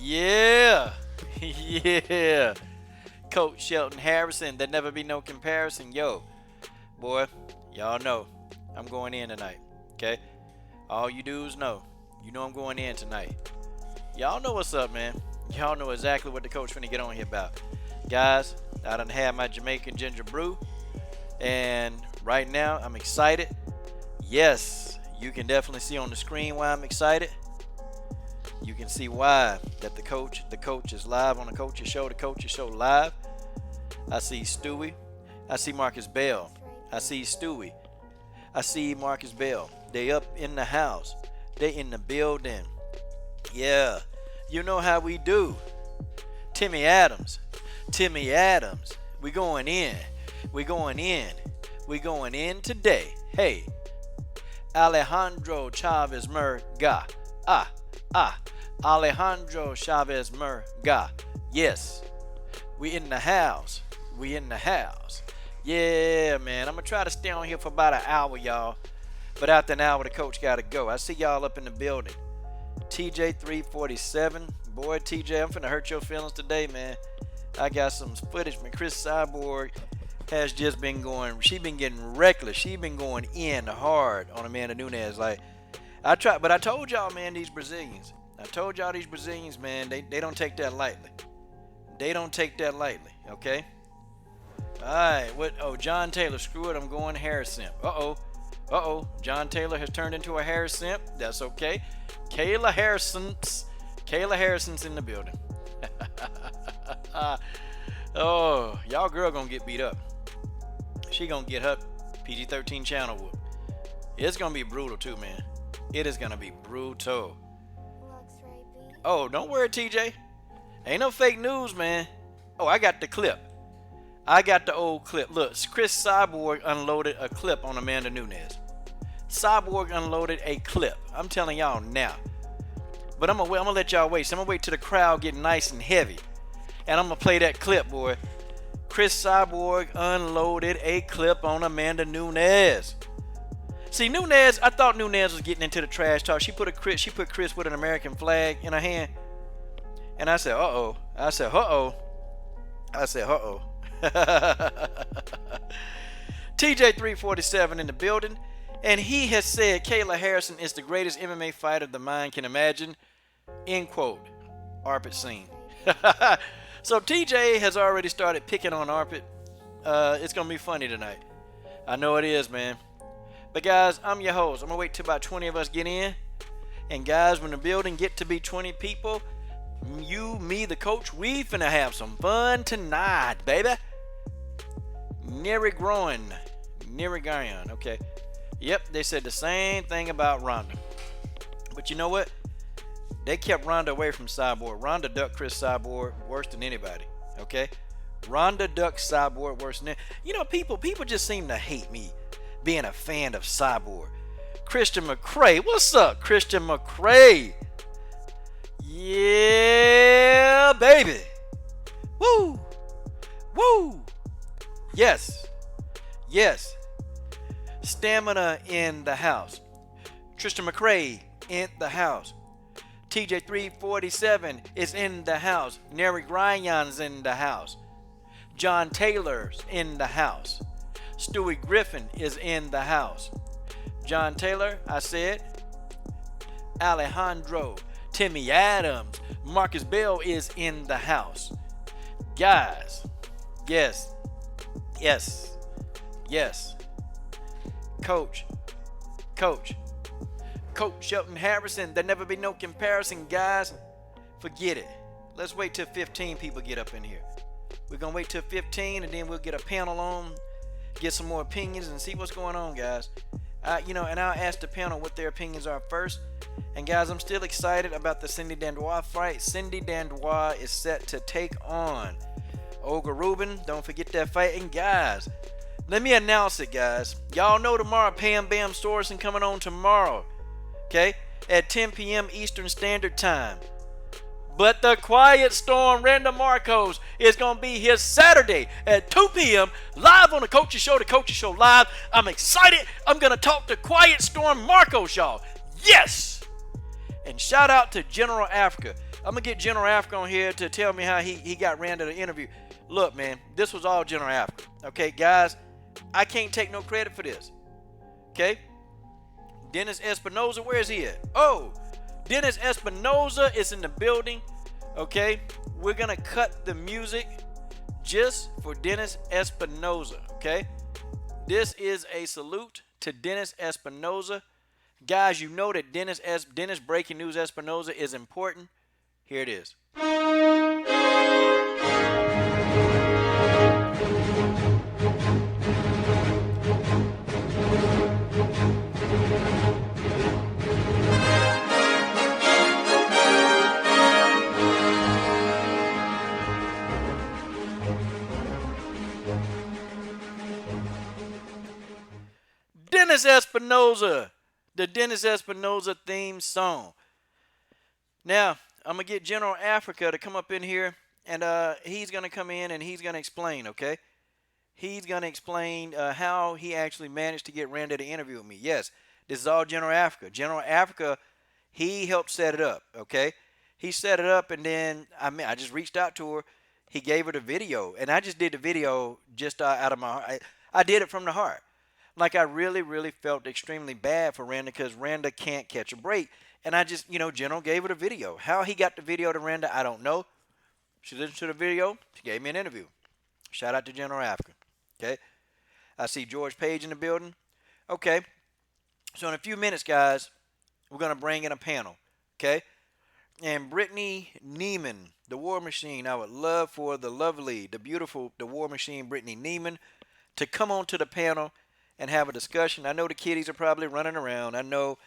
Yeah. Yeah. Coach Shelton Harrison, there never be no comparison. Yo, boy, y'all know I'm going in tonight. Okay? All you dudes know. You know I'm going in tonight. Y'all know what's up, man. Y'all know exactly what the coach finna get on here about. Guys, I done had my Jamaican ginger brew. And right now, I'm excited. Yes, you can definitely see on the screen why I'm excited. You can see why that the coach is live on the coach's show live. I see Stewie. I see Marcus Bell. I see Stewie. I see Marcus Bell. They up in the house. They in the building. Yeah, you know how we do. Timmy Adams. We going in. We going in today. Hey, Alejandro Chavez Murga. Alejandro Chavez Murga. Yes, we in the house. Yeah, man. I'm going to try to stay on here for about an hour, y'all. But after an hour, the coach got to go. I see y'all up in the building. TJ347. Boy, TJ, I'm finna hurt your feelings today, man. I got some footage from Cris Cyborg. Has just been going, she been getting reckless. She been going in hard on Amanda Nunez. Like, I told y'all, man, these Brazilians, man, they don't take that lightly. Okay? Alright, John Taylor, screw it, I'm going Harrison. John Taylor has turned into a Harrison. That's okay. Kayla Harrison's in the building. Oh, y'all girl gonna get beat up. She gonna get her PG-13 channel whooped. It's gonna be brutal too, man. It is gonna be brutal. Oh, don't worry, TJ. Ain't no fake news, man. Oh, I got the clip. I got the old clip. Look, Cris Cyborg unloaded a clip on Amanda Nunez. Cyborg unloaded a clip. I'm telling y'all now. But I'm gonna let y'all wait. So I'm gonna wait till the crowd get nice and heavy. And I'm gonna play that clip, boy. Cris Cyborg unloaded a clip on Amanda Nunes. See, Nunes, I thought Nunes was getting into the trash talk. She put Cris with an American flag in her hand. And I said, uh-oh. TJ347 in the building. And he has said Kayla Harrison is the greatest MMA fighter the mind can imagine. End quote. Arpit scene. So TJ has already started picking on Arpit. It's going to be funny tonight. I know it is, man. But guys, I'm your host. I'm going to wait till about 20 of us get in. And guys, when the building get to be 20 people, you, me, the coach, we finna have some fun tonight, baby. Nerigayan. Okay. Yep, they said the same thing about Ronda. But you know what? They kept Ronda away from Cyborg. Ronda ducked Cris Cyborg worse than anybody. Okay? Ronda ducked Cyborg worse than you know, people just seem to hate me being a fan of Cyborg. Christian McCray. What's up, Christian McCray? Yeah, baby. Woo. Yes. Stamina in the house. Tristan McCray in the house. TJ347 is in the house. Nerigayan's in the house. John Taylor's in the house. Stewie Griffin is in the house. John Taylor, I said. Alejandro, Timmy Adams, Marcus Bell is in the house. Guys, yes. Coach Shelton Harrison, there never be no comparison, guys. Forget it. Let's wait till 15 people get up in here. We're gonna wait till 15 and then we'll get a panel on, get some more opinions and see what's going on, guys. And I'll ask the panel what their opinions are first. And guys, I'm still excited about the Cindy Dandois fight. Cindy Dandois is set to take on Olga Rubin. Don't forget that fight. And guys, let me announce it, guys. Y'all know tomorrow, Pam Bam Sorensen coming on tomorrow. Okay? At 10 p.m. Eastern Standard Time. But the Quiet Storm, Randall Marcos, is going to be here Saturday at 2 p.m. live on the Coach's Show, Live. I'm excited. I'm going to talk to Quiet Storm Marcos, y'all. Yes! And shout out to General Africa. I'm gonna get General Africa on here to tell me how he got ran to the interview. Look, man, this was all General Africa. Okay, guys, I can't take no credit for this. Okay, Dennis Espinoza, where is he at? Oh, Dennis Espinoza is in the building. Okay, we're gonna cut the music just for Dennis Espinoza. Okay, this is a salute to Dennis Espinoza. Guys, you know that Dennis Breaking News Espinoza is important. Here it is. Dennis Espinoza, the Dennis Espinoza theme song. Now, I'm going to get General Africa to come up in here, and he's going to come in and he's going to explain, okay? He's going to explain how he actually managed to get Randy to interview with me. Yes, this is all General Africa. General Africa, he helped set it up, okay? He set it up, and then I just reached out to her. He gave her the video, and I just did the video just out of my heart. I did it from the heart. Like, I really, really felt extremely bad for Randa because Randa can't catch a break. And I just, General gave her the video. How he got the video to Randa, I don't know. She listened to the video. She gave me an interview. Shout out to General Africa. Okay. I see George Page in the building. Okay. So in a few minutes, guys, we're going to bring in a panel. Okay. And Brittany Neiman, the War Machine, I would love for the lovely, the beautiful, the War Machine, Brittany Neiman, to come on to the panel and have a discussion. I know the kiddies are probably running around. I know,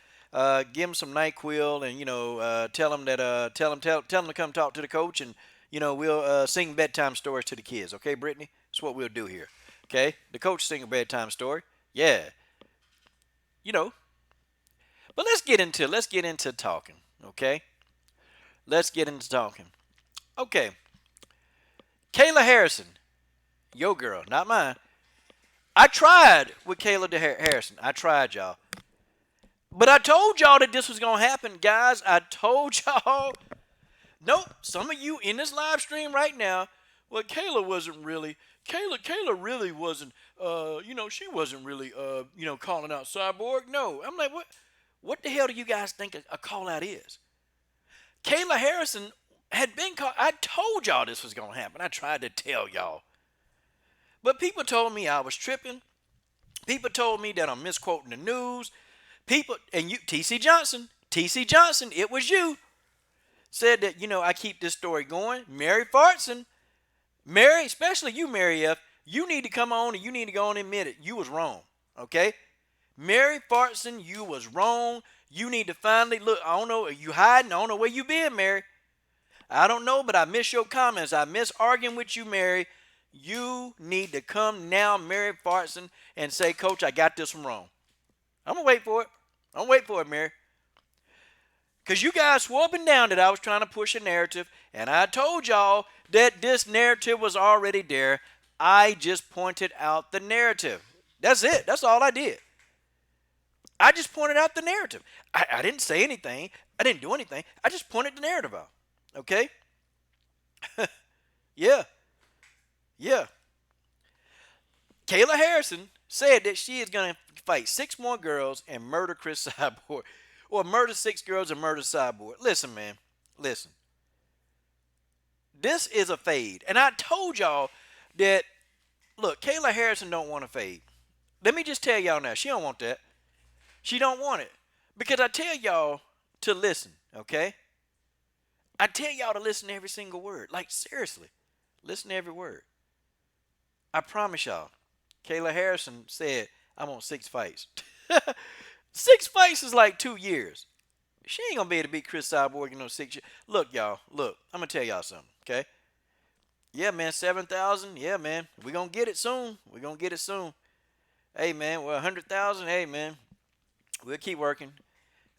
give them some NyQuil and tell them to come talk to the coach, and we'll sing bedtime stories to the kids. Okay, Brittany, that's what we'll do here. Okay, the coach sing a bedtime story. Yeah, But let's get into talking. Okay, let's get into talking. Okay, Kayla Harrison, your girl, not mine. I tried with Kayla Harrison. I tried, y'all. But I told y'all that this was going to happen, guys. I told y'all. Nope. Some of you in this live stream right now, well, Kayla really wasn't, she wasn't really, calling out Cyborg. No. I'm like, what the hell do you guys think a call out is? Kayla Harrison had been called. I told y'all this was going to happen. I tried to tell y'all. But people told me I was tripping. People told me that I'm misquoting the news. People, and you, TC Johnson, it was you, said that, I keep this story going. Mary Fartson, especially you, Mary F., you need to come on and you need to go on and admit it. You was wrong, okay? Mary Fartson, you was wrong. You need to finally, look, I don't know, are you hiding? I don't know where you been, Mary. I don't know, but I miss your comments. I miss arguing with you, Mary. You need to come now, Mary Fartson, and say, Coach, I got this one wrong. I'm going to wait for it. I'm going to wait for it, Mary. Because you guys swore up and down that I was trying to push a narrative, and I told y'all that this narrative was already there. I just pointed out the narrative. That's it. That's all I did. I just pointed out the narrative. I didn't say anything. I didn't do anything. I just pointed the narrative out. Okay? Yeah. Kayla Harrison said that she is going to fight 6 more girls and murder Cris Cyborg. Or murder 6 girls and murder Cyborg. Listen, man. Listen. This is a fade. And I told y'all that, look, Kayla Harrison don't want to fade. Let me just tell y'all now. She don't want that. She don't want it. Because I tell y'all to listen, okay? I tell y'all to listen to every single word. Like, seriously. Listen to every word. I promise y'all. Kayla Harrison said, I want 6 fights. 6 fights is like 2 years. She ain't going to be able to beat Cris Cyborg in 6 years. Look, y'all. Look. I'm going to tell y'all something, okay? Yeah, man. 7,000. Yeah, man. We're going to get it soon. We're going to get it soon. Hey, man. Well, 100,000. Hey, man. We'll keep working.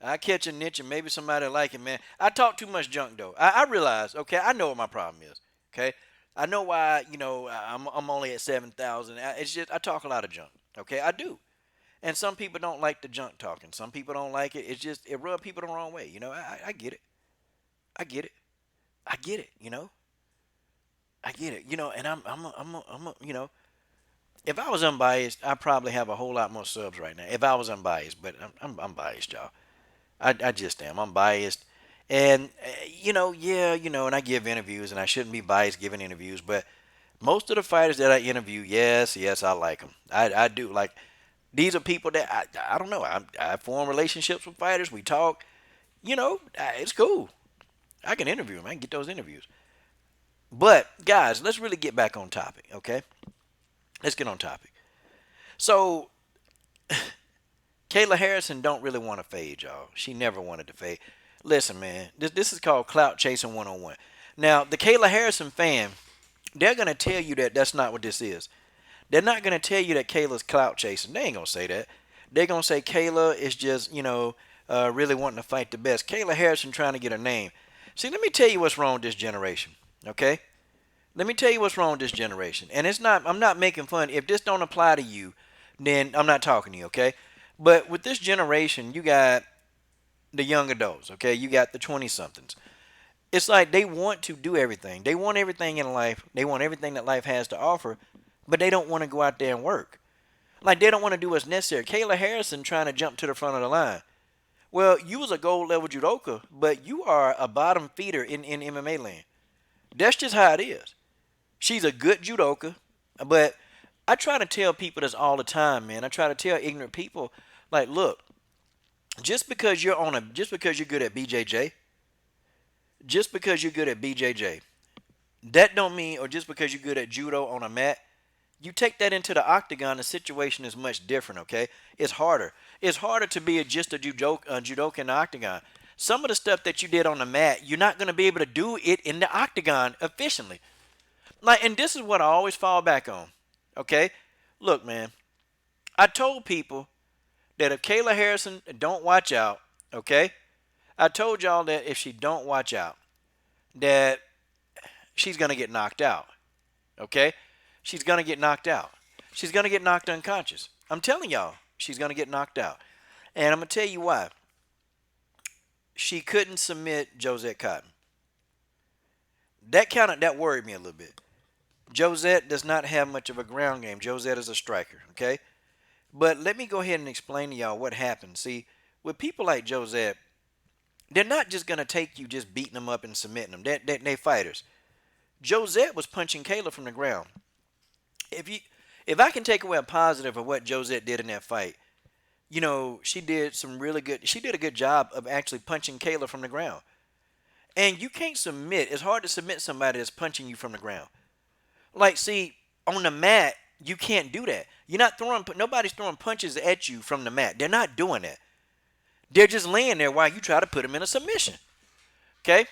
I catch a niche and maybe somebody will like it, man. I talk too much junk, though. I realize, okay, I know what my problem is, okay? I know why, I'm only at 7,000. It's just I talk a lot of junk, okay? I do. And some people don't like the junk talking. Some people don't like it. It's just, it rubs people the wrong way, I get it. I get it. I get it, I get it, and if I was unbiased, I'd probably have a whole lot more subs right now. If I was unbiased, but I'm biased, y'all. I just am. I'm biased. And, yeah, and I give interviews, and I shouldn't be biased giving interviews, but most of the fighters that I interview, yes, I like them. I do. Like, these are people that I don't know. I form relationships with fighters. We talk. It's cool. I can interview them. I can get those interviews. But, guys, let's really get back on topic, okay? Let's get on topic. So, Kayla Harrison don't really want to fade, y'all. She never wanted to fade. Listen, man, this is called clout chasing 101. Now, the Kayla Harrison fan, they're gonna tell you that that's not what this is. They're not gonna tell you that Kayla's clout chasing. They ain't gonna say that. They're gonna say Kayla is just, really wanting to fight the best. Kayla Harrison trying to get a name. See, let me tell you what's wrong with this generation. Okay? Let me tell you what's wrong with this generation. And it's not. I'm not making fun. If this don't apply to you, then I'm not talking to you. Okay? But with this generation, you got the young adults, okay? You got the 20 somethings. It's like they want to do everything. They want everything in life. They want everything that life has to offer, but they don't want to go out there and work. Like they don't want to do what's necessary. Kayla Harrison trying to jump to the front of the line. Well, you was a gold level judoka, but you are a bottom feeder in MMA land. That's just how it is. She's a good judoka, but I try to tell people this all the time, man. I try to tell ignorant people, like, look, just because you're good at BJJ, just because you're good at BJJ, that don't mean, or just because you're good at judo on a mat, you take that into the octagon, the situation is much different, okay? It's harder. It's harder to be just a judoka in the octagon. Some of the stuff that you did on the mat, you're not going to be able to do it in the octagon efficiently. Like, and this is what I always fall back on, okay? Look, man, I told people that if Kayla Harrison don't watch out, okay? I told y'all that if she don't watch out, that she's gonna get knocked out. Okay? She's gonna get knocked out. She's gonna get knocked unconscious. I'm telling y'all, she's gonna get knocked out. And I'm gonna tell you why. She couldn't submit Josette Cotton. That worried me a little bit. Josette does not have much of a ground game. Josette is a striker, okay? But let me go ahead and explain to y'all what happened. See, with people like Josette, they're not just going to take you just beating them up and submitting them. They're fighters. Josette was punching Kayla from the ground. If I can take away a positive of what Josette did in that fight, she did a good job of actually punching Kayla from the ground. And you can't submit. It's hard to submit somebody that's punching you from the ground. Like, see, on the mat, you can't do that. Nobody's throwing punches at you from the mat. They're not doing that. They're just laying there while you try to put them in a submission. Okay?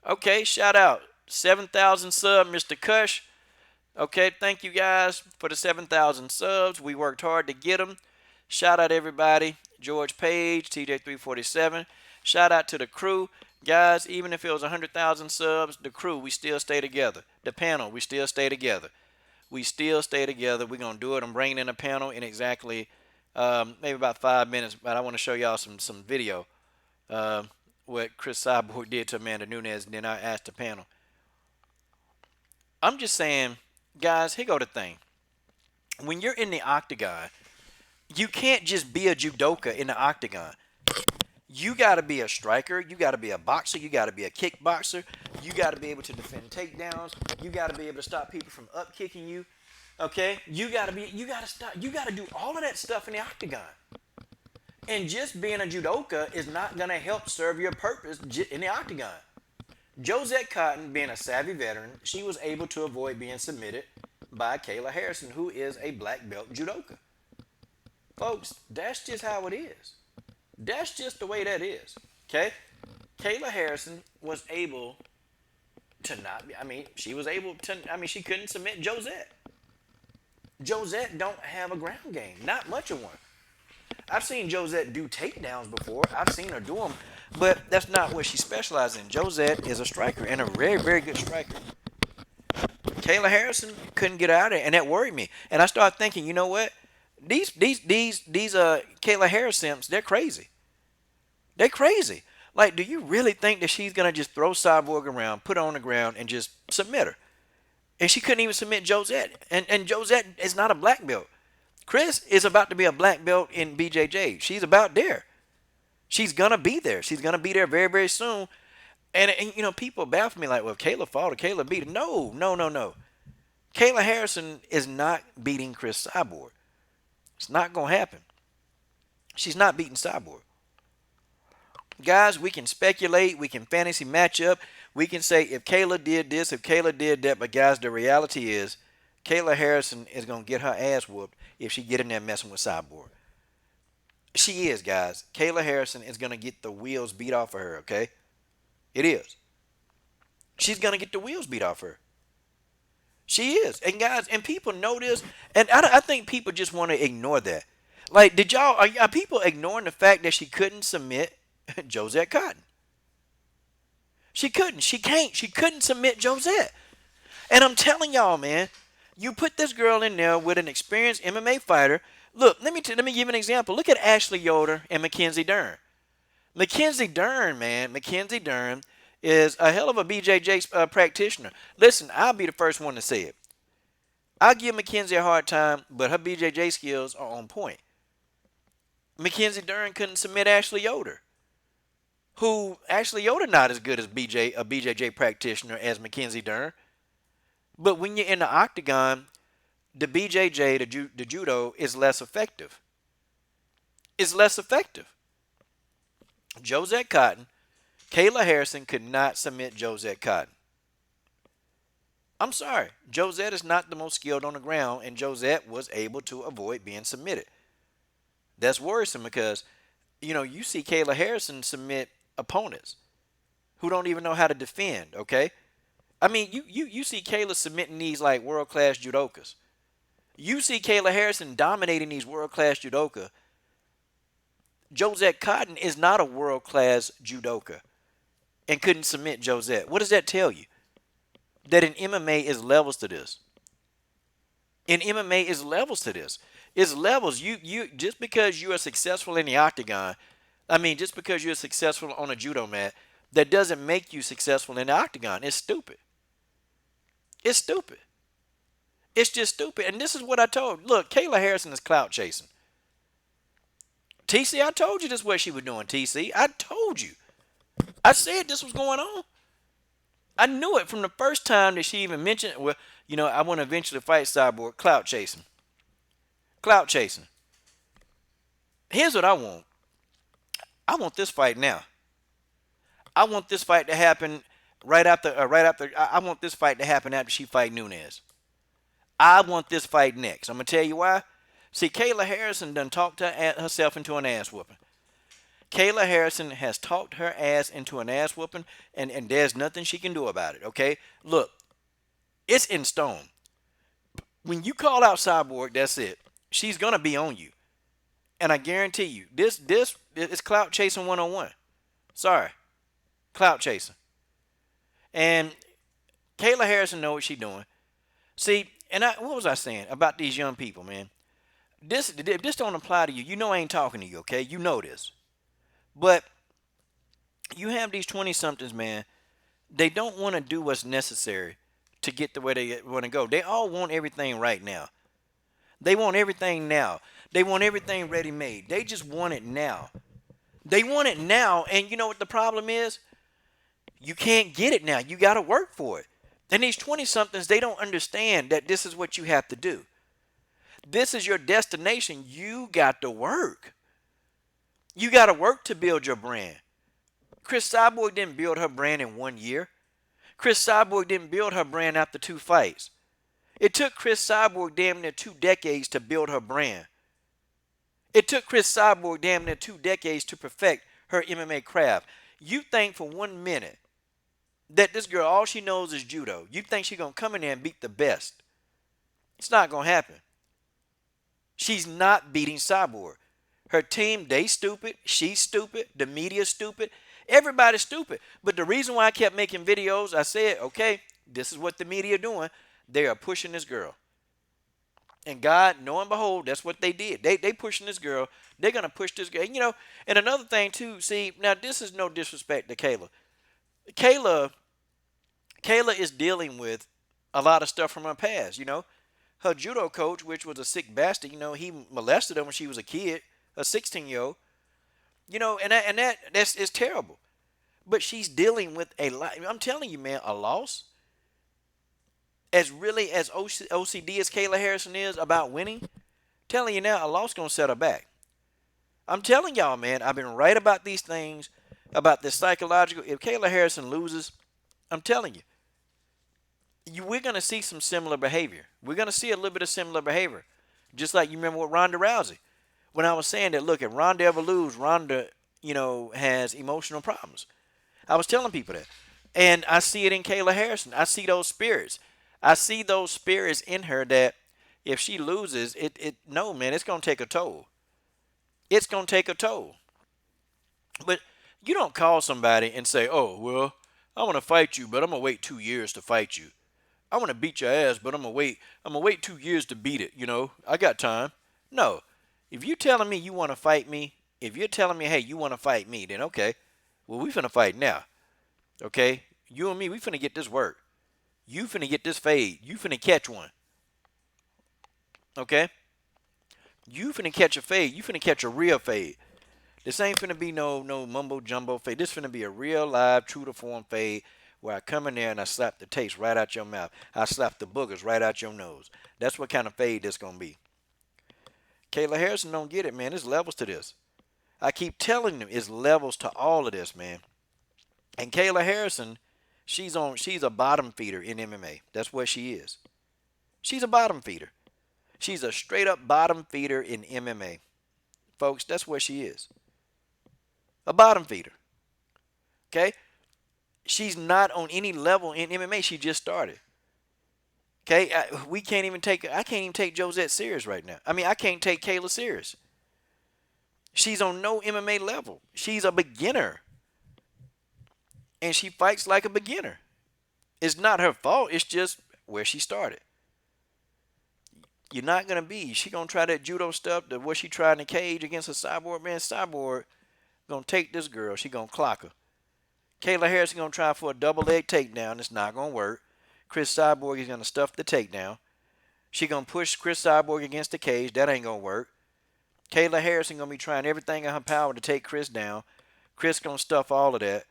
Okay, shout out. 7,000 sub, Mr. Kush. Okay, thank you guys for the 7,000 subs. We worked hard to get them. Shout out everybody. George Page, TJ347. Shout out to the crew. Guys, even if it was 100,000 subs, the crew, we still stay together. The panel, we still stay together. We still stay together. We're going to do it. I'm bringing in a panel in exactly maybe about 5 minutes, but I want to show y'all some video what Cris Cyborg did to Amanda Nunez, and then I asked the panel. I'm just saying, guys, here go the thing. When you're in the octagon, you can't just be a judoka in the octagon. You got to be a striker. You got to be a boxer. You got to be a kickboxer. You got to be able to defend takedowns. You got to be able to stop people from up kicking you. Okay? You got to do all of that stuff in the octagon. And just being a judoka is not going to help serve your purpose in the octagon. Josette Cotton, being a savvy veteran, she was able to avoid being submitted by Kayla Harrison, who is a black belt judoka. Folks, that's just how it is. That's just the way that is. Okay? Kayla Harrison was able to she couldn't submit Josette. Josette don't have a ground game. Not much of one. I've seen Josette do takedowns before. I've seen her do them. But that's not what she specializes in. Josette is a striker and a very, very good striker. Kayla Harrison couldn't get out of it, and that worried me. And I started thinking, you know what? These Kayla Harrisons, they're crazy. They're crazy. Like, do you really think that she's gonna just throw Cyborg around, put her on the ground, and just submit her? And she couldn't even submit Josette. And Josette is not a black belt. Cris is about to be a black belt in BJJ. She's about there. She's gonna be there. She's gonna be there very, very soon. And you know, people baffle me like, well, if Kayla fought or Kayla beat her. No, no, no, no. Kayla Harrison is not beating Cris Cyborg. It's not gonna happen. She's not beating Cyborg. Guys, we can speculate, we can fantasy match up, we can say if Kayla did this, if Kayla did that, but guys, the reality is Kayla Harrison is going to get her ass whooped if she get in there messing with Cyborg. She is, guys. Kayla Harrison is going to get the wheels beat off of her, okay? It is. She's going to get the wheels beat off her. She is. And guys, and people know this, and I think people just want to ignore that. Like, are people ignoring the fact that she couldn't submit Josette Cotton? She couldn't. She can't. She couldn't submit Josette. And I'm telling y'all, man, you put this girl in there with an experienced MMA fighter. Look, let me give you an example. Look at Ashley Yoder and Mackenzie Dern. Mackenzie Dern, man, Mackenzie Dern is a hell of a BJJ practitioner. Listen, I'll be the first one to say it. I'll give Mackenzie a hard time, but her BJJ skills are on point. Mackenzie Dern couldn't submit Ashley Yoder, who Ashley Yoder not as good as a BJJ practitioner as Mackenzie Dern. But when you're in the octagon, the BJJ, the judo, is less effective. It's less effective. Josette Cotton, Kayla Harrison could not submit Josette Cotton. I'm sorry. Josette is not the most skilled on the ground, and Josette was able to avoid being submitted. That's worrisome because, you know, you see Kayla Harrison submit opponents who don't even know how to defend, okay? I mean, you see Kayla submitting these like world-class judokas. You see Kayla Harrison dominating these world-class judoka. Josette Cotton is not a world-class judoka and couldn't submit Josette. What does that tell you? That in MMA is levels to this. In MMA is levels to this. It's levels. You just because you are successful in the octagon, I mean, just because you're successful on a judo mat, that doesn't make you successful in the octagon. It's stupid. It's stupid. It's just stupid. And this is what I told. Look, Kayla Harrison is clout chasing. TC, I told you this is what she was doing, TC. I told you. I said this was going on. I knew it from the first time that she even mentioned, well, you know, I want to eventually fight Cyborg. Clout chasing. Clout chasing. Here's what I want. I want this fight now. I want this fight to happen right after. I want this fight to happen after she fight Nunes. I want this fight next. I'm gonna tell you why. See, Kayla Harrison done talked herself into an ass whooping. Kayla Harrison has talked her ass into an ass whooping, and there's nothing she can do about it. Okay, look, it's in stone. When you call out Cyborg, that's it. She's gonna be on you, and I guarantee you, this is clout chasing 101. Sorry, clout chasing. And Kayla Harrison know what she's doing. See, and what was I saying about these young people, man? This don't apply to you. You know I ain't talking to you, okay? You know this. But you have these 20-somethings, man. They don't want to do what's necessary to get to where they want to go. They all want everything right now. They want everything now. They want everything ready-made. They just want it now. They want it now, and you know what the problem is? You can't get it now. You got to work for it. And these 20-somethings, they don't understand that this is what you have to do. This is your destination. You got to work. You got to work to build your brand. Cris Cyborg didn't build her brand in 1 year. Cris Cyborg didn't build her brand after 2 fights. It took Cris Cyborg damn near 2 decades to build her brand. It took Cris Cyborg damn near 2 decades to perfect her MMA craft. You think for 1 minute that this girl, all she knows is judo. You think she's going to come in there and beat the best. It's not going to happen. She's not beating Cyborg. Her team, they stupid. She's stupid. The media's stupid. Everybody's stupid. But the reason why I kept making videos, I said, okay, this is what the media doing. They are pushing this girl. And God, knowing and behold, that's what they did. They pushing this girl. They're gonna push this girl. And, and another thing too. See, now this is no disrespect to Kayla. Kayla, Kayla is dealing with a lot of stuff from her past. Her judo coach, which was a sick bastard. He molested her when she was a kid, a 16-year-old. That's is terrible. But she's dealing with a lot. I'm telling you, man, a loss. As really as OCD as Kayla Harrison is about winning, telling you now, a loss gonna set her back. I'm telling y'all, man, I've been right about these things, about this psychological. If Kayla Harrison loses, I'm telling we're gonna see some similar behavior. We're gonna see a little bit of similar behavior, just like you remember with Ronda Rousey. When I was saying that, look, if Ronda ever lose, Ronda, has emotional problems. I was telling people that. And I see it in Kayla Harrison. I see those spirits. I see those spirits in her that if she loses, no, man, it's going to take a toll. It's going to take a toll. But you don't call somebody and say, oh, well, I want to fight you, but I'm going to wait 2 years to fight you. I want to beat your ass, but I'm going to wait 2 years to beat it. I got time. No. If you're telling me you want to fight me, if you're telling me, hey, you want to fight me, then okay. Well, we finna fight now. Okay? You and me, we finna get this work. You finna get this fade. You finna catch one. Okay? You finna catch a fade. You finna catch a real fade. This ain't finna be no mumbo jumbo fade. This finna be a real live, true to form fade where I come in there and I slap the taste right out your mouth. I slap the boogers right out your nose. That's what kind of fade this gonna be. Kayla Harrison don't get it, man. There's levels to this. I keep telling them it's levels to all of this, man. And Kayla Harrison, she's a bottom feeder in MMA. That's what she is. She's a bottom feeder. She's a straight up bottom feeder in MMA. Folks, that's what she is. A bottom feeder. Okay? She's not on any level in MMA. She just started. Okay? I can't even take Josette serious right now. I mean, I can't take Kayla serious. She's on no MMA level. She's a beginner. And she fights like a beginner. It's not her fault. It's just where she started. You're not going to be. She going to try that judo stuff, what she tried in the cage against a Cyborg. Man, Cyborg going to take this girl. She going to clock her. Kayla Harrison going to try for a double leg takedown. It's not going to work. Cris Cyborg is going to stuff the takedown. She going to push Cris Cyborg against the cage. That ain't going to work. Kayla Harrison going to be trying everything in her power to take Cris down. Cris going to stuff all of that.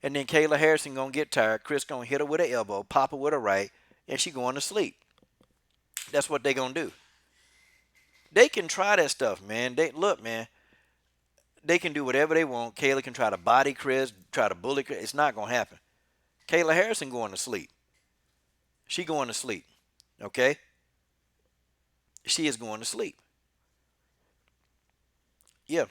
And then Kayla Harrison going to get tired. Cris going to hit her with an elbow, pop her with a right, and she going to sleep. That's what they going to do. They can try that stuff, man. Look, man. They can do whatever they want. Kayla can try to body Cris, try to bully Cris. It's not going to happen. Kayla Harrison going to sleep. She going to sleep. Okay? She is going to sleep. Yeah.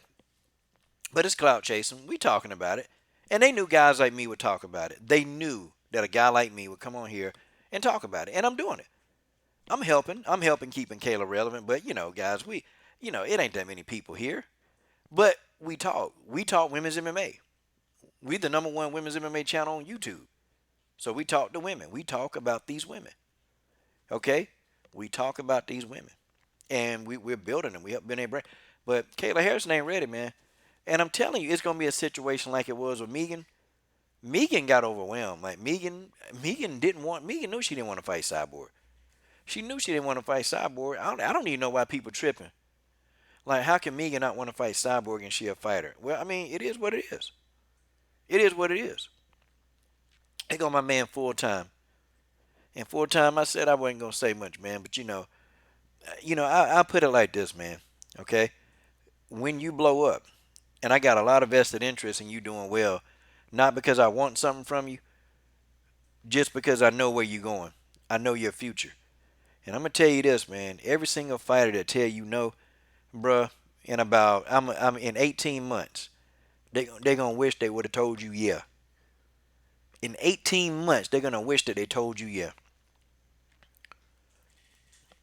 But it's clout chasing. We talking about it. And they knew guys like me would talk about it. They knew that a guy like me would come on here and talk about it. And I'm doing it. I'm helping. I'm helping keeping Kayla relevant. But, guys, it ain't that many people here. But we talk. We talk women's MMA. We the number one women's MMA channel on YouTube. So we talk to women. We talk about these women. Okay? We talk about these women. And we're building them. We help build their brand. But Kayla Harrison ain't ready, man. And I'm telling you, it's going to be a situation like it was with Megan. Megan got overwhelmed. Like, Megan knew she didn't want to fight Cyborg. She knew she didn't want to fight Cyborg. I don't even know why people tripping. Like, how can Megan not want to fight Cyborg and she a fighter? Well, I mean, it is what it is. It is what it is. They go my man Full Time. And Full Time, I said I wasn't going to say much, man. But, I put it like this, man. Okay? When you blow up, and I got a lot of vested interest in you doing well, not because I want something from you, just because I know where you're going. I know your future. And I'm going to tell you this, man. Every single fighter that tell you no, bruh, I'm in 18 months, they going to wish they would have told you yeah. In 18 months, they're going to wish that they told you yeah.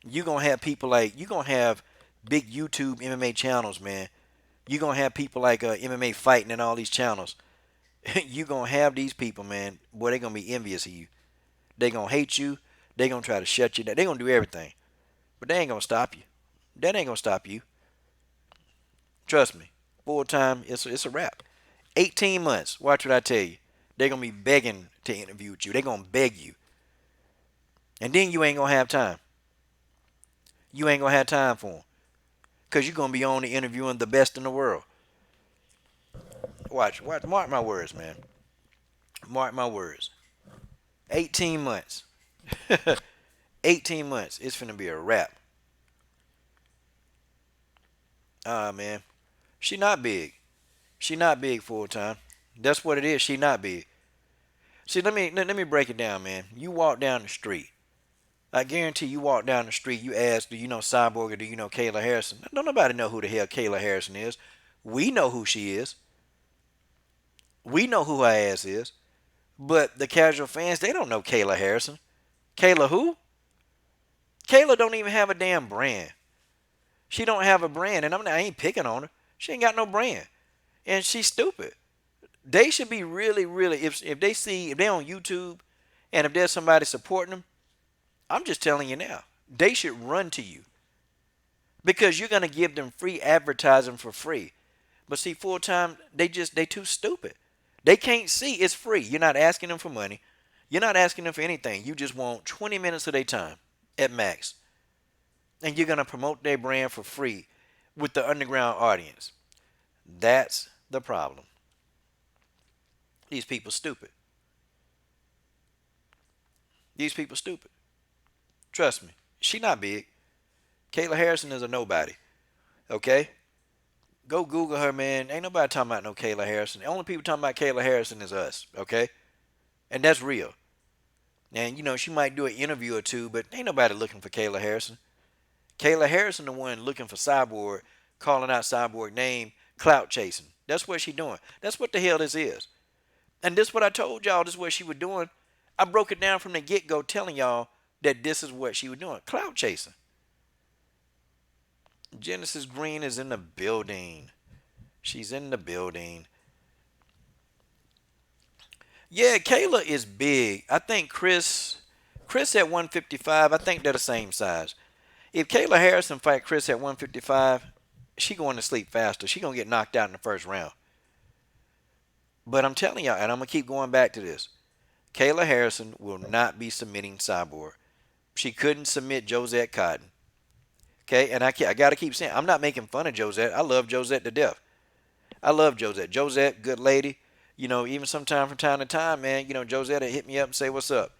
You're going to have people you're going to have big YouTube MMA channels, man. You're going to have people like MMA Fighting and all these channels. You're going to have these people, man. Boy, they're going to be envious of you. They're going to hate you. They're going to try to shut you down. They're going to do everything. But they ain't gonna stop you. That ain't gonna stop you. Trust me. Full time, it's a wrap. 18 months. Watch what I tell you. They're gonna be begging to interview with you. They're gonna beg you, and then you ain't gonna have time. You ain't gonna have time for them because you're gonna be only interviewing the best in the world. Watch. Mark my words, man. Mark my words. 18 months. 18 months. It's finna be a wrap. Man. She not big. She not big full time. That's what it is. She not big. See, let me break it down, man. You walk down the street. I guarantee you walk down the street. You ask, do you know Cyborg or do you know Kayla Harrison? Don't nobody know who the hell Kayla Harrison is. We know who she is. We know who her ass is. But the casual fans, they don't know Kayla Harrison. Kayla who? Kayla don't even have a damn brand. She don't have a brand, and I ain't picking on her. She ain't got no brand, and she's stupid. They should be really, really. If they on YouTube, and if there's somebody supporting them, I'm just telling you now, they should run to you because you're gonna give them free advertising for free. But see, full time, they too stupid. They can't see it's free. You're not asking them for money. You're not asking them for anything. You just want 20 minutes of their time at max. And you're going to promote their brand for free with the underground audience. That's the problem. These people stupid. These people stupid. Trust me. She not big. Kayla Harrison is a nobody. Okay? Go Google her, man. Ain't nobody talking about no Kayla Harrison. The only people talking about Kayla Harrison is us. Okay? And that's real. And, she might do an interview or two, but ain't nobody looking for Kayla Harrison. Kayla Harrison the one looking for Cyborg, calling out Cyborg name, clout chasing. That's what she doing. That's what the hell this is. And this what I told y'all, this is what she was doing. I broke it down from the get-go telling y'all that this is what she was doing. Clout chasing. Genesis Green is in the building. She's in the building. Yeah, Kayla is big. I think Cris at 155, I think they're the same size. If Kayla Harrison fight Cris at 155, she going to sleep faster. She going to get knocked out in the first round. But I'm telling y'all, and I'm going to keep going back to this. Kayla Harrison will not be submitting Cyborg. She couldn't submit Josette Cotton. Okay, and I got to keep saying, I'm not making fun of Josette. I love Josette to death. I love Josette. Josette, good lady. Even sometime from time to time, man, Josette will hit me up and say, what's up?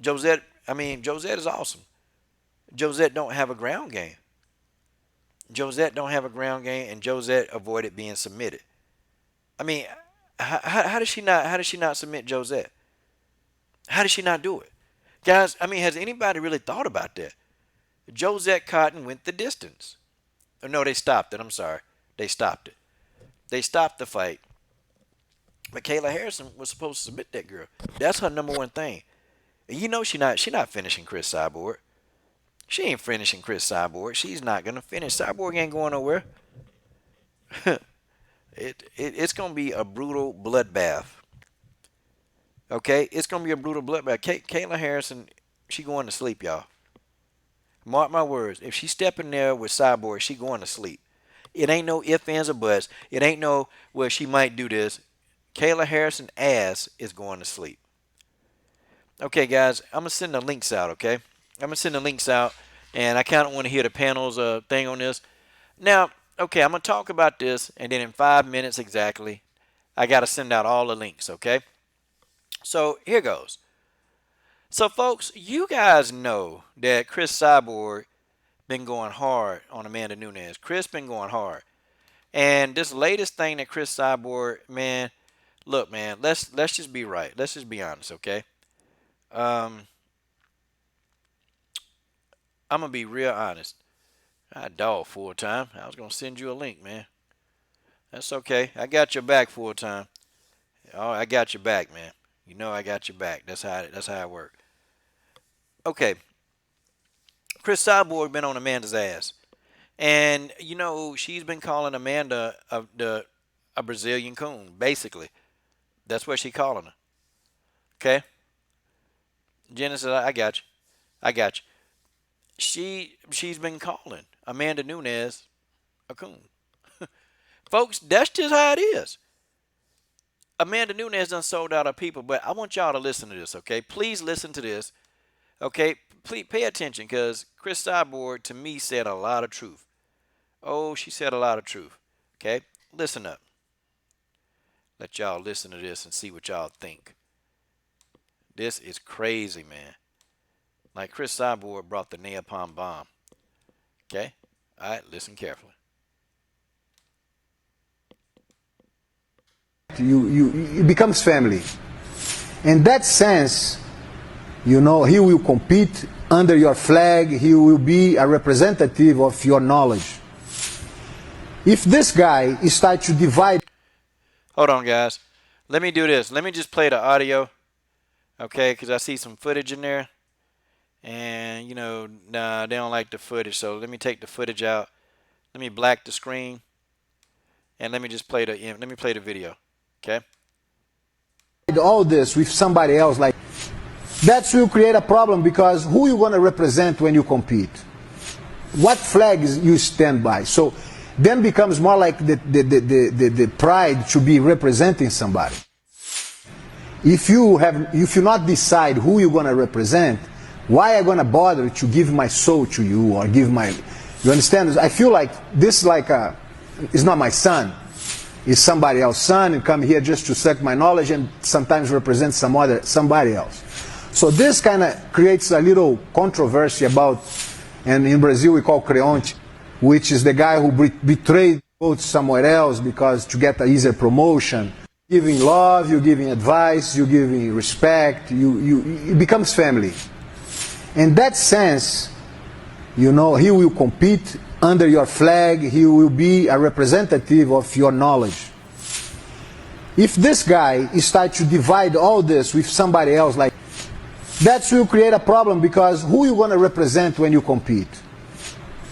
Josette is awesome. Josette don't have a ground game. Josette don't have a ground game, and Josette avoided being submitted. I mean, how does she not? How does she not submit Josette? How does she not do it, guys? Has anybody really thought about that? Josette Cotton went the distance. Oh, no, they stopped it. I'm sorry, they stopped it. They stopped the fight. But Kayla Harrison was supposed to submit that girl. That's her number one thing. And she not finishing Cris Cyborg. She ain't finishing Cris Cyborg. She's not gonna finish. Cyborg ain't going nowhere. It's gonna be a brutal bloodbath. Okay, it's gonna be a brutal bloodbath. Kayla Harrison, she going to sleep, y'all. Mark my words. If she step in there with Cyborg, she going to sleep. It ain't no ifs, ands, or buts. It ain't no, well, she might do this. Kayla Harrison ass is going to sleep. Okay, guys, I'm gonna send the links out. Okay, I'm gonna send the links out, and I kind of want to hear the panel's thing on this. Now, okay, I'm gonna talk about this, and then in 5 minutes exactly, I gotta send out all the links. Okay, so here goes. So, folks, you guys know that Cris Cyborg been going hard on Amanda Nunes. Cris been going hard, and this latest thing that Cris Cyborg, man, look, man, let's just be right. Let's just be honest, okay? Um, I'm gonna be real honest. I dog full time. I was gonna send you a link, man. That's okay. I got your back full time. Oh, I got your back, man. I got your back. That's how it works. Okay, Cris Cyborg been on Amanda's ass, and she's been calling Amanda a Brazilian coon. Basically, that's what she calling her. Okay, Genesis, I got you. I got you. She's been calling Amanda Nunes a coon. Folks, that's just how it is. Amanda Nunes done sold out her people, but I want y'all to listen to this, okay? Please listen to this, okay? Please pay attention because Cris Cyborg, to me, said a lot of truth. Oh, she said a lot of truth, okay? Listen up. Let y'all listen to this and see what y'all think. This is crazy, man. Like Cris Cyborg brought the napalm bomb, okay? All right, listen carefully. It becomes family. In that sense, he will compete under your flag. He will be a representative of your knowledge. If this guy starts to divide. Hold on, guys. Let me do this. Let me just play the audio, okay? Because I see some footage in there. And, nah, they don't like the footage. So let me take the footage out. Let me black the screen. And let me just play the video, okay? All this with somebody else, like that will create a problem because who you going to represent when you compete? What flags you stand by? So then becomes more like the pride to be representing somebody. If you not decide who you're going to represent, why am I going to bother to give my soul to you or give my? You understand? I feel like this is not my son. It's somebody else's son and come here just to suck my knowledge and sometimes represent somebody else. So this kind of creates a little controversy about, and in Brazil we call creonte, which is the guy who betrayed, goes somewhere else because to get an easier promotion. Giving love, you're giving advice, you're giving respect, it becomes family. In that sense, he will compete under your flag, he will be a representative of your knowledge. If this guy starts to divide all this with somebody else, like that will create a problem because who you going to represent when you compete?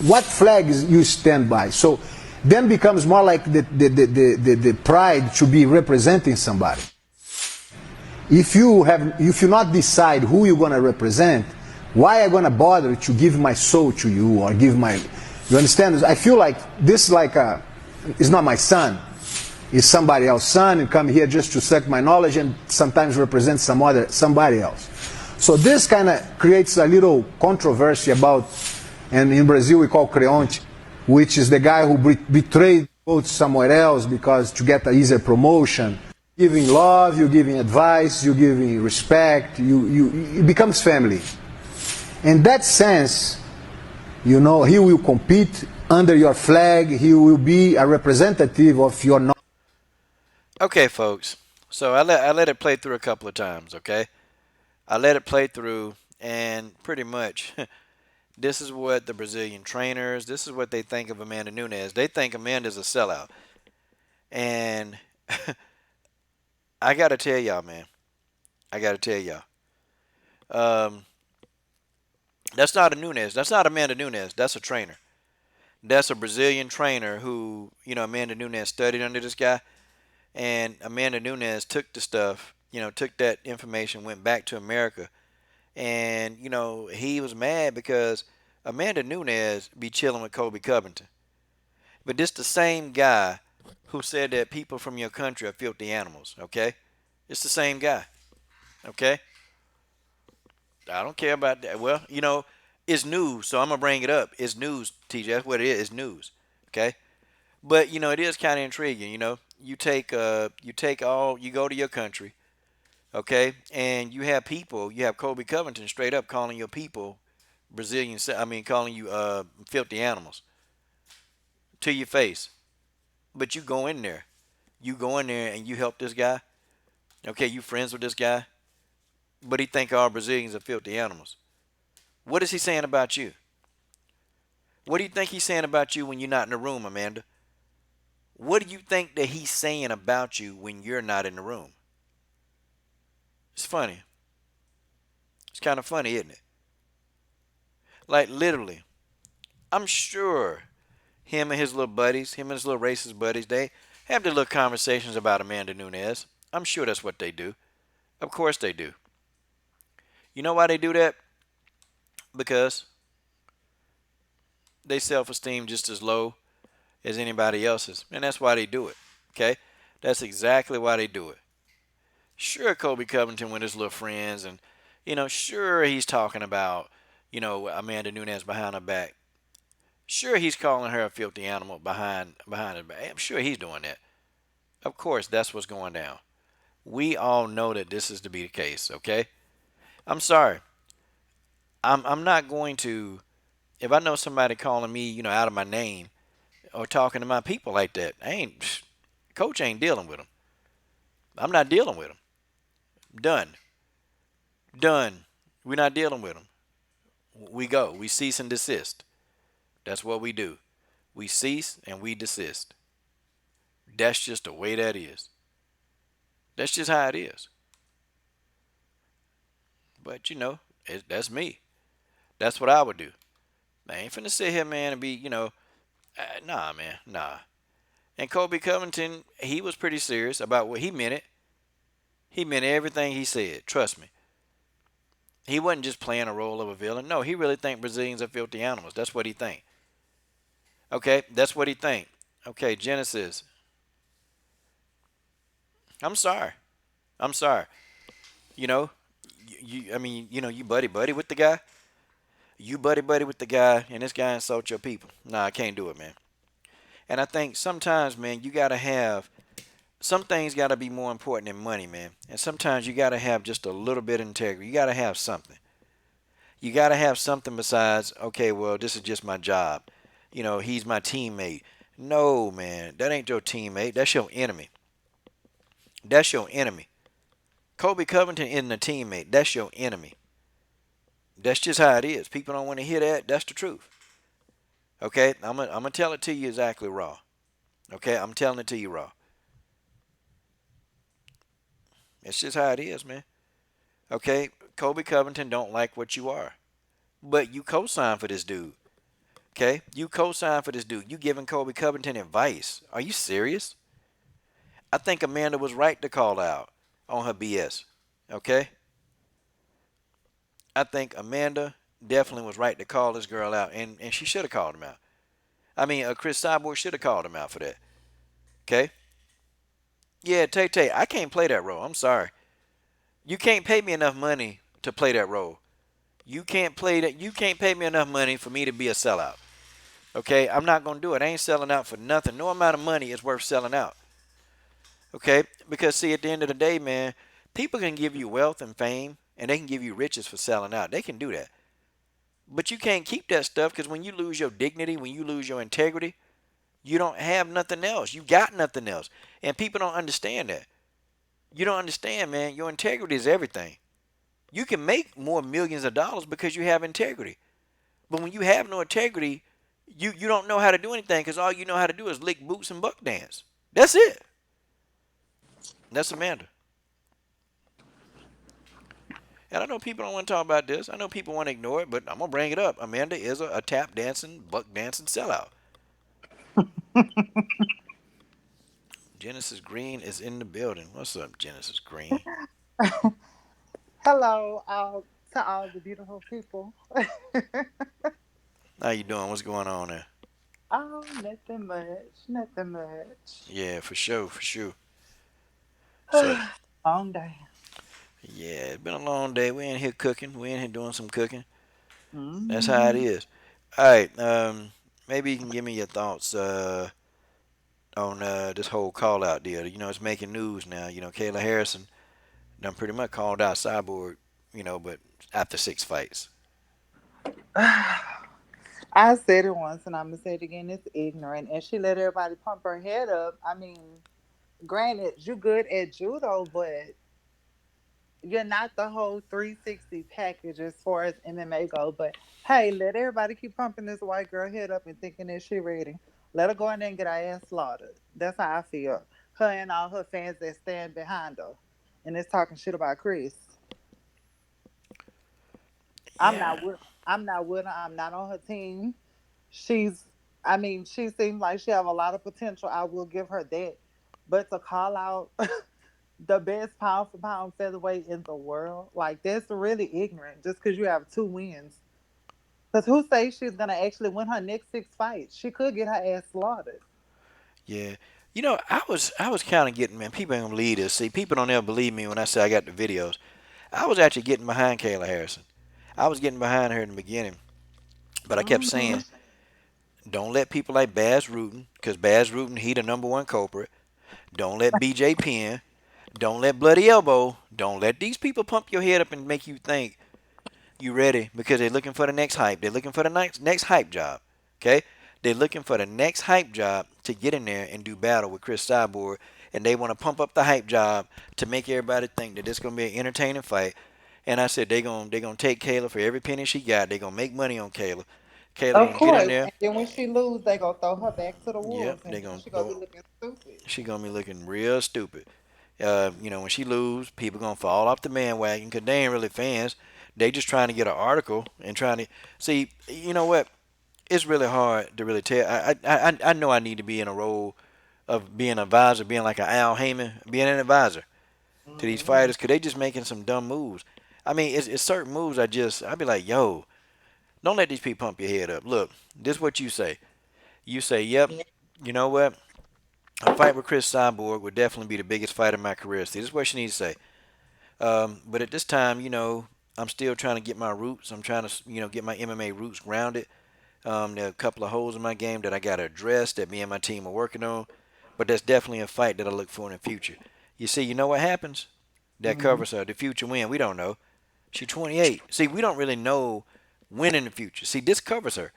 What flags you stand by? So then becomes more like the pride to be representing somebody. If you not decide who you're going to represent, why am I going to bother to give my soul to you or give my? You understand? I feel like this is not my son. It's somebody else's son and come here just to suck my knowledge and sometimes represent somebody else. So this kind of creates a little controversy about, and in Brazil we call creonte, which is the guy who betrayed, goes somewhere else because to get an easier promotion. Giving love, you're giving advice, you're giving respect, it becomes family. In that sense, he will compete under your flag, he will be a representative of your knowledge. Okay, folks. So I let it play through a couple of times, okay? I let it play through, and pretty much this is what the Brazilian trainers, this is what they think of Amanda Nunes. They think Amanda's a sellout. And I got to tell y'all, man. I got to tell y'all. That's not a Nunes. That's not Amanda Nunes. That's a trainer. That's a Brazilian trainer who, Amanda Nunes studied under this guy. And Amanda Nunes took the stuff, took that information, went back to America. And, he was mad because Amanda Nunes be chilling with Kobe Covington. But this the same guy who said that people from your country are filthy animals, okay? It's the same guy, okay? I don't care about that. Well, it's news, so I'm going to bring it up. It's news, TJ. That's what it is. It's news, okay? But, it is kind of intriguing, You go to your country, okay? And you have Kobe Covington straight up calling your people calling you filthy animals to your face. But you go in there. You go in there and you help this guy. Okay, you friends with this guy. But he think all Brazilians are filthy animals. What is he saying about you? What do you think he's saying about you when you're not in the room, Amanda? What do you think that he's saying about you when you're not in the room? It's funny. It's kind of funny, isn't it? Like literally, I'm sure him and his little buddies, him and his little racist buddies, they have their little conversations about Amanda Nunes. I'm sure that's what they do. Of course they do. You know why they do that? Because they self-esteem just as low as anybody else's, and that's why they do it. Okay, that's exactly why they do it. Sure, Kobe Covington with his little friends, and sure he's talking about Amanda Nunes behind her back. Sure, he's calling her a filthy animal behind her back. I'm sure he's doing that. Of course, that's what's going down. We all know that this is to be the case. Okay, I'm sorry. I'm not going to. If I know somebody calling me, out of my name or talking to my people like that, I ain't. Coach ain't dealing with them. I'm not dealing with them. Done. Done. We're not dealing with them. We go. We cease and desist. That's what we do. We cease and we desist. That's just the way that is. That's just how it is. But that's me. That's what I would do. I ain't finna sit here, man, and be, nah, man, nah. And Kobe Covington, he was pretty serious about what he meant it. He meant everything he said. Trust me. He wasn't just playing a role of a villain. No, he really think Brazilians are filthy animals. That's what he think. Okay, that's what he think. Okay, Genesis. I'm sorry. I'm sorry. You know, I mean, you buddy buddy with the guy. You buddy buddy with the guy, and this guy insult your people. Nah, I can't do it, man. And I think sometimes, man, you gotta have some things gotta be more important than money, man. And sometimes you gotta have just a little bit of integrity. You gotta have something. You gotta have something besides, okay, well, this is just my job. He's my teammate. No, man, that ain't your teammate. That's your enemy. That's your enemy. Kobe Covington isn't a teammate. That's your enemy. That's just how it is. People don't want to hear that. That's the truth. Okay, I'm gonna tell it to you exactly raw. Okay, I'm telling it to you raw. It's just how it is, man. Okay, Kobe Covington don't like what you are, but you co-sign for this dude. Okay, you co-sign for this dude. You giving Kobe Covington advice? Are you serious? I think Amanda was right to call out on her BS. Okay, I think Amanda definitely was right to call this girl out, and she should have called him out. I mean, Cris Cyborg should have called him out for that. Okay, yeah, Tay Tay, I can't play that role. I'm sorry. You can't pay me enough money to play that role. You can't play that. You can't pay me enough money for me to be a sellout. Okay, I'm not gonna do it. I ain't selling out for nothing. No amount of money is worth selling out. Okay, because see, at the end of the day, man, people can give you wealth and fame, and they can give you riches for selling out. They can do that, but you can't keep that stuff because when you lose your dignity, when you lose your integrity, you don't have nothing else. You got nothing else, and people don't understand that. You don't understand, man. Your integrity is everything. You can make more millions of dollars because you have integrity. But when you have no integrity, you don't know how to do anything because all you know how to do is lick boots and buck dance. That's it. That's Amanda. And I know people don't want to talk about this. I know people want to ignore it, but I'm gonna bring it up. Amanda is a tap dancing, buck dancing sellout. Genesis Green is in the building. What's up, Genesis Green? Hello, to all the beautiful people. How you doing? What's going on there? Oh, nothing much, nothing much. Yeah, for sure, for sure. So Long day. yeah, it's been a long day. We in here cooking. We in here doing some cooking. That's how it Hmm. is. All right. Maybe you can give me your thoughts on this whole call out deal. It's making news now. Kayla Harrison done pretty much called out Cyborg. But after 6 fights. I said it once and I'm gonna say it again. It's ignorant, and she let everybody pump her head up. I mean, granted, you good at judo, but you're not the whole 360 package as far as MMA go. But hey, let everybody keep pumping this white girl head up and thinking that she ready. Let her go in there and get her ass slaughtered. That's how I feel. Her and all her fans that stand behind her, and it's talking shit about Chris. I'm Yeah. not with. I'm not with her. I'm not on her team. She's. I mean, she seems like she have a lot of potential. I will give her that. But to call out the best pound for pound featherweight in the world, like that's really ignorant. Just because you have two wins. Cause who says she's gonna actually win her next 6 fights? She could get her ass slaughtered. Yeah. I was kind of getting, man, people ain't gonna believe this. See, people don't ever believe me when I say I got the videos. I was actually getting behind Kayla Harrison. I was getting behind her in the beginning, but I kept Hmm. saying, don't let people like Baz Rutten, because Baz Rutten, he the number one culprit. Don't let BJ Penn. Don't let Bloody Elbow. Don't let these people pump your head up and make you think you ready because they're looking for the next hype. They're looking for the next hype job. Okay? They're looking for the next hype job to get in there and do battle with Cris Cyborg. And they want to pump up the hype job to make everybody think that it's gonna be an entertaining fight. And I said they gonna take Kayla for every penny she got. They gonna make money on Kayla. Kayla Of gonna get in course. there. And then when she lose, they gonna throw her back to the Yep, wolves, and they then gonna she gonna be throw. looking stupid. She gonna be looking real stupid. When she lose, people gonna fall off the bandwagon because they ain't really fans. They just trying to get an article and trying to see. You know what? It's really hard to really tell. I know I need to be in a role of being an advisor, being like an Al Heyman, being an advisor to these Hmm. fighters because they just making some dumb moves. I mean, it's certain moves I'd be like, yo, don't let these people pump your head up. Look, this is what you say. You say, yep. You know what? A fight with Cris Cyborg would definitely be the biggest fight of my career. See, this is what she needs to say. But at this time, I'm still trying to get my roots. I'm trying to, get my MMA roots grounded. There are a couple of holes in my game that I got to address that me and my team are working on. But that's definitely a fight that I look for in the future. You see, you know what happens? That Hmm. covers her. The future win. We don't know. She's 28. See, we don't really know when in the future. See, this covers her.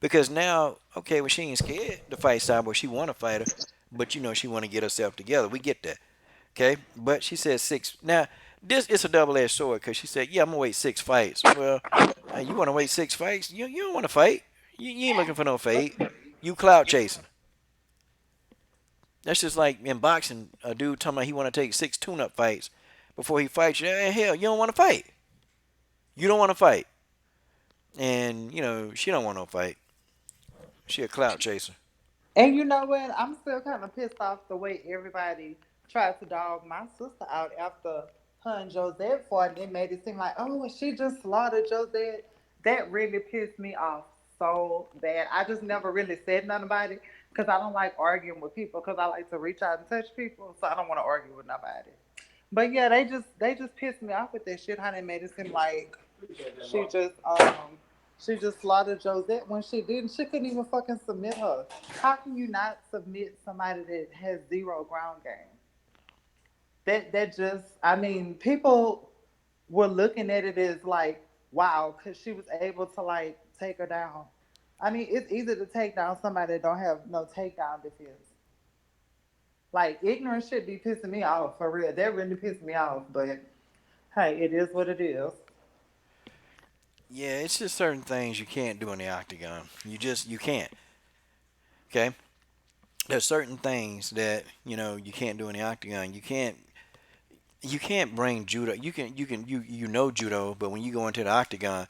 Because now, okay, well, she ain't scared to fight Cyborg. She want to fight her. But, she want to get herself together. We get that. Okay, but she said six. Now this is a double-edged sword because she said, "Yeah, I'm gonna wait 6 fights." Well, you want to wait 6 fights? You don't want to fight. You ain't looking for no fade. You clout chasing. That's just like in boxing, a dude talking about he want to take 6 tune-up fights before he fights you. Hell, you don't want to fight. You don't want to fight, and she don't want no fight. She a clout chaser. And you know what? I'm still kind of pissed off the way everybody tried to dog my sister out after her and Josette fought, and it made it seem like, oh, she just slaughtered Josette. That really pissed me off so bad. I just never really said nothing about it because I don't like arguing with people because I like to reach out and touch people, so I don't want to argue with nobody. But yeah, they just pissed me off with that shit. How they made it seem like she just she just slaughtered Josette when she didn't. She couldn't even fucking submit her. How can you not submit somebody that has zero ground game? That just I mean, people were looking at it as like, wow, because she was able to like take her down. I mean, it's easy to take down somebody that don't have no takedown defense. Like ignorance should be pissing me off for real. That really pissed me off, but hey, it is what it is. Yeah, it's just certain things you can't do in the octagon. You can't. Okay, there's certain things that you can't do in the octagon. You can't bring judo. You know judo, but when you go into the octagon,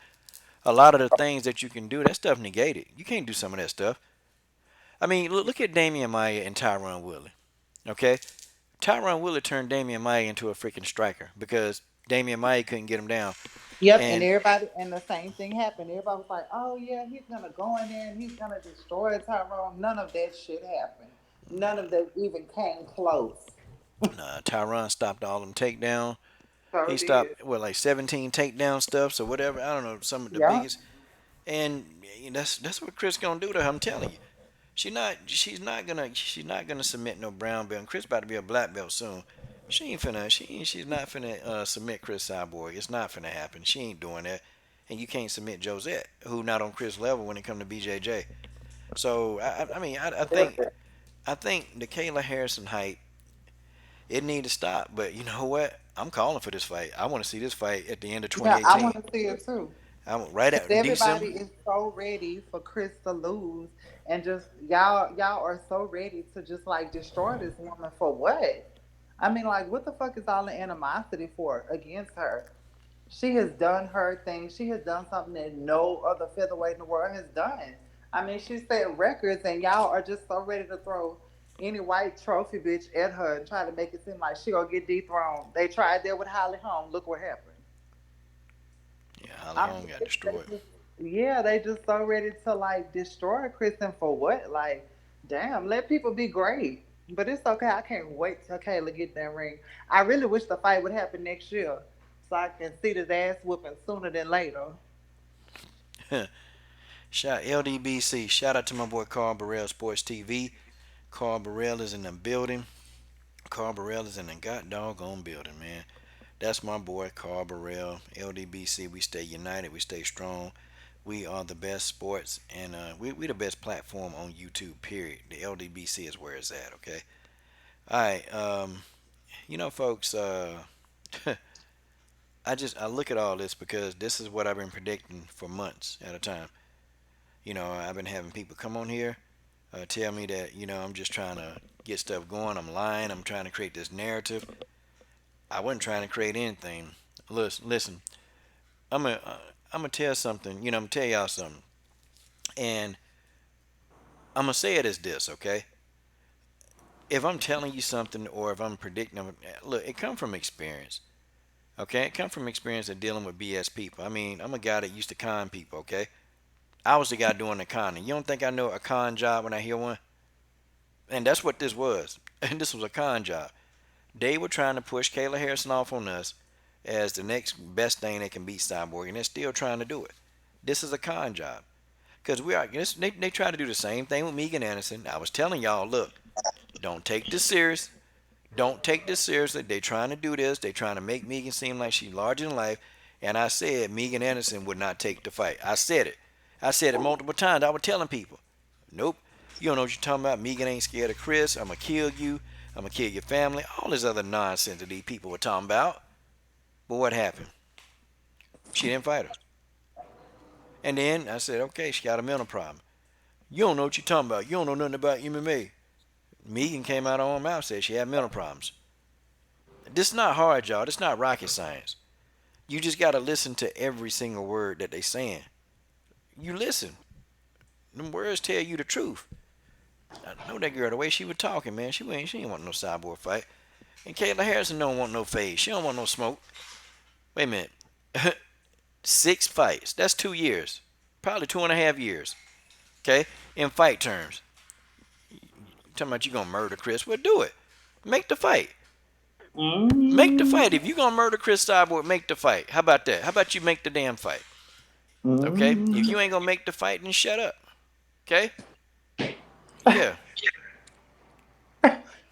a lot of the things that you can do, that stuff negated. You can't do some of that stuff. I mean, look at Damian Maya and Tyron Woodley. Okay, Tyron Woodley turned Damian Maya into a freaking striker because Damian Maya couldn't get him down. Yep, and And everybody, and the same thing happened. Everybody was like, "Oh yeah, he's gonna go in there and he's gonna destroy Tyrone." None of that shit happened. None of that even came close. Tyron stopped all them takedown. So He did. stopped like 17 takedown stuffs or whatever. I don't know, some of the Yeah. biggest. And that's what Cris gonna do to her. I'm telling you. She's not gonna submit no brown belt. And Cris about to be a black belt soon. She's not finna submit Cris Cyborg. It's not finna happen. She ain't doing that. And you can't submit Josette, who not on Cris level when it come to BJJ. So I mean I think the Kayla Harrison hype, it need to stop. But you know what? I'm calling for this fight. I want to see this fight at the end of Yeah, I 2018. want to see it too. I'm right Because out in everybody December. is so ready for Chris to lose, and just y'all are so ready to just like destroy this woman for what? I mean, like, what the fuck is all the animosity for against her? She has done her thing. She has done something that no other featherweight in the world has done. I mean, she set records, and y'all are just so ready to throw any white trophy bitch at her and try to make it seem like she gonna get dethroned. They tried that with Holly Holm. Look what happened. Yeah, Holly I'm Holm got they destroyed. just Yeah, they just so ready to like destroy Kristen for what? Like, damn, let people be great. But it's okay. I can't wait till Kayla get that ring. I really wish the fight would happen next year so I can see this ass whooping sooner than later. Shout LDBC. Shout out to my boy Carl Burrell, Sports TV. Carl Burrell is in the building. Carl Burrell is in the god doggone building, man. That's my boy Carl Burrell, LDBC. We stay united. We stay strong. We are the best sports, and we the best platform on YouTube. Period. The LDBC is where it's at. Okay. All right. Folks. I look at all this because this is what I've been predicting for months at a time. I've been having people come on here, tell me that I'm just trying to get stuff going. I'm lying. I'm trying to create this narrative. I wasn't trying to create anything. Listen. I'm gonna tell something. I'm gonna tell y'all something, and I'm gonna say it as this, okay? If I'm telling you something or if I'm predicting, look, it come from experience, okay? It come from experience of dealing with BS people. I mean, I'm a guy that used to con people, okay? I was the guy doing the conning. You don't think I know a con job when I hear one? And that's what this was. And this was a con job. They were trying to push Kayla Harrison off on us as the next best thing that can beat Cyborg, and they're still trying to do it. This is a con job. Because they try to do the same thing with Megan Anderson. I was telling y'all, look, don't take this serious. Don't take this seriously. They trying to do this. They trying to make Megan seem like she's larger than life. And I said Megan Anderson would not take the fight. I said it. I said it multiple times. I was telling people, nope. You don't know what you're talking about. Megan ain't scared of Cris. I'm going to kill you. I'm going to kill your family. All this other nonsense that these people were talking about. But what happened? She didn't fight her. And then I said, okay, she got a mental problem. You don't know what you're talking about. You don't know nothing about MMA. Megan came out on her mouth, said she had mental problems. This is not hard, y'all. This is not rocket science. You just got to listen to every single word that they saying. You listen. Them words tell you the truth. I know that girl, the way she was talking, man. She ain't want no Cyborg fight. And Kayla Harrison don't want no fade. She don't want no smoke. Wait a minute. 6 fights. That's 2 years. Probably 2.5 years. Okay? In fight terms. Talking about you gonna murder Cris. Well, do it. Make the fight. Make the fight. If you gonna murder Cris Cyborg, make the fight. How about that? How about you make the damn fight? Okay? If you ain't gonna make the fight, then shut up. Okay? Yeah.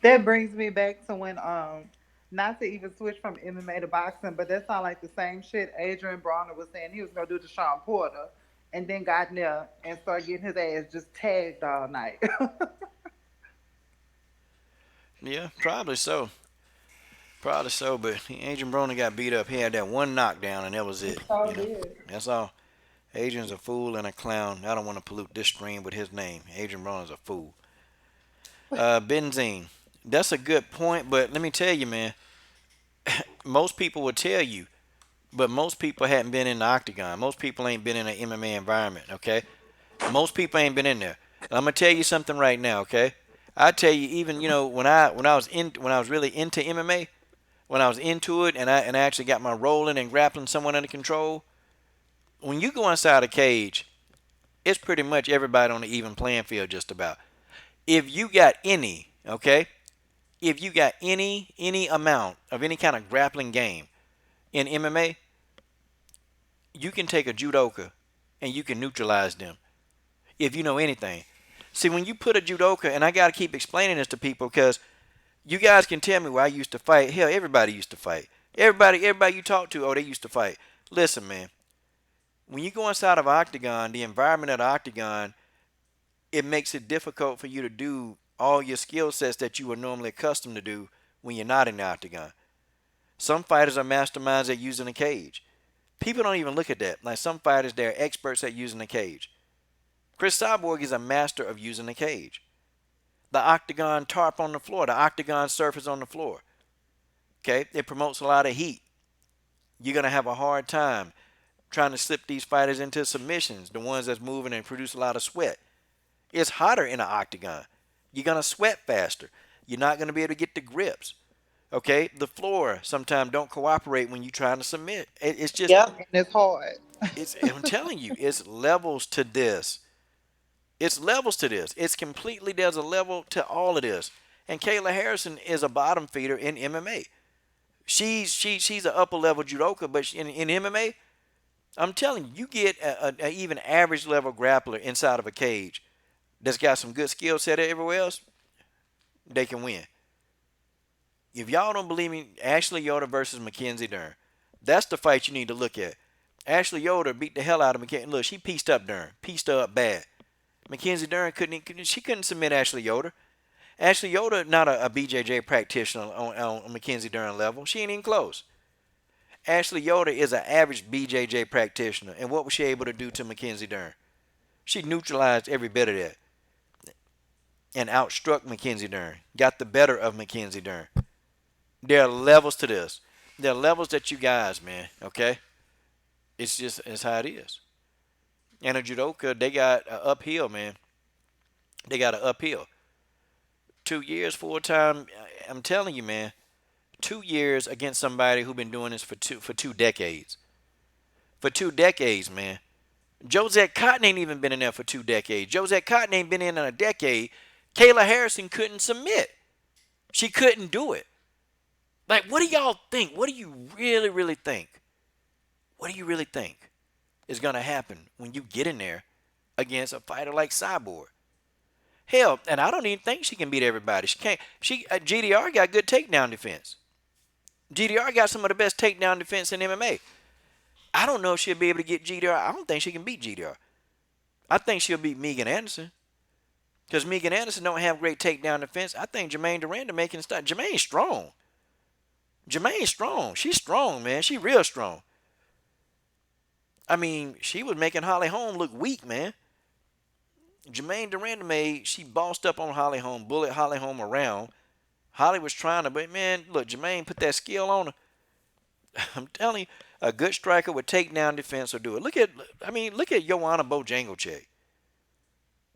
That brings me back to when not to even switch from MMA to boxing, but that sounds like the same shit Adrian Bronner was saying he was gonna do to Sean Porter, and then got in there and started getting his ass just tagged all night. Yeah, probably so. Probably so, but Adrian Broner got beat up. He had that one knockdown, and that was it. So did. That's all. Adrian's a fool and a clown. I don't want to pollute this stream with his name. Adrian Broner's a fool. Benzine. That's a good point, but let me tell you, man. Most people would tell you, but most people hadn't been in the octagon. Most people ain't been in an MMA environment, okay? Most people ain't been in there. And I'm gonna tell you something right now, okay? I tell you, even when I was really into MMA, when I was into it, and I actually got my rolling and grappling someone under control. When you go inside a cage, it's pretty much everybody on the even playing field, just about. If you got any, okay, if you got any amount of any kind of grappling game in MMA, you can take a judoka and you can neutralize them if you know anything. See, when you put a judoka, and I got to keep explaining this to people because you guys can tell me where I used to fight. Hell, everybody used to fight. Everybody you talk to, oh, they used to fight. Listen, man, when you go inside of an octagon, the environment of the octagon, it makes it difficult for you to do all your skill sets that you are normally accustomed to do when you're not in the octagon. Some fighters are masterminds at using a cage. People don't even look at that. Like some fighters, they're experts at using a cage. Cris Cyborg is a master of using a cage. The octagon tarp on the floor, the octagon surface on the floor. Okay, it promotes a lot of heat. You're going to have a hard time trying to slip these fighters into submissions, the ones that's moving and produce a lot of sweat. It's hotter in an octagon. You're going to sweat faster. You're not going to be able to get the grips. Okay, the floor sometimes don't cooperate when you're trying to submit. It's just, Yep, and it's hard. I'm telling you, it's levels to this. It's levels to this. It's completely there's a level to all of this. And Kayla Harrison is a bottom feeder in MMA. She's an upper level judoka, but in MMA, I'm telling you, you get a even average level grappler inside of a cage that's got some good skill set everywhere else, they can win. If y'all don't believe me, Ashley Yoder versus Mackenzie Dern. That's the fight you need to look at. Ashley Yoder beat the hell out of Mackenzie. Look, she pieced up Dern. Pieced her up bad. Mackenzie Dern couldn't submit Ashley Yoder. Ashley Yoder not a BJJ practitioner on Mackenzie Dern level. She ain't even close. Ashley Yoder is an average BJJ practitioner. And what was she able to do to Mackenzie Dern? She neutralized every bit of that and outstruck Mackenzie Dern. Got the better of Mackenzie Dern. There are levels to this. There are levels that you guys, man, okay? It's how it is. And a judoka, they got an uphill, man. They got an uphill. 2 years full time. I'm telling you, man. 2 years against somebody who been doing this for 2 decades. For 2 decades, man. Josette Cotton ain't even been in there for 2 decades. Josette Cotton ain't been in a decade. Kayla Harrison couldn't submit. She couldn't do it. Like, what do y'all think? What do you really, really think? What do you really think is going to happen when you get in there against a fighter like Cyborg? Hell, and I don't even think she can beat everybody. She can't. GDR got good takedown defense. GDR got some of the best takedown defense in MMA. I don't know if she'll be able to get GDR. I don't think she can beat GDR. I think she'll beat Megan Anderson. Because Megan Anderson don't have great takedown defense. I think Jermaine Duranda making stuff. Jermaine's strong. Jermaine's strong. She's strong, man. She real strong. I mean, she was making Holly Holm look weak, man. Jermaine Duranda she bossed up on Holly Holm, bullet Holly Holm around. Holly was trying to, but man, look, Jermaine put that skill on her. I'm telling you, a good striker with takedown defense will do it. Look at Joanna Bojanglecheck.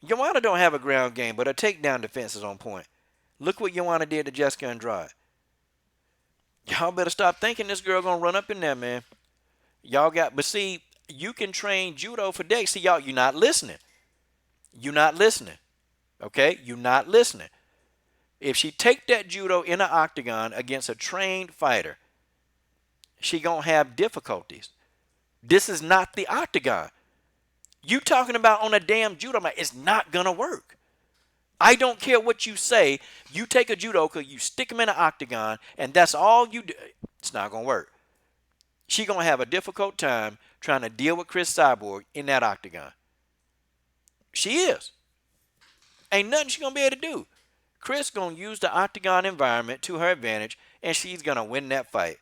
Joanna don't have a ground game, but her takedown defense is on point. Look what Joanna did to Jessica Andrade. Y'all better stop thinking this girl gonna run up in there, man. But see, you can train judo for days. See, y'all, you're not listening. You're not listening. Okay? You're not listening. If she take that judo in an octagon against a trained fighter, she gonna have difficulties. This is not the octagon. You talking about on a damn judo mat. It's not gonna work. I don't care what you say. You take a judoka, you stick him in an octagon, and that's all you do. It's not gonna work. She gonna have a difficult time trying to deal with Cris Cyborg in that octagon. She is. Ain't nothing she gonna be able to do. Cris gonna use the octagon environment to her advantage, and she's gonna win that fight.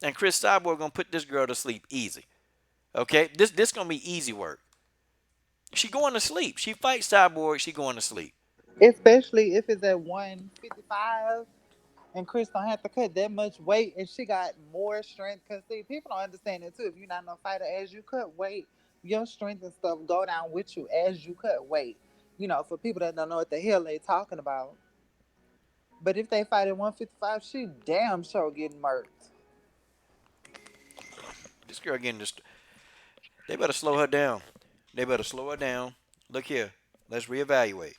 And Cris Cyborg gonna put this girl to sleep easy. Okay, this gonna be easy work. She going to sleep. She fights Cyborg. She going to sleep. Especially if it's at 155 and Chris don't have to cut that much weight and she got more strength. Because, see, people don't understand that, too. If you're not no fighter, as you cut weight, your strength and stuff go down with you as you cut weight. You know, for people that don't know what the hell they talking about. But if they fight at 155, she damn sure getting murked. This girl getting just. They better slow her down. They better slow her down. Look here. Let's reevaluate.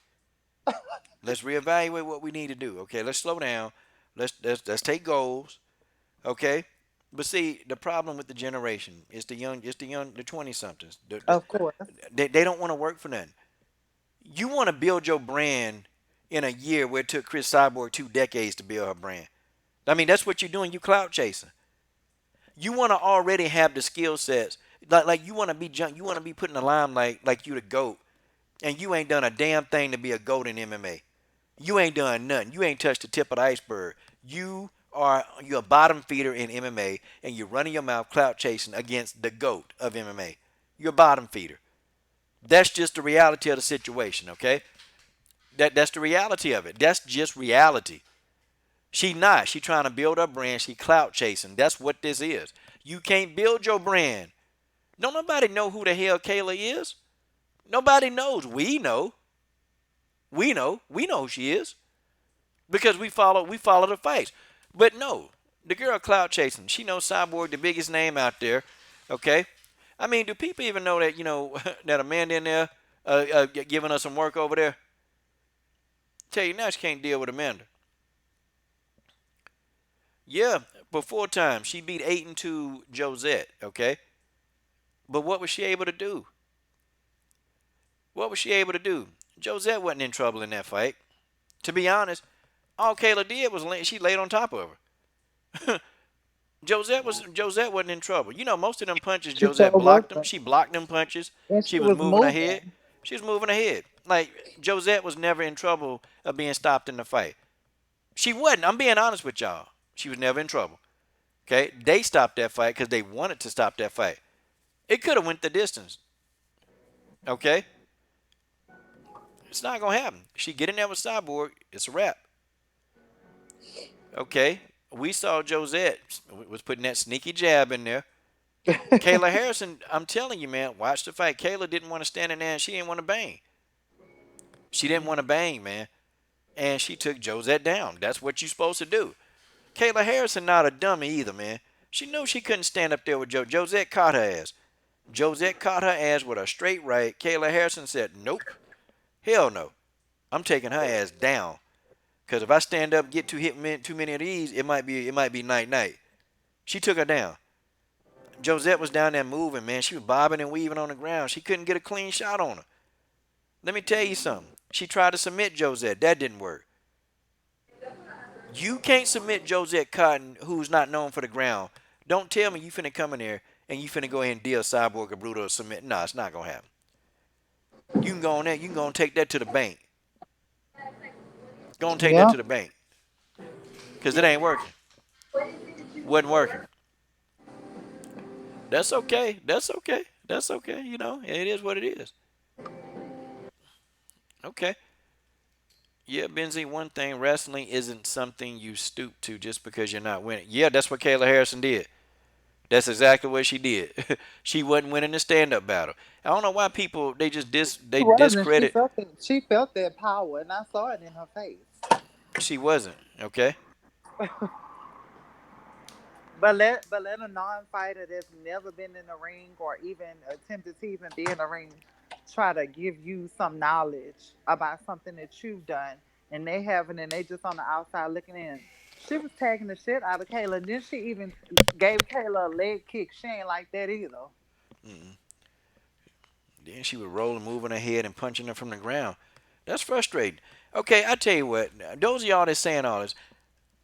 Let's reevaluate what we need to do. Okay, let's slow down. Let's take goals. Okay, but see, the problem with the generation is the 20 somethings. Of course. They don't want to work for nothing. You want to build your brand in a year where it took Cris Cyborg 2 decades to build her brand. I mean, that's what you're doing. You clout chasing. You want to already have the skill sets. Like you want to be you want to be put in the limelight like you the GOAT, and you ain't done a damn thing to be a GOAT in MMA. You ain't done nothing. You ain't touched the tip of the iceberg. You're a bottom feeder in MMA, and you're running your mouth clout chasing against the GOAT of MMA. You're a bottom feeder. That's just the reality of the situation, okay? That's the reality of it. That's just reality. She not. She trying to build her brand. She clout chasing. That's what this is. You can't build your brand. Don't nobody know who the hell Kayla is. Nobody knows. We know. We know. We know who she is. Because we follow the fights. But no, the girl clout chasing. She knows Cyborg, the biggest name out there. Okay? I mean, do people even know that that Amanda in there giving us some work over there? Tell you now, she can't deal with Amanda. Yeah, before time she beat 8-2 Josette. Okay, but what was she able to do? What was she able to do? Josette wasn't in trouble in that fight. To be honest, all Kayla did was she laid on top of her. Josette wasn't in trouble. Most of them punches She Josette sure blocked them. wasn't. She blocked them punches. And She she was was moving ahead. moving. She was moving ahead. Like Josette was never in trouble of being stopped in the fight. She wasn't. I'm being honest with y'all. She was never in trouble. Okay, they stopped that fight because they wanted to stop that fight. It could have went the distance. Okay, it's not gonna happen. She get in there with Cyborg, it's a wrap. Okay, we saw Josette was putting that sneaky jab in there. Kayla Harrison, I'm telling you, man, watch the fight. Kayla didn't want to stand in there and she didn't want to bang. She didn't want to bang, man. And she took Josette down. That's what you're supposed to do. Kayla Harrison not a dummy either, man. She knew she couldn't stand up there with Josette caught her ass. Josette caught her ass with a straight right. Kayla Harrison said, nope. Hell no. I'm taking her ass down. Because if I stand up and get too many of these, it might be night night. She took her down. Josette was down there moving, man. She was bobbing and weaving on the ground. She couldn't get a clean shot on her. Let me tell you something. She tried to submit Josette. That didn't work. You can't submit Josette Cotton, who's not known for the ground. Don't tell me you finna come in there and you finna go ahead and deal Cyborg or Bruto or submit. Nah, it's not gonna happen. You can go on there. You can go and take that to the bank. Go and take that Yeah. to the bank. Because it ain't working. Wasn't working. That's okay. That's okay. That's okay. It is what it is. Okay. Yeah, Benzie, one thing, wrestling isn't something you stoop to just because you're not winning. Yeah, that's what Kayla Harrison did. That's exactly what she did. She wasn't winning the stand-up battle. I don't know why people they just She they wasn't. discredit. She felt that power, and I saw it in her face. She wasn't. Okay. But let a non-fighter that's never been in the ring or even attempted to even be in the ring try to give you some knowledge about something that you've done, and they haven't, and they just on the outside looking in. She was tagging the shit out of Kayla. Then she even gave Kayla a leg kick. She ain't like that either. Mm-mm. Then she was rolling, moving her head, and punching her from the ground. That's frustrating. Okay, I tell you what. Those of y'all that's saying all this,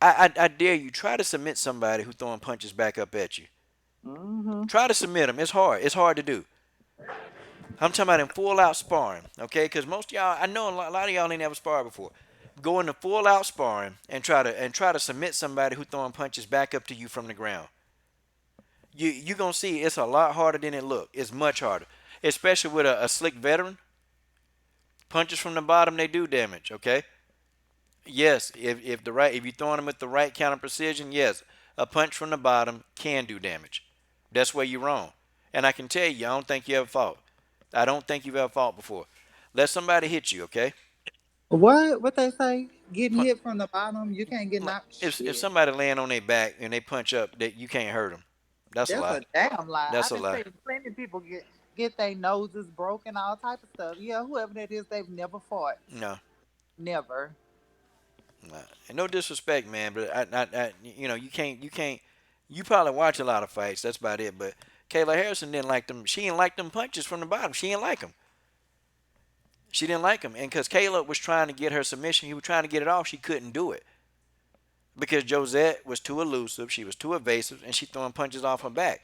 I dare you try to submit somebody who throwing punches back up at you. Mm-hmm. Try to submit them. It's hard. It's hard to do. I'm talking about in full out sparring, okay? Because most of y'all, I know a lot of y'all ain't never sparred before. Go into full out sparring and try to submit somebody who throwing punches back up to you from the ground. You gonna see it's a lot harder than it look. It's much harder, especially with a slick veteran. Punches from the bottom they do damage, okay? Yes, if you're throwing them with the right counter precision, yes, a punch from the bottom can do damage. That's where you're wrong. And I can tell you, I don't think you ever fought. I don't think you've ever fought before. Let somebody hit you, okay? What they say? Getting hit from the bottom, you can't get knocked. If Shit. somebody laying on their back and they punch up, that you can't hurt them. That's a That's lie. a damn lie. That's I've a been lie. seeing plenty of people get their noses broken, all type of stuff. Yeah, whoever that is, they've never fought. No, Never. no. And no disrespect, man, but you can't. You probably watch a lot of fights. That's about it. But Kayla Harrison didn't like them. She didn't like them punches from the bottom. She didn't like them. She didn't like them, and because Kayla was trying to get her submission, he was trying to get it off. She couldn't do it because Josette was too elusive. She was too evasive, and she throwing punches off her back.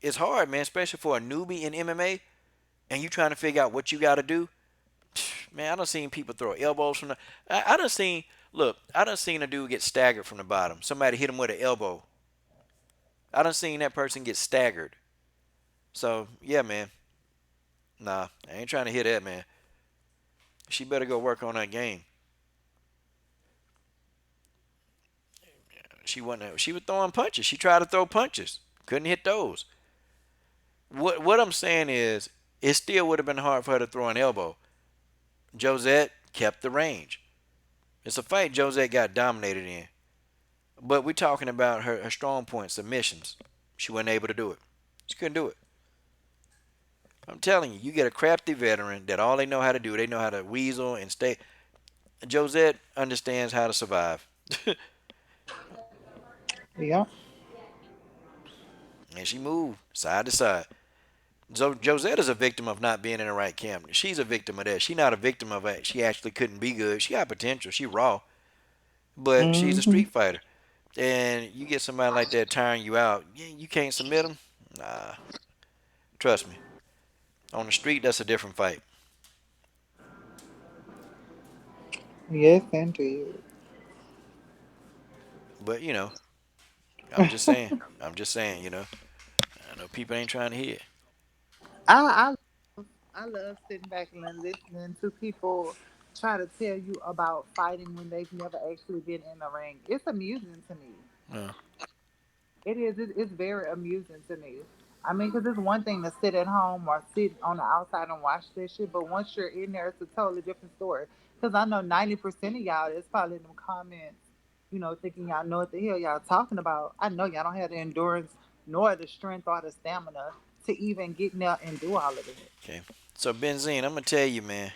It's hard, man, especially for a newbie in MMA, and you trying to figure out what you got to do. Man, I done seen people throw elbows from the. I done seen. Look, I done seen a dude get staggered from the bottom. Somebody hit him with an elbow. I done seen that person get staggered. So yeah, man. Nah, I ain't trying to hit that, man. She better go work on that game. She wasn't. She was throwing punches. She tried to throw punches. Couldn't hit those. What I'm saying is, it still would have been hard for her to throw an elbow. Josette kept the range. It's a fight Josette got dominated in. But we're talking about her strong point, submissions. She wasn't able to do it. She couldn't do it. I'm telling you, you get a crafty veteran that all they know how to do, they know how to weasel and stay. Josette understands how to survive. Yeah. And she moved side to side. So Josette is a victim of not being in the right camp. She's a victim of that. She's not a victim of it. She actually couldn't be good. She got potential. She raw, but she's a Hmm. street fighter. And you get somebody like that tiring you out, you can't submit them. Nah, trust me. On the street, that's a different fight. Yes, indeed. But I'm just saying. I'm just saying. I know people ain't trying to hear it. I I love sitting back and listening to people try to tell you about fighting when they've never actually been in the ring. It's amusing to me. Uh, It is. It's very amusing to me. I mean, because it's one thing to sit at home or sit on the outside and watch this shit, but once you're in there, it's a totally different story. Because I know 90% of y'all is probably in them comments, thinking y'all know what the hell y'all talking about. I know y'all don't have the endurance nor the strength or the stamina to even get in there and do all of that. okay. So Benzine, I'm gonna tell you, man.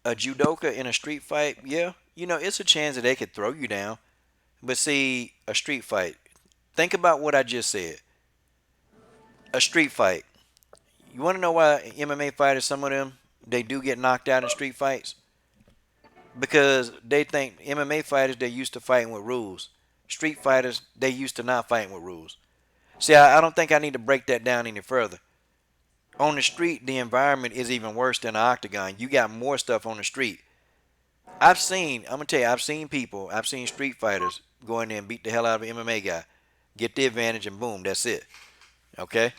A judoka in a street fight, yeah, it's a chance that they could throw you down. But see, a street fight. Think about what I just said. A street fight. You want to know why MMA fighters, some of them, they do get knocked out in street fights? Because they think MMA fighters, they're used to fighting with rules. Street fighters, they used to not fighting with rules. See, I don't think I need to break that down any further. On the street, the environment is even worse than the octagon. You got more stuff on the street. I'm gonna tell you, I've seen street fighters go in there and beat the hell out of an MMA guy, get the advantage, and boom, that's it. Okay?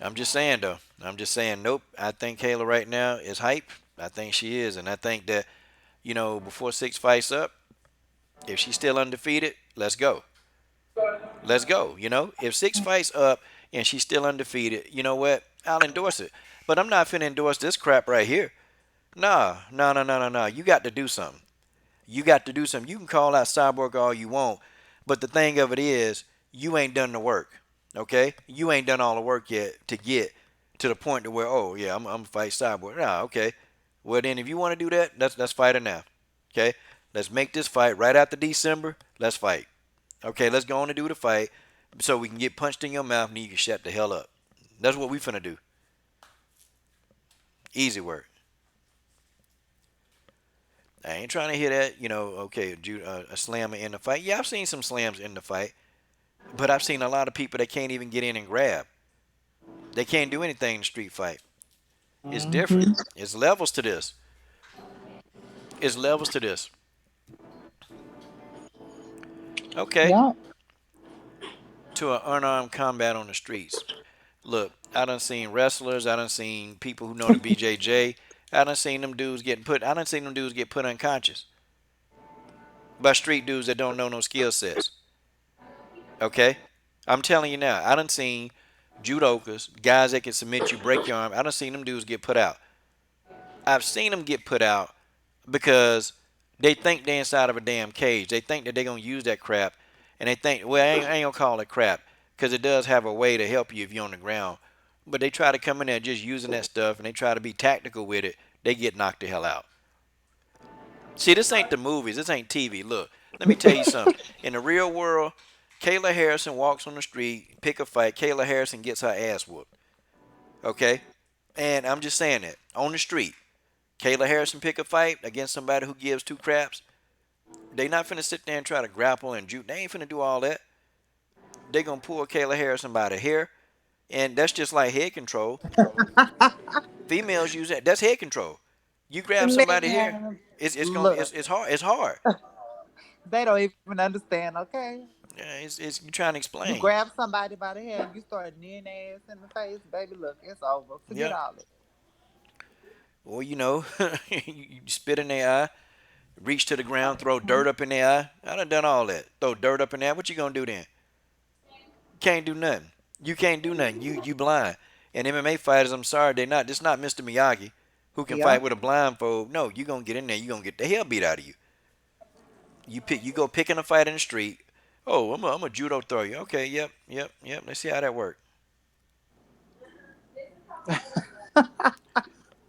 I'm just saying, though. I'm just saying, nope. I think Kayla right now is hype. I think she is. And I think that, before six fights up, if she's still undefeated, let's go. Let's go. If six fights up and she's still undefeated, you know what? I'll endorse it. But I'm not finna endorse this crap right here. Nah, no, no, no, no, no. You got to do something. You got to do something. You can call out Cyborg all you want, but the thing of it is, you ain't done the work. Okay? You ain't done all the work yet to get to the point to where, oh yeah, I'm gonna fight Cyborg. Nah, okay. Well then, if you want to do that, let's fight it now. Okay? Let's make this fight right after December. Let's fight. Okay, let's go on and do the fight so we can get punched in your mouth and you can shut the hell up. That's what we finna do. Easy work. I ain't trying to hear that, okay, a slammer in the fight. Yeah, I've seen some slams in the fight, but I've seen a lot of people that can't even get in and grab. They can't do anything in the street fight. It's different. Hmm. It's levels to this. It's levels to this. Okay, Yeah. to an unarmed combat on the streets. Look, I done seen wrestlers. I done seen people who know the BJJ. I done seen them dudes getting put. I done seen them dudes get put unconscious by street dudes that don't know no skill sets. Okay? I'm telling you now, I done seen judokas, guys that can submit you, break your arm. I done seen them dudes get put out. I've seen them get put out because they think they're inside of a damn cage. They think that they're going to use that crap. And they think, well, I ain't going to call it crap because it does have a way to help you if you're on the ground. But they try to come in there just using that stuff and they try to be tactical with it. They get knocked the hell out. See, this ain't the movies. This ain't TV. Look, let me tell you something. In the real world, Kayla Harrison walks on the street, pick a fight. Kayla Harrison gets her ass whooped. Okay? And I'm just saying that. On the street, Kayla Harrison pick a fight against somebody who gives two craps. They not finna sit there and try to grapple and juke. They ain't finna do all that. They gonna pull Kayla Harrison by the hair. And that's just like head control. Females use that. That's head control. You grab somebody here, Man, it's gonna look, it's hard. It's hard. they don't even understand, okay? Yeah, it's you trying to You explain. grab somebody by the hair and you start kneeing their ass in the face, baby, look, it's over. Forget Yeah. all it. Or you spit in their eye, reach to the ground, throw dirt up in their eye. I done all that. Throw dirt up in there. What you gonna do then? Can't do nothing. You can't do nothing. You blind. And MMA fighters, I'm sorry, they're not. This not Mr. Miyagi, who can Yeah. fight with a blindfold. No, you gonna get in there. You gonna get the hell beat out of you. You go picking a fight in the street. Oh, I'm a judo throw you. Okay, yep, yep, yep. Let's see how that works.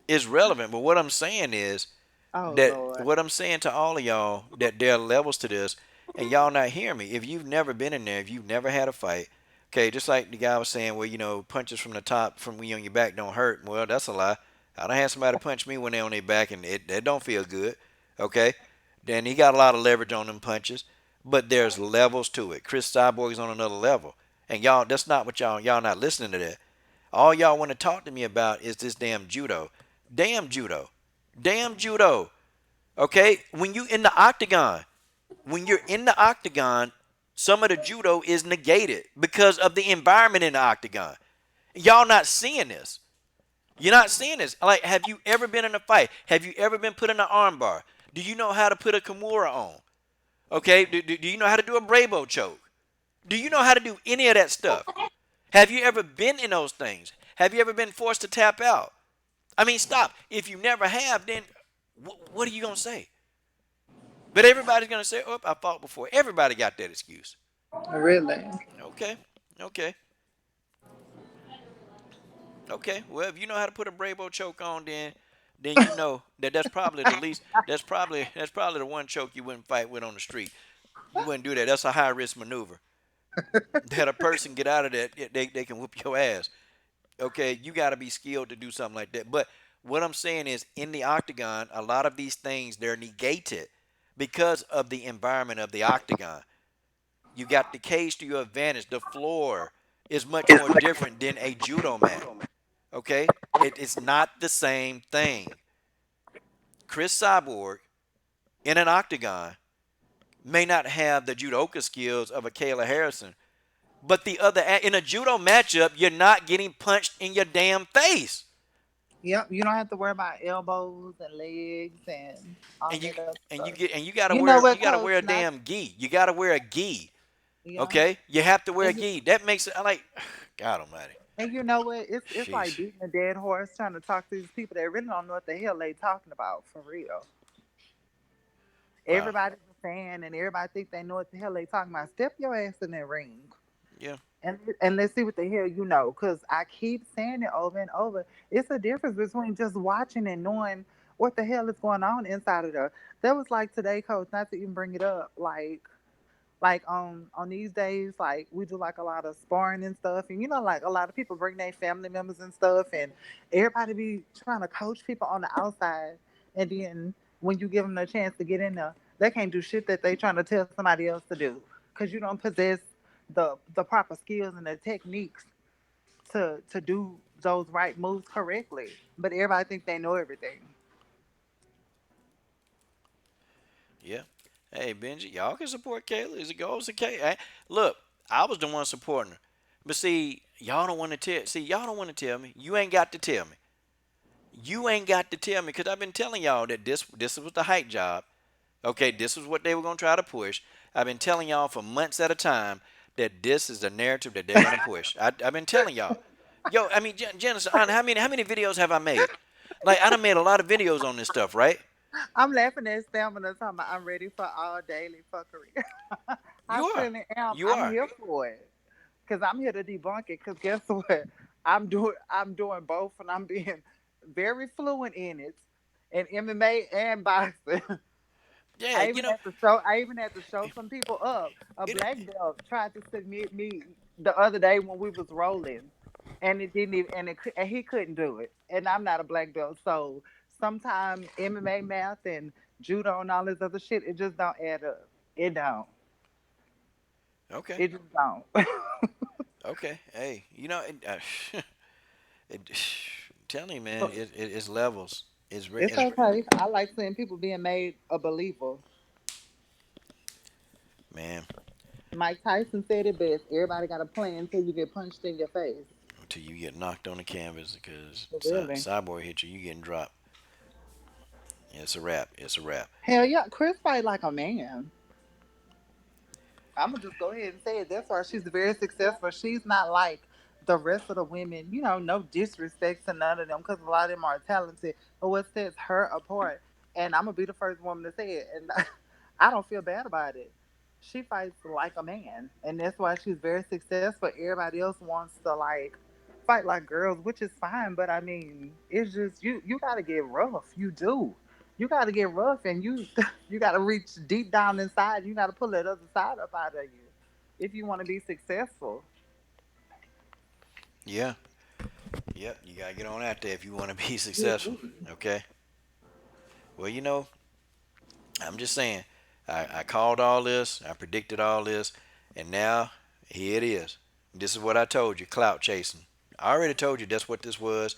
It's relevant. But what I'm saying is Oh that Lord. what I'm saying to all of y'all that there are levels to this, and y'all not hearing me. If you've never been in there, if you've never had a fight, okay, just like the guy was saying, well, punches from the top from when you on your back don't hurt. Well, that's a lie. I done had somebody punch me when they on their back, and it don't feel good. Okay, then he got a lot of leverage on them punches, but there's levels to it. Cris Cyborg's on another level, and y'all, that's not what y'all not listening to that. All y'all want to talk to me about is this damn judo, damn judo, damn judo. Okay, when you in the octagon, when you're in the octagon, some of the judo is negated because of the environment in the octagon. Y'all not seeing this. You're not seeing this. Like, have you ever been in a fight? Have you ever been put in an armbar? Do you know how to put a kimura on? Okay, do you know how to do a Bravo choke? Do you know how to do any of that stuff? Have you ever been in those things? Have you ever been forced to tap out? I mean, stop. If you never have, then what are you gonna say? But everybody's gonna say, "Oh, I fought before." Everybody got that excuse. Really? Okay, okay, okay. Well, if you know how to put a Bravo choke on, then you know that that's probably the least. That's probably the one choke you wouldn't fight with on the street. You wouldn't do that. That's a high risk maneuver. That a person get out of that, they can whoop your ass. Okay, you got to be skilled to do something like that. But what I'm saying is, in the octagon, a lot of these things they're negated because of the environment of the octagon. You got the cage to your advantage. The floor is much more different than a judo mat. Okay? It's not the same thing. Cris Cyborg in an octagon may not have the judoka skills of a Kayla Harrison, but the other in a judo matchup, you're not getting punched in your damn face. Yep. You don't have to worry about elbows and legs and all And you that other and stuff. you get and you gotta You know wear you what, gotta Coach? wear a Not damn gi. You gotta wear a gi. yeah. Okay? You have to wear a And gi. That makes it I like God almighty. And you know what? It's like Sheesh. beating a dead horse trying to talk to these people that really don't know what the hell they talking about for real. Wow. Everybody's a fan and everybody think they know what the hell they talking about. Step your ass in that ring Yeah. and let's see what the hell you know. Cause I keep saying it over and over. It's a difference between just watching and knowing what the hell is going on inside of there. That was like today, coach. Not to even bring it up, like on these days, like we do like a lot of sparring and stuff, and like a lot of people bring their family members and stuff, and everybody be trying to coach people on the outside, and then when you give them the chance to get in there, they can't do shit that they trying to tell somebody else to do because you don't possess the proper skills and the techniques to do those right moves correctly. But everybody think they know everything. Yeah. Hey Benji, y'all can support Kayla. Is it goes to Kayla? Look, I was the one supporting her. But see, y'all don't want to tell. See, y'all don't want to tell me. You ain't got to tell me. You ain't got to tell me because I've been telling y'all that this was the hype job. Okay, this is what they were gonna try to push. I've been telling y'all for months at a time that this is the narrative that they're gonna push. I've been telling y'all. Yo, I mean, Genesis, how many videos have I made? Like, I done made a lot of videos on this stuff, right? I'm laughing at Stamina talking about I'm ready for all daily fuckery. I You are, certainly am. you I'm are. here for it because I'm here to debunk it. Because guess what? I'm doing both, and I'm being very fluent in it, in MMA and boxing. Yeah, I even had to show. I even had to show some people up. A it, black belt tried to submit me the other day when we was rolling, and it didn't even. And he couldn't do it. And I'm not a black belt, so sometimes MMA math and judo and all this other shit, it just don't add up. It don't. okay, It just don't. okay. Hey, it, telling you, man, So it's levels. it's okay. I like seeing people being made a believer. Man, Mike Tyson said it best. Everybody got a plan until you get punched in your face. until you get knocked on the canvas because Really? Cyborg hit you, you getting dropped. Yeah, it's a wrap. It's a wrap. Hell yeah, Chris fight like a man. I'm gonna just go ahead and say it. That's why she's very successful. She's not like the rest of the women. No disrespect to none of them because a lot of them are talented. But what sets her apart, and I'm gonna be the first woman to say it, and I don't feel bad about it. She fights like a man, and that's why she's very successful. Everybody else wants to like fight like girls, which is fine. But I mean, it's just you got to get rough. You do. You got to get rough, and you you got to reach deep down inside. You got to pull that other side up out of you if you want to be successful. Yeah. Yep. You gotta get on out there if you want to be You successful. do. Okay. Well, I'm just saying. I called all this. I predicted all this, and now here it is. This is what I told you. Clout chasing. I already told you that's what this was.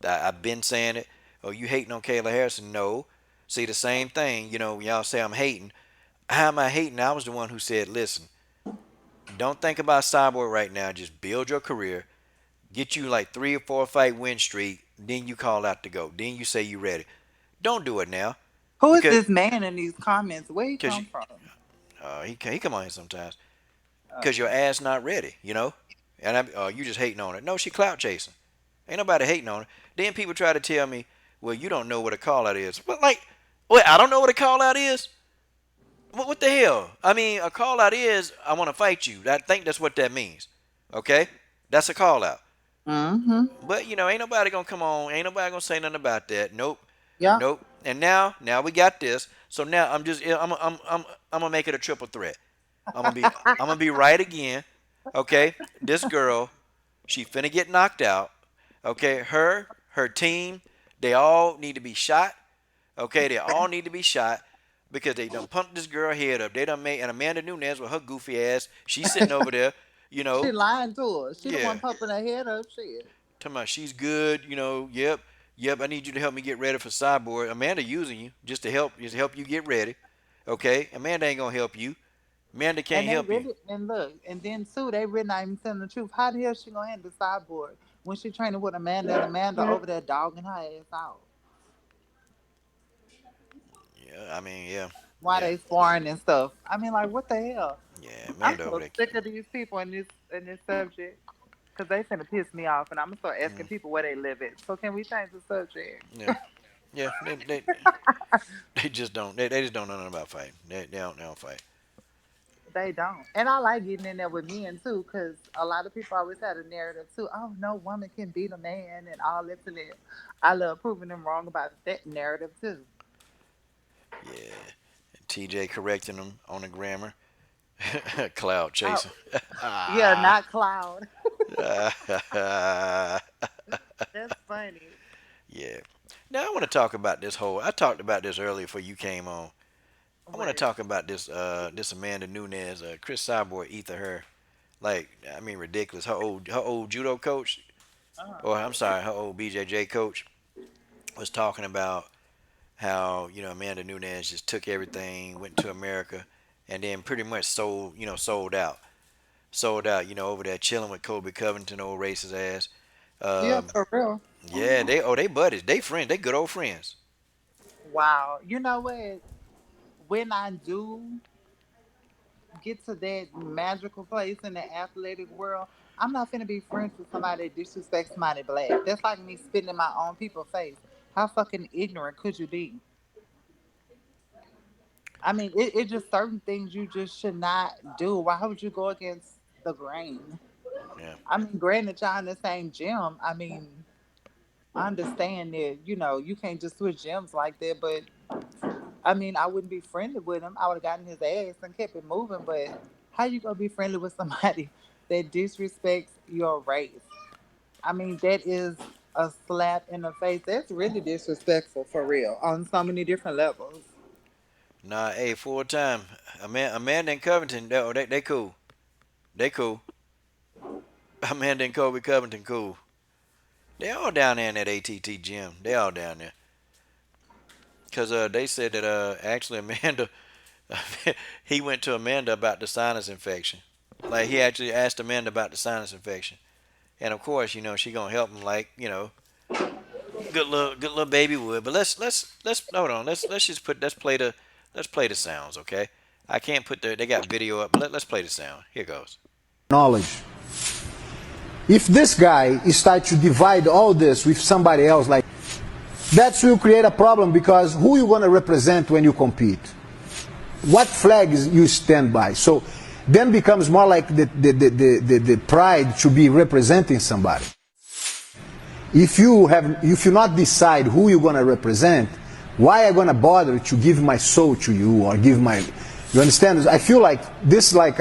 I've been saying it. Oh, you hating on Kayla Harrison? No. See, the same thing. Y'all say I'm hating. How am I hating? I was the one who said, listen, don't think about Cyborg right now. Just build your career. Get you like 3 or 4 fight win streak. Then you call out to go. Then you say you ready. Don't do it now. Who is Because this man in these comments? Where he cause come from? he come on here sometimes. Oh. Because your ass not ready. And you just hating on her. No, she clout chasing. Ain't nobody hating on her. Then people try to tell me, well, you don't know what a call out is. But wait, I don't know what a call out is? What the hell? I mean, a call out is I want to fight you. I think that's what that means. Okay? That's a call out. Mm-hmm. But ain't nobody gonna come on. Ain't nobody gonna say nothing about that. Nope. Yeah. Nope. And now we got this. So now I'm gonna make it a triple threat. I'm gonna be right again. Okay? This girl, she finna get knocked out. Okay? Her team, they all need to be shot. Okay? They all need to be shot because they done pumped this girl head up. They done made, and Amanda Nunes with her goofy ass, she's sitting over there, She lying to her. She the yeah, one pumping her head up. Shit. talking about she's good, yep, I need you to help me get ready for Cyborg. Amanda using you just to help you get ready. Okay? Amanda ain't gonna help you. Amanda can't And they help you. really and look, and then too, they really not even telling the truth. How the hell she gonna handle Cyborg when she training with Amanda and Amanda over there dogging her ass out? Yeah, I mean, yeah. Why Yeah. they sparring and stuff? I mean, like, what the hell? Yeah, I'm Amanda over so there. sick of these people in this subject because they finna piss me off, and I'm gonna start asking Mm, people where they live at. So can we change the subject? yeah. Yeah, they just don't they just don't know nothing about fighting. They don't fight. They don't. And I like getting in there with men too, because a lot of people always had a narrative too. Oh, no woman can beat a man and all this and that. I love proving them wrong about that narrative too. Yeah. TJ correcting them on the grammar. Cloud Oh, chasing. yeah, Ah. not Cloud. That's funny. Yeah. Now I want to talk about this whole. I talked about this earlier before you came on. I want to What? talk about this Amanda Nunez, Cris Cyborg, ether her. Like, I mean, ridiculous. Her old judo coach, Uh-huh. or I'm sorry, her old BJJ coach was talking about how Amanda Nunes just took everything, went to America, and then pretty much sold out, over there chilling with Kobe Covington, old racist ass. Yeah, Um, for real. yeah, they buddies, they friends, they good old friends. Wow. You know what? When I do get to that magical place in the athletic world, I'm not finna be friends with somebody that disrespects somebody black. That's like me spitting in my own people's face. How fucking ignorant could you be? I mean, it's just certain things you just should not do. Why would you go against the grain? Yeah, I mean, granted, y'all in the same gym. I mean, I understand that, you can't just switch gyms like that, but I mean, I wouldn't be friendly with him. I would have gotten his ass and kept it moving. But how you gonna be friendly with somebody that disrespects your race? I mean, that is a slap in the face. That's really disrespectful for real on so many different levels. nah, hey, full time. Amanda and Covington, they cool. They cool. Amanda and Kobe Covington cool. They all down there in that ATT gym. They all down there. Cause they said that actually Amanda, he went to Amanda about the sinus infection. Like he actually asked Amanda about the sinus infection, and of course she gonna help him like good little baby would. But let's hold on. Let's just let's play the sounds, okay? I can't put they got video up, but let's play the sound. Here goes. Knowledge. If this guy starts to divide all this with somebody else, like that will create a problem because who you going to represent when you compete? What flags you stand by? So then becomes more like the pride to be representing somebody. If you not decide who you're gonna represent, why am I gonna bother to give my soul to you or give my? You understand? I feel like this like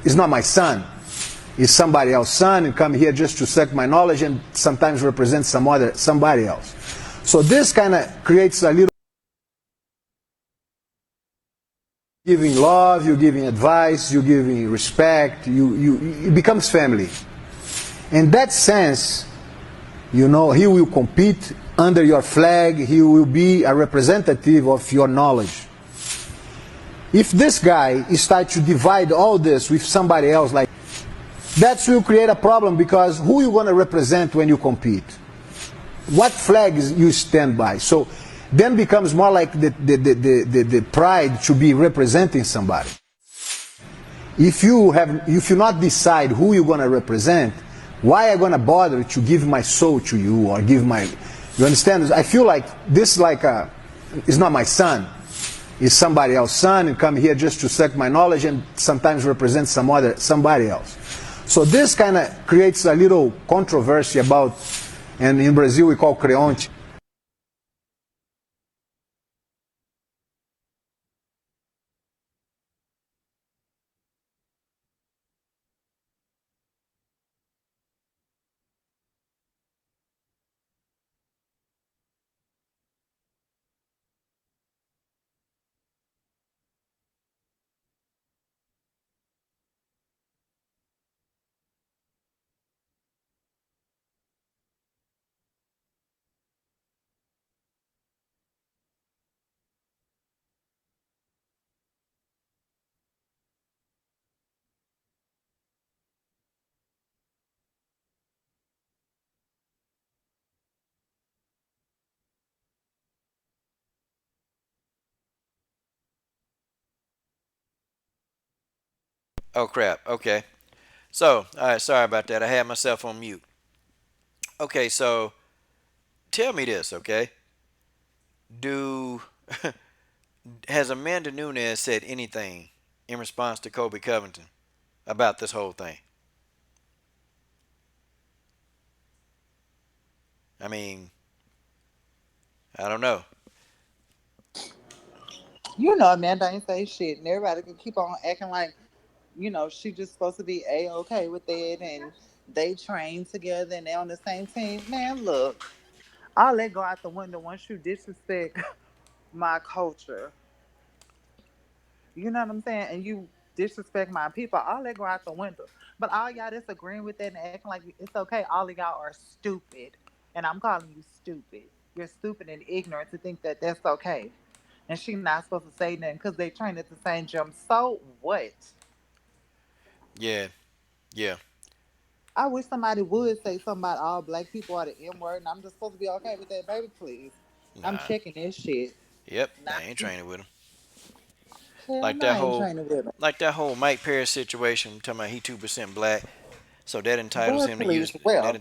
it's not my son. It's somebody else's son and come here just to suck my knowledge and sometimes represent somebody else. So this kind of creates a little giving love, you're giving advice, you're giving respect, it becomes family. In that sense, you know, he will compete under your flag, he will be a representative of your knowledge. If this guy starts to divide all this with somebody else, like that will create a problem because who you going to represent when you compete? What flags you stand by? So then becomes more like the pride to be representing somebody. If you not decide who you're going to represent, why am I going to bother to give my soul to you or give my? You understand? I feel like this like it's not my son. It's somebody else's son and come here just to suck my knowledge and sometimes represent somebody else. So this kind of creates a little controversy about, and in Brazil we call creonte. Oh crap. Okay. So, all right, sorry about that. I had myself on mute. Okay, so tell me this, okay? Do has Amanda Nunes said anything in response to Kobe Covington about this whole thing? I mean, I don't know. You know, Amanda ain't say shit, and everybody can keep on acting like, she just supposed to be a-okay with it, and they train together and they on the same team. Man, look, I'll let go out the window once you disrespect my culture. You know what I'm saying? And you disrespect my people, I'll let go out the window. But all y'all disagreeing with that and acting like it's okay, all of y'all are stupid. And I'm calling you stupid. You're stupid and ignorant to think that that's okay. And she's not supposed to say nothing because they train at the same gym. So what? Yeah, yeah. I wish somebody would say something about all black people are the N word, and I'm just supposed to be okay with that, baby. Please, I'm Nah. checking this shit. Yep. I Not ain't training with him. hell Like no, I that ain't whole, training with them. like that whole Mike Perry situation. Talking about he 2% black, so that entitles Boy, him to please. use Well,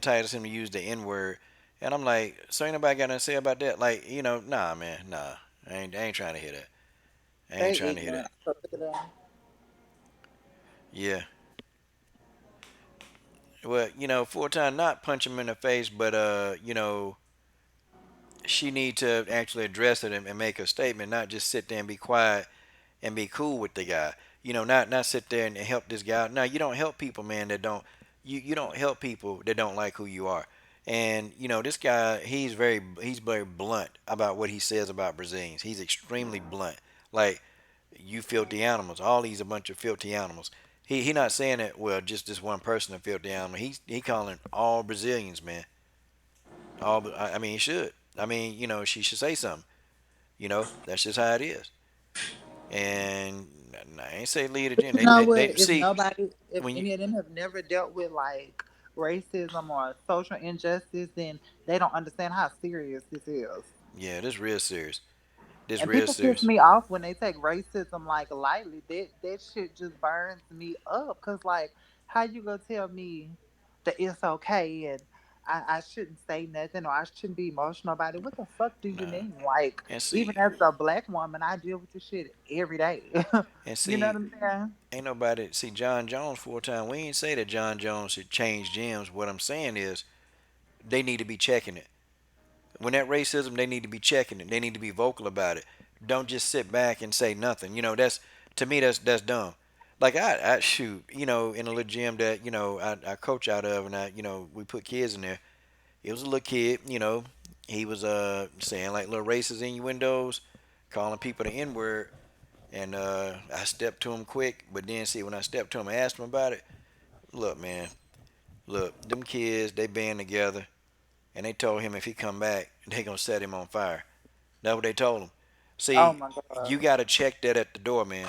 the N word. And I'm like, so ain't nobody got nothing to say about that? Like, nah, man, nah. I ain't trying to hear that. I ain't they trying to hear ignorant. that. So look at them. Yeah. Well, full time not punch him in the face, but she need to actually address it and make a statement, not just sit there and be quiet and be cool with the guy. Not sit there and help this guy. No, you don't help people, man. You don't help people that don't like who you are. And this guy, he's very blunt about what he says about Brazilians. He's extremely blunt. Like, you filthy animals. All these a bunch of filthy animals. He not saying that, well, just this one person a filthy animal. He calling all Brazilians, man. I mean, he should. I mean, she should say something. That's just how it is. And I ain't say lead But agenda. you know what? They If see nobody, if when you any of them have never dealt with like racism or social injustice, then they don't understand how serious this is. yeah, this real serious. This And real people piss serious. me off when they take racism like lightly. That shit just burns me up. Cause like, how you gonna tell me that it's okay and I shouldn't say nothing or I shouldn't be emotional about it? What the fuck do you Nah. mean? Like, And even see as a black woman, I deal with this shit every day. and You know what see I'm saying? ain't nobody see John Jones full time. We ain't say that John Jones should change gyms. What I'm saying is they need to be checking it. When that racism, they need to be checking it. They need to be vocal about it. Don't just sit back and say nothing. That's to me that's dumb. Like I shoot, in a little gym that I coach out of, and we put kids in there. It was a little kid, he was saying like little racist innuendos, calling people the N word, and I stepped to him quick. But then see, when I stepped to him, I asked him about it. Look, man, look, them kids they band together, and they told him if he come back, they gonna set him on fire. That's what they told him. Oh See, my you god. gotta check that at the door, man.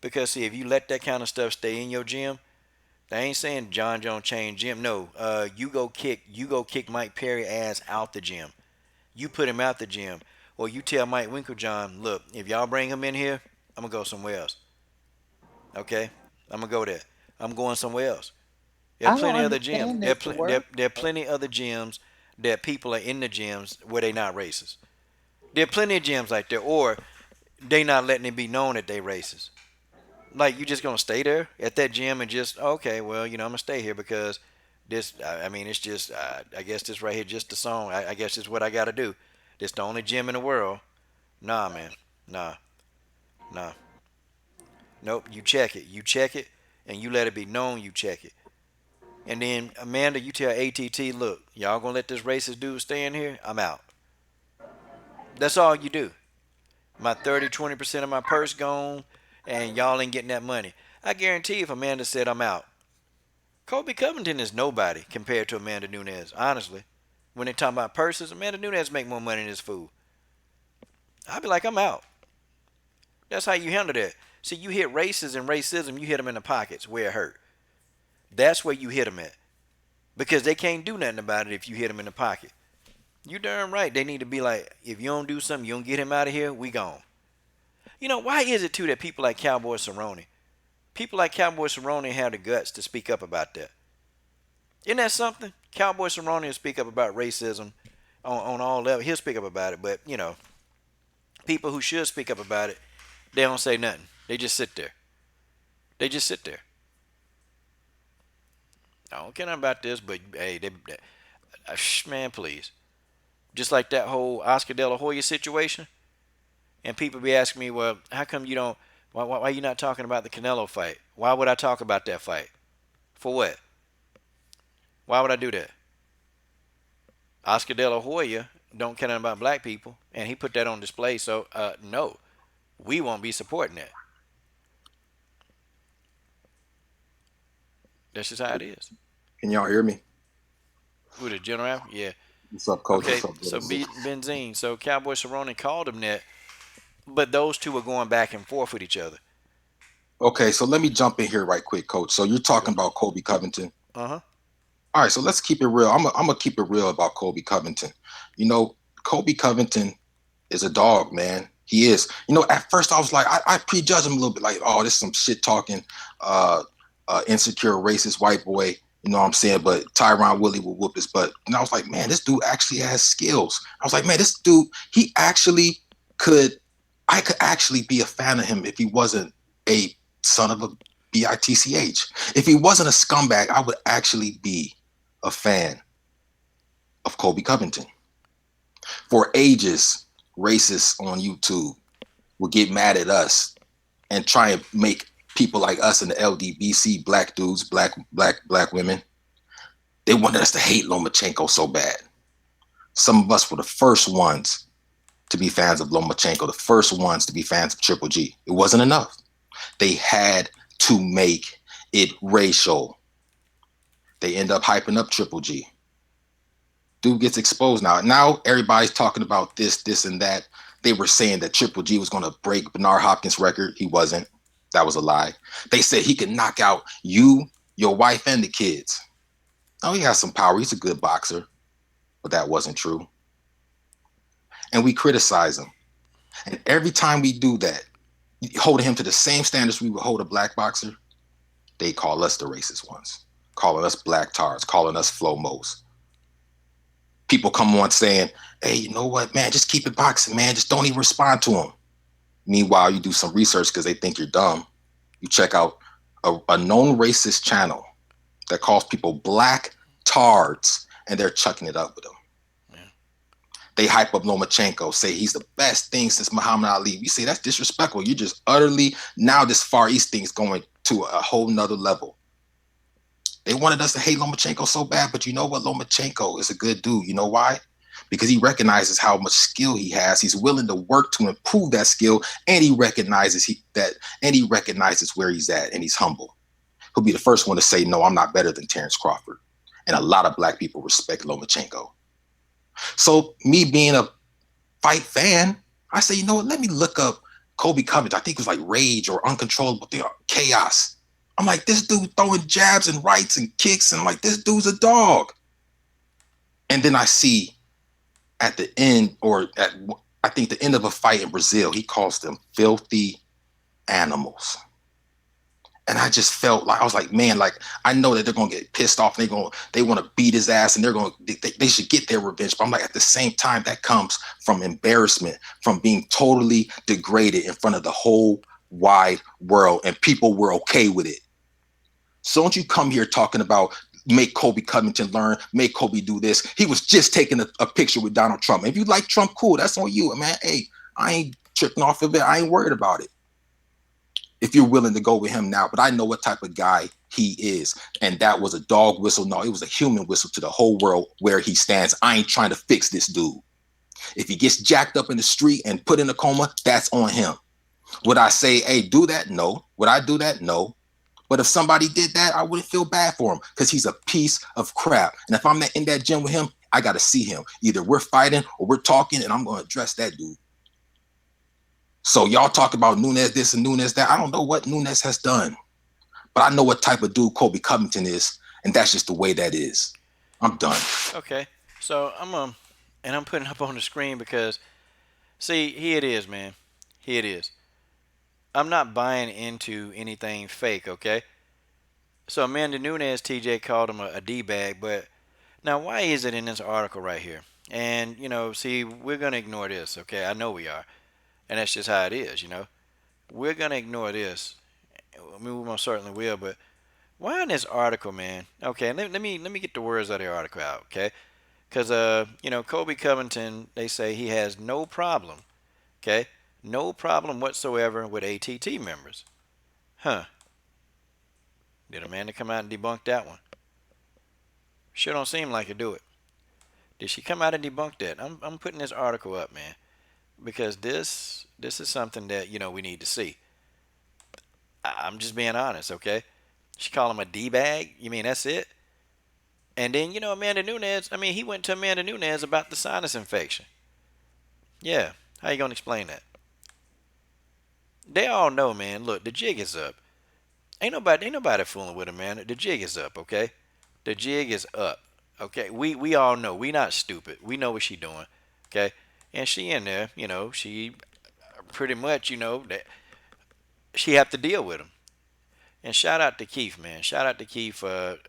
Because see, if you let that kind of stuff stay in your gym, they ain't saying John Jones changed gym. No, you go kick Mike Perry ass out the gym. You put him out the gym, or you tell Mike Winklejohn, look, if y'all bring him in here, I'm gonna go somewhere else. Okay, I'm gonna go there. I'm going somewhere else. There are I don't plenty other gyms. understand There, are this pl- there, work. there are plenty other gyms that people are in the gyms where they not racist. There are plenty of gyms like there, or they not letting it be known that they racist. Like you just gonna stay there at that gym and just okay, well, I'm gonna stay here because this. I mean, it's just. I guess this right here, just the song. I guess it's what I gotta do. This the only gym in the world. Nah, man. Nah, nah. Nope. You check it. You check it, and you let it be known you check it. And then Amanda, you tell ATT, look, y'all gonna let this racist dude stay in here? I'm out. That's all you do. My 30, 20% of my purse gone, and y'all ain't getting that money. I guarantee if Amanda said I'm out, Kobe Covington is nobody compared to Amanda Nunes, honestly. When they talk about purses, Amanda Nunes make more money than this fool. I'd be like, I'm out. That's how you handle that. See, you hit races and racism, you hit them in the pockets where it hurt. That's where you hit them at. Because they can't do nothing about it if you hit them in the pocket. You darn right. They need to be like, if you don't do something, you don't get him out of here, we gone. Why is it too that people like Cowboy Cerrone have the guts to speak up about that? Isn't that something? Cowboy Cerrone will speak up about racism on all levels. He'll speak up about it, but people who should speak up about it, they don't say nothing. They just sit there. They just sit there. I don't care nothing about this, but hey, man, please. Just like that whole Oscar De La Hoya situation, and people be asking me, well, how come you don't? Why are you not talking about the Canelo fight? Why would I talk about that fight? For what? Why would I do that? Oscar De La Hoya don't care nothing about black people, and he put that on display. So no, we won't be supporting that. That's just how it is. Can y'all hear me? Who the general? Yeah. What's up, coach? Okay. What's up, So brothers? Benzine. So Cowboy Cerrone called him that, but those two were going back and forth with each other. Okay, so let me jump in here right quick, coach. So you're talking about Kobe Covington. Uh-huh. All right, so let's keep it real. I'm gonna keep it real about Kobe Covington. Kobe Covington is a dog, man. He is. At first I was like, I prejudged him a little bit, like, oh, this is some shit talking, insecure, racist white boy. You know what I'm saying? But Tyron Willie will whoop his butt. And I was like, man, this dude actually has skills. I was like, man, this dude, he actually I could actually be a fan of him if he wasn't a son of a bitch. If he wasn't a scumbag, I would actually be a fan of Kobe Covington. For ages, racists on YouTube will get mad at us and try and make people like us in the LDBC, black dudes, black women, they wanted us to hate Lomachenko so bad. Some of us were the first ones to be fans of Lomachenko, the first ones to be fans of Triple G. It wasn't enough. They had to make it racial. They end up hyping up Triple G. Dude gets exposed now. Now everybody's talking about this, and that. They were saying that Triple G was going to break Bernard Hopkins' record. He wasn't. That was a lie. They said he could knock out you, your wife, and the kids. Oh, he has some power. He's a good boxer. But that wasn't true. And we criticize him. And every time we do that, holding him to the same standards we would hold a black boxer, they call us the racist ones, calling us black tards, calling us Flo-Mos. People come on saying, hey, you know what, man, just keep it boxing, man. Just don't even respond to him. Meanwhile, you do some research because they think you're dumb. You check out a known racist channel that calls people black tards and they're chucking it up with him. Yeah. They hype up Lomachenko, say he's the best thing since Muhammad Ali. You say that's disrespectful. You're just utterly, now this Far East thing is going to a whole nother level. They wanted us to hate Lomachenko so bad, but you know what? Lomachenko is a good dude. You know why? Because he recognizes how much skill he has. He's willing to work to improve that skill, and he recognizes he recognizes where he's at, and he's humble. He'll be the first one to say, no, I'm not better than Terrence Crawford. And a lot of black people respect Lomachenko. So me being a fight fan, I say, you know what? Let me look up Colby Covington. I think it was like Rage or Uncontrollable Chaos. I'm like, this dude throwing jabs and rights and kicks, and like, this dude's a dog. And then I see at the end, I think the end of a fight in Brazil, he calls them filthy animals. And I just felt like, I was like, man, like, I know that they're going to get pissed off. And they want to beat his ass, and they should get their revenge. But I'm like, at the same time, that comes from embarrassment, from being totally degraded in front of the whole wide world, and people were okay with it. So don't you come here talking about make Colby Covington learn, make Colby do this. He was just taking a picture with Donald Trump. If you like Trump, cool, that's on you, man. Hey, I ain't tripping off of it. I ain't worried about it. If you're willing to go with him now, but I know what type of guy he is. And that was a dog whistle. No, it was a human whistle to the whole world where he stands. I ain't trying to fix this dude. If he gets jacked up in the street and put in a coma, that's on him. Would I say, hey, do that? No. Would I do that? No. But if somebody did that, I wouldn't feel bad for him because he's a piece of crap. And if I'm in that gym with him, I got to see him. Either we're fighting or we're talking, and I'm going to address that dude. So y'all talk about Nunes this and Nunes that. I don't know what Nunes has done, but I know what type of dude Colby Covington is, and that's just the way that is. I'm done. Okay. So I'm putting up on the screen because, see, here it is, man. Here it is. I'm not buying into anything fake, okay? So Amanda Nunes, TJ called him a D-bag, but now why is it in this article right here? And, see, we're going to ignore this, okay? I know we are. And that's just how it is, We're going to ignore this. I mean, we most certainly will, but why in this article, man? Okay, let me get the words of the article out, okay? Because, Colby Covington, they say he has no problem, okay? No problem whatsoever with ATT members. Huh. Did Amanda come out and debunk that one? Sure don't seem like it, do it? Did she come out and debunk that? I'm putting this article up, man, because this is something that we need to see. I'm just being honest, okay? She called him a D-bag. You mean that's it? And then Amanda Nunes. I mean, he went to Amanda Nunes about the sinus infection. Yeah, how you gonna explain that? They all know, man. Look, the jig is up. Ain't nobody fooling with him, man. The jig is up, okay? The jig is up. Okay, we all know. We not stupid. We know what she doing. Okay, and she in there. She pretty much. That she have to deal with him. And shout out to Keith, man. Shout out to Keith.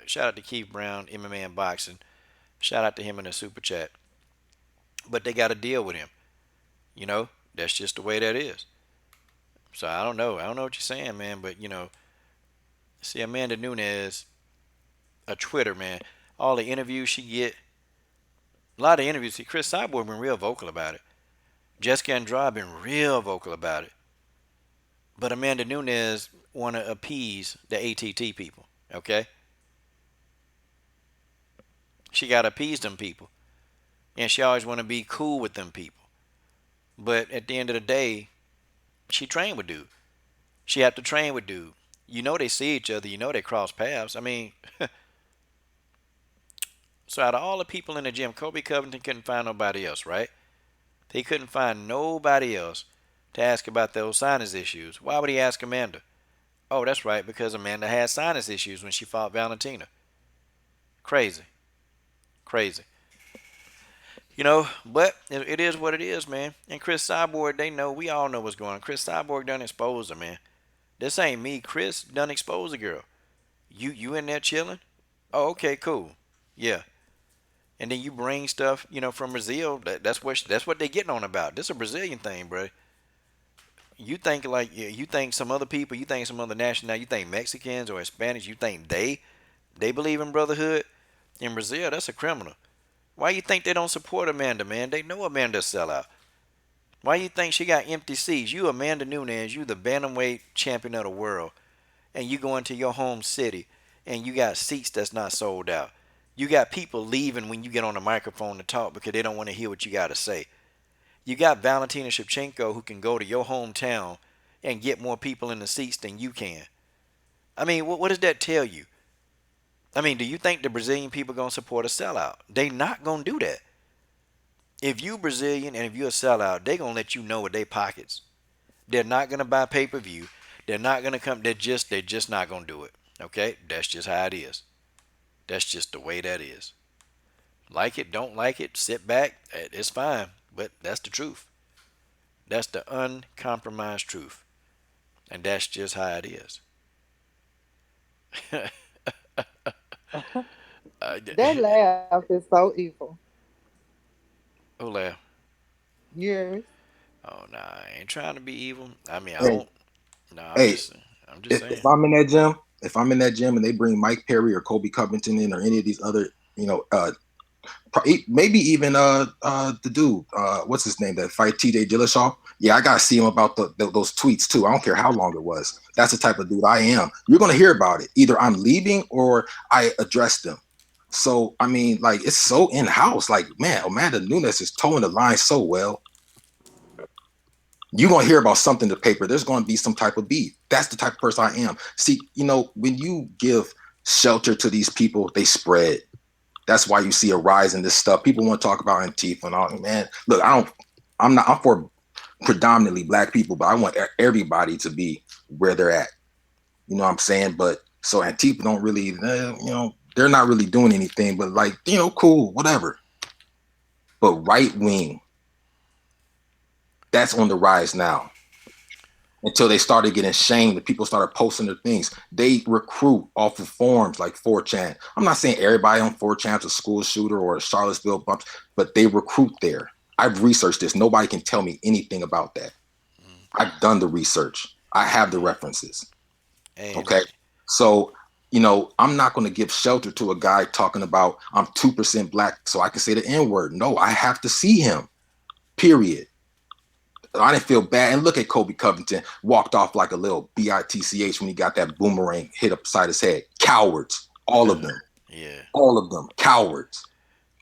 Shout out to Keith Brown, MMA and boxing. Shout out to him in the super chat. But they got to deal with him. That's just the way that is. So I don't know. I don't know what you're saying, man. But see Amanda Nunes, a Twitter man. All the interviews she get, a lot of interviews. See, Cris Cyborg been real vocal about it. Jessica Andrade been real vocal about it. But Amanda Nunes want to appease the ATT people, okay? She got to appease them people. And she always want to be cool with them people. But at the end of the day, she trained with dude. She had to train with dude. They see each other. They cross paths. I mean, so out of all the people in the gym, Colby Covington couldn't find nobody else, right? He couldn't find nobody else to ask about those sinus issues. Why would he ask Amanda? Oh, that's right, because Amanda had sinus issues when she fought Valentina. Crazy. Crazy. But it is what it is, man. And Cris Cyborg, they know, we all know what's going on. Cris Cyborg done exposed her, man. This ain't me. Cris done exposed the girl. You in there chilling? Oh, okay, cool. Yeah. And then you bring stuff, from Brazil. That's what they getting on about. This is a Brazilian thing, bro. You think you think some other people, you think some other nationality, you think Mexicans or Hispanics, you think they believe in brotherhood. In Brazil, that's a criminal. Why you think they don't support Amanda, man? They know Amanda's sellout. Why you think she got empty seats? You Amanda Nunes, you the bantamweight champion of the world, and you go into your home city and you got seats that's not sold out. You got people leaving when you get on the microphone to talk because they don't want to hear what you got to say. You got Valentina Shevchenko who can go to your hometown and get more people in the seats than you can. I mean, what does that tell you? I mean, do you think the Brazilian people going to support a sellout? They not going to do that. If you Brazilian and if you're a sellout, they going to let you know with their pockets. They're not going to buy pay-per-view. They're not going to come. They're just not going to do it. Okay? That's just how it is. That's just the way that is. Like it, don't like it, sit back. It's fine. But that's the truth. That's the uncompromised truth. And that's just how it is. That laugh is so evil. Hola. Yes. Oh nah, I ain't trying to be evil. I mean, I Hey, don't. Nah, I'm hey, just, I'm just if saying. I'm in that gym, if I'm in that gym and they bring Mike Perry or Kobe Covington in or any of these other, maybe even the dude, what's his name that fight TJ Dillashaw. Yeah, I gotta see him about those tweets too. I don't care how long it was. That's the type of dude I am. You're gonna hear about it. Either I'm leaving or I address them. So I mean, like it's so in house. Like man, Amanda Nunes is towing the line so well. You're gonna hear about something in the paper. There's gonna be some type of beef. That's the type of person I am. See, when you give shelter to these people, they spread. That's why you see a rise in this stuff. People want to talk about Antifa and all. Man, look, I'm for predominantly black people, but I want everybody to be where they're at. You know what I'm saying? But so Antifa don't really, they're not really doing anything, but like, cool, whatever. But right wing, that's on the rise now. Until they started getting shamed, the people started posting their things. They recruit off of forums like 4chan. I'm not saying everybody on 4chan is a school shooter or a Charlottesville bumps, but they recruit there. I've researched this. Nobody can tell me anything about that. I've done the research. I have the references. And Okay. So, I'm not going to give shelter to a guy talking about I'm 2% black so I can say the N word. No, I have to see him. Period. I didn't feel bad. And look at Kobe Covington walked off like a little bitch when he got that boomerang hit upside his head. Cowards, all of them, yeah. all of them, cowards.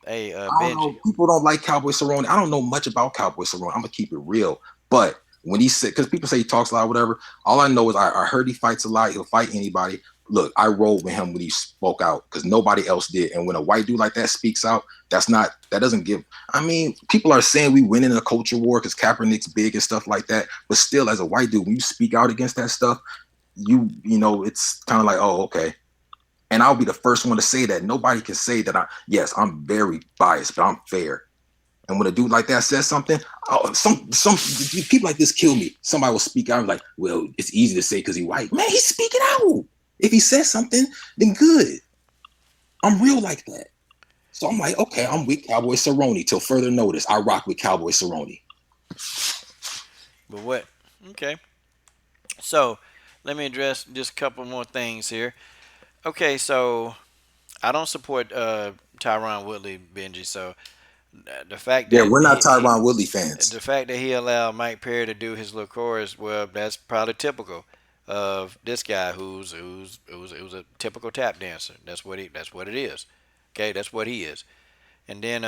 Hey, I don't Benji. know. People don't like Cowboy Cerrone. I don't know much about Cowboy Cerrone. I'm gonna keep it real. But when he said, because people say he talks a lot, whatever. All I know is I heard he fights a lot. He'll fight anybody. Look, I rolled with him when he spoke out because nobody else did. And when a white dude like that speaks out, that doesn't give. I mean, people are saying we win in a culture war because Kaepernick's big and stuff like that. But still, as a white dude, when you speak out against that stuff, it's kind of like, oh, okay. And I'll be the first one to say that. Nobody can say that yes, I'm very biased, but I'm fair. And when a dude like that says something, some people like this kill me. Somebody will speak out and like, well, it's easy to say because he's white. Man, he's speaking out. If he says something, then good. I'm real like that. So I'm like, okay, I'm with Cowboy Cerrone till further notice. I rock with Cowboy Cerrone. But what? Okay. So let me address just a couple more things here. Okay, so I don't support Tyron Woodley, Benji. So the fact Yeah, that we're not he Tyron Woodley fans. the fact that he allowed Mike Perry to do his little chorus, well, that's probably typical of this guy who's a typical tap dancer. That's what it is. Okay, that's what he is. And then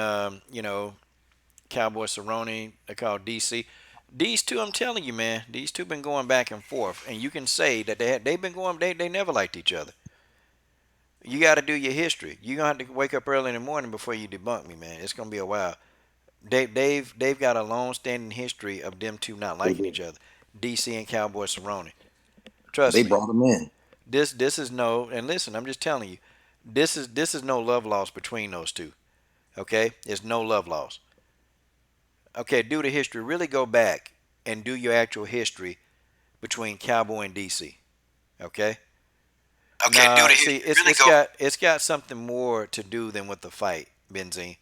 Cowboy Cerrone, they call DC. These two, I'm telling you, man, these two been going back and forth, and you can say that they've been going, they never liked each other. You got to do your history. You gonna have to wake up early in the morning before you debunk me, man. It's gonna be a while. They've got a long-standing history of them two not liking each other. DC and Cowboy Cerrone. Trust They me. brought him in. This is no, and listen, I'm just telling you, this is no love loss between those two. Okay, it's no love loss. Okay, do the history. Really go back and do your actual history between Cowboy and DC. Okay. Okay, do Now, the see, history. it's Really it's go. got it's got something more to do than with the fight, Benzine.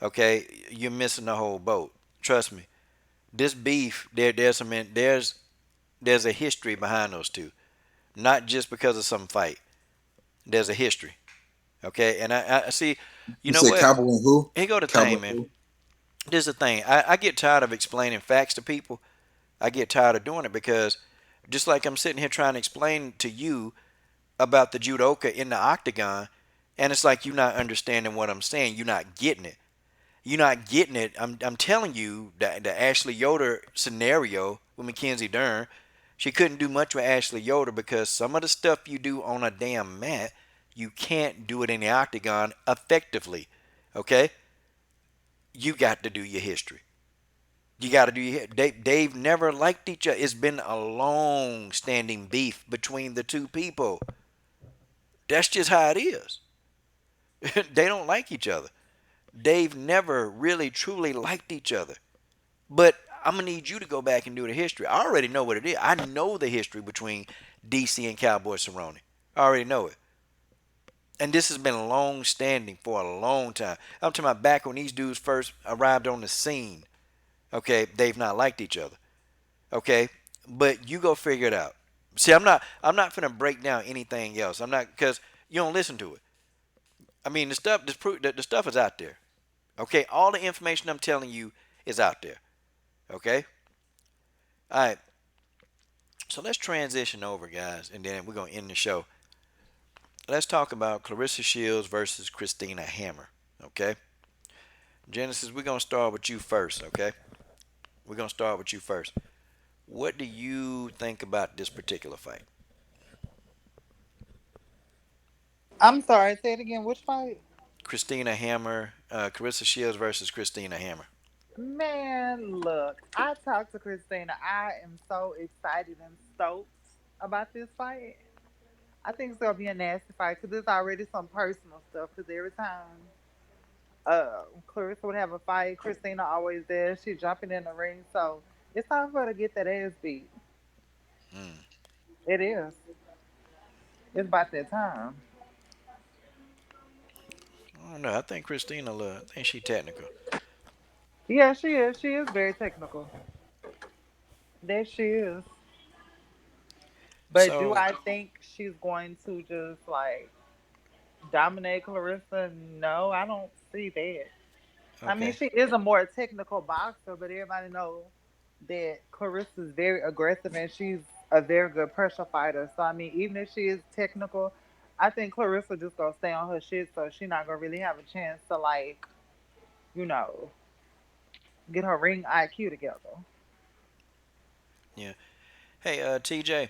Okay, you're missing the whole boat. Trust me. This beef, there's a history behind those two. Not just because of some fight. There's a history. Okay, and I see. You You know said what? Cowboy and who? Here go the Cowboy thing, and man. who? This is the thing. I get tired of explaining facts to people. I get tired of doing it because just like I'm sitting here trying to explain to you about the judoka in the octagon, and it's like you're not understanding what I'm saying. You're not getting it. You're not getting it. I'm telling you that the Ashley Yoder scenario with Mackenzie Dern, she couldn't do much with Ashley Yoder because some of the stuff you do on a damn mat, you can't do it in the octagon effectively. Okay? You got to do your history. You got to do your Dave never liked each other. It's been a long standing beef between the two people. That's just how it is. They don't like each other. They've never really truly liked each other. But I'm gonna need you to go back and do the history. I already know what it is. I know the history between DC and Cowboy Cerrone. I already know it. And this has been long standing for a long time. I'm talking about back when these dudes first arrived on the scene. Okay, they've not liked each other. Okay, but you go figure it out. See, I'm not gonna break down anything else. I'm not because you don't listen to it. I mean, the stuff is out there. Okay, all the information I'm telling you is out there. Okay, all right. So let's transition over, guys, and then we're gonna end the show. Let's talk about Clarissa Shields versus Christina Hammer. Okay, Genesis, we're gonna start with you first. Okay, we're gonna start with you first. What do you think about this particular fight? I'm sorry, say it again. Which fight? Christina Hammer, Clarissa Shields versus Christina Hammer. Man, look, I talked to Christina. I am so excited and stoked about this fight. I think it's gonna be a nasty fight because there's already some personal stuff. Because every time Clarissa would have a fight, Christina always there. She jumping in the ring, so it's time for her to get that ass beat. Mm. It is. It's about that time. I don't know. I think Christina, I think she technical. Yeah, she is. She is very technical. That she is. But do So I think she's going to just like dominate Clarissa? No, I don't see that. I mean, okay, she is a more technical boxer, but everybody knows that Clarissa's very aggressive and she's a very good pressure fighter. So I mean, even if she is technical, I think Clarissa just gonna stay on her shit, so she's not gonna really have a chance to like, you know, get her ring IQ together. yeah. Hey, TJ.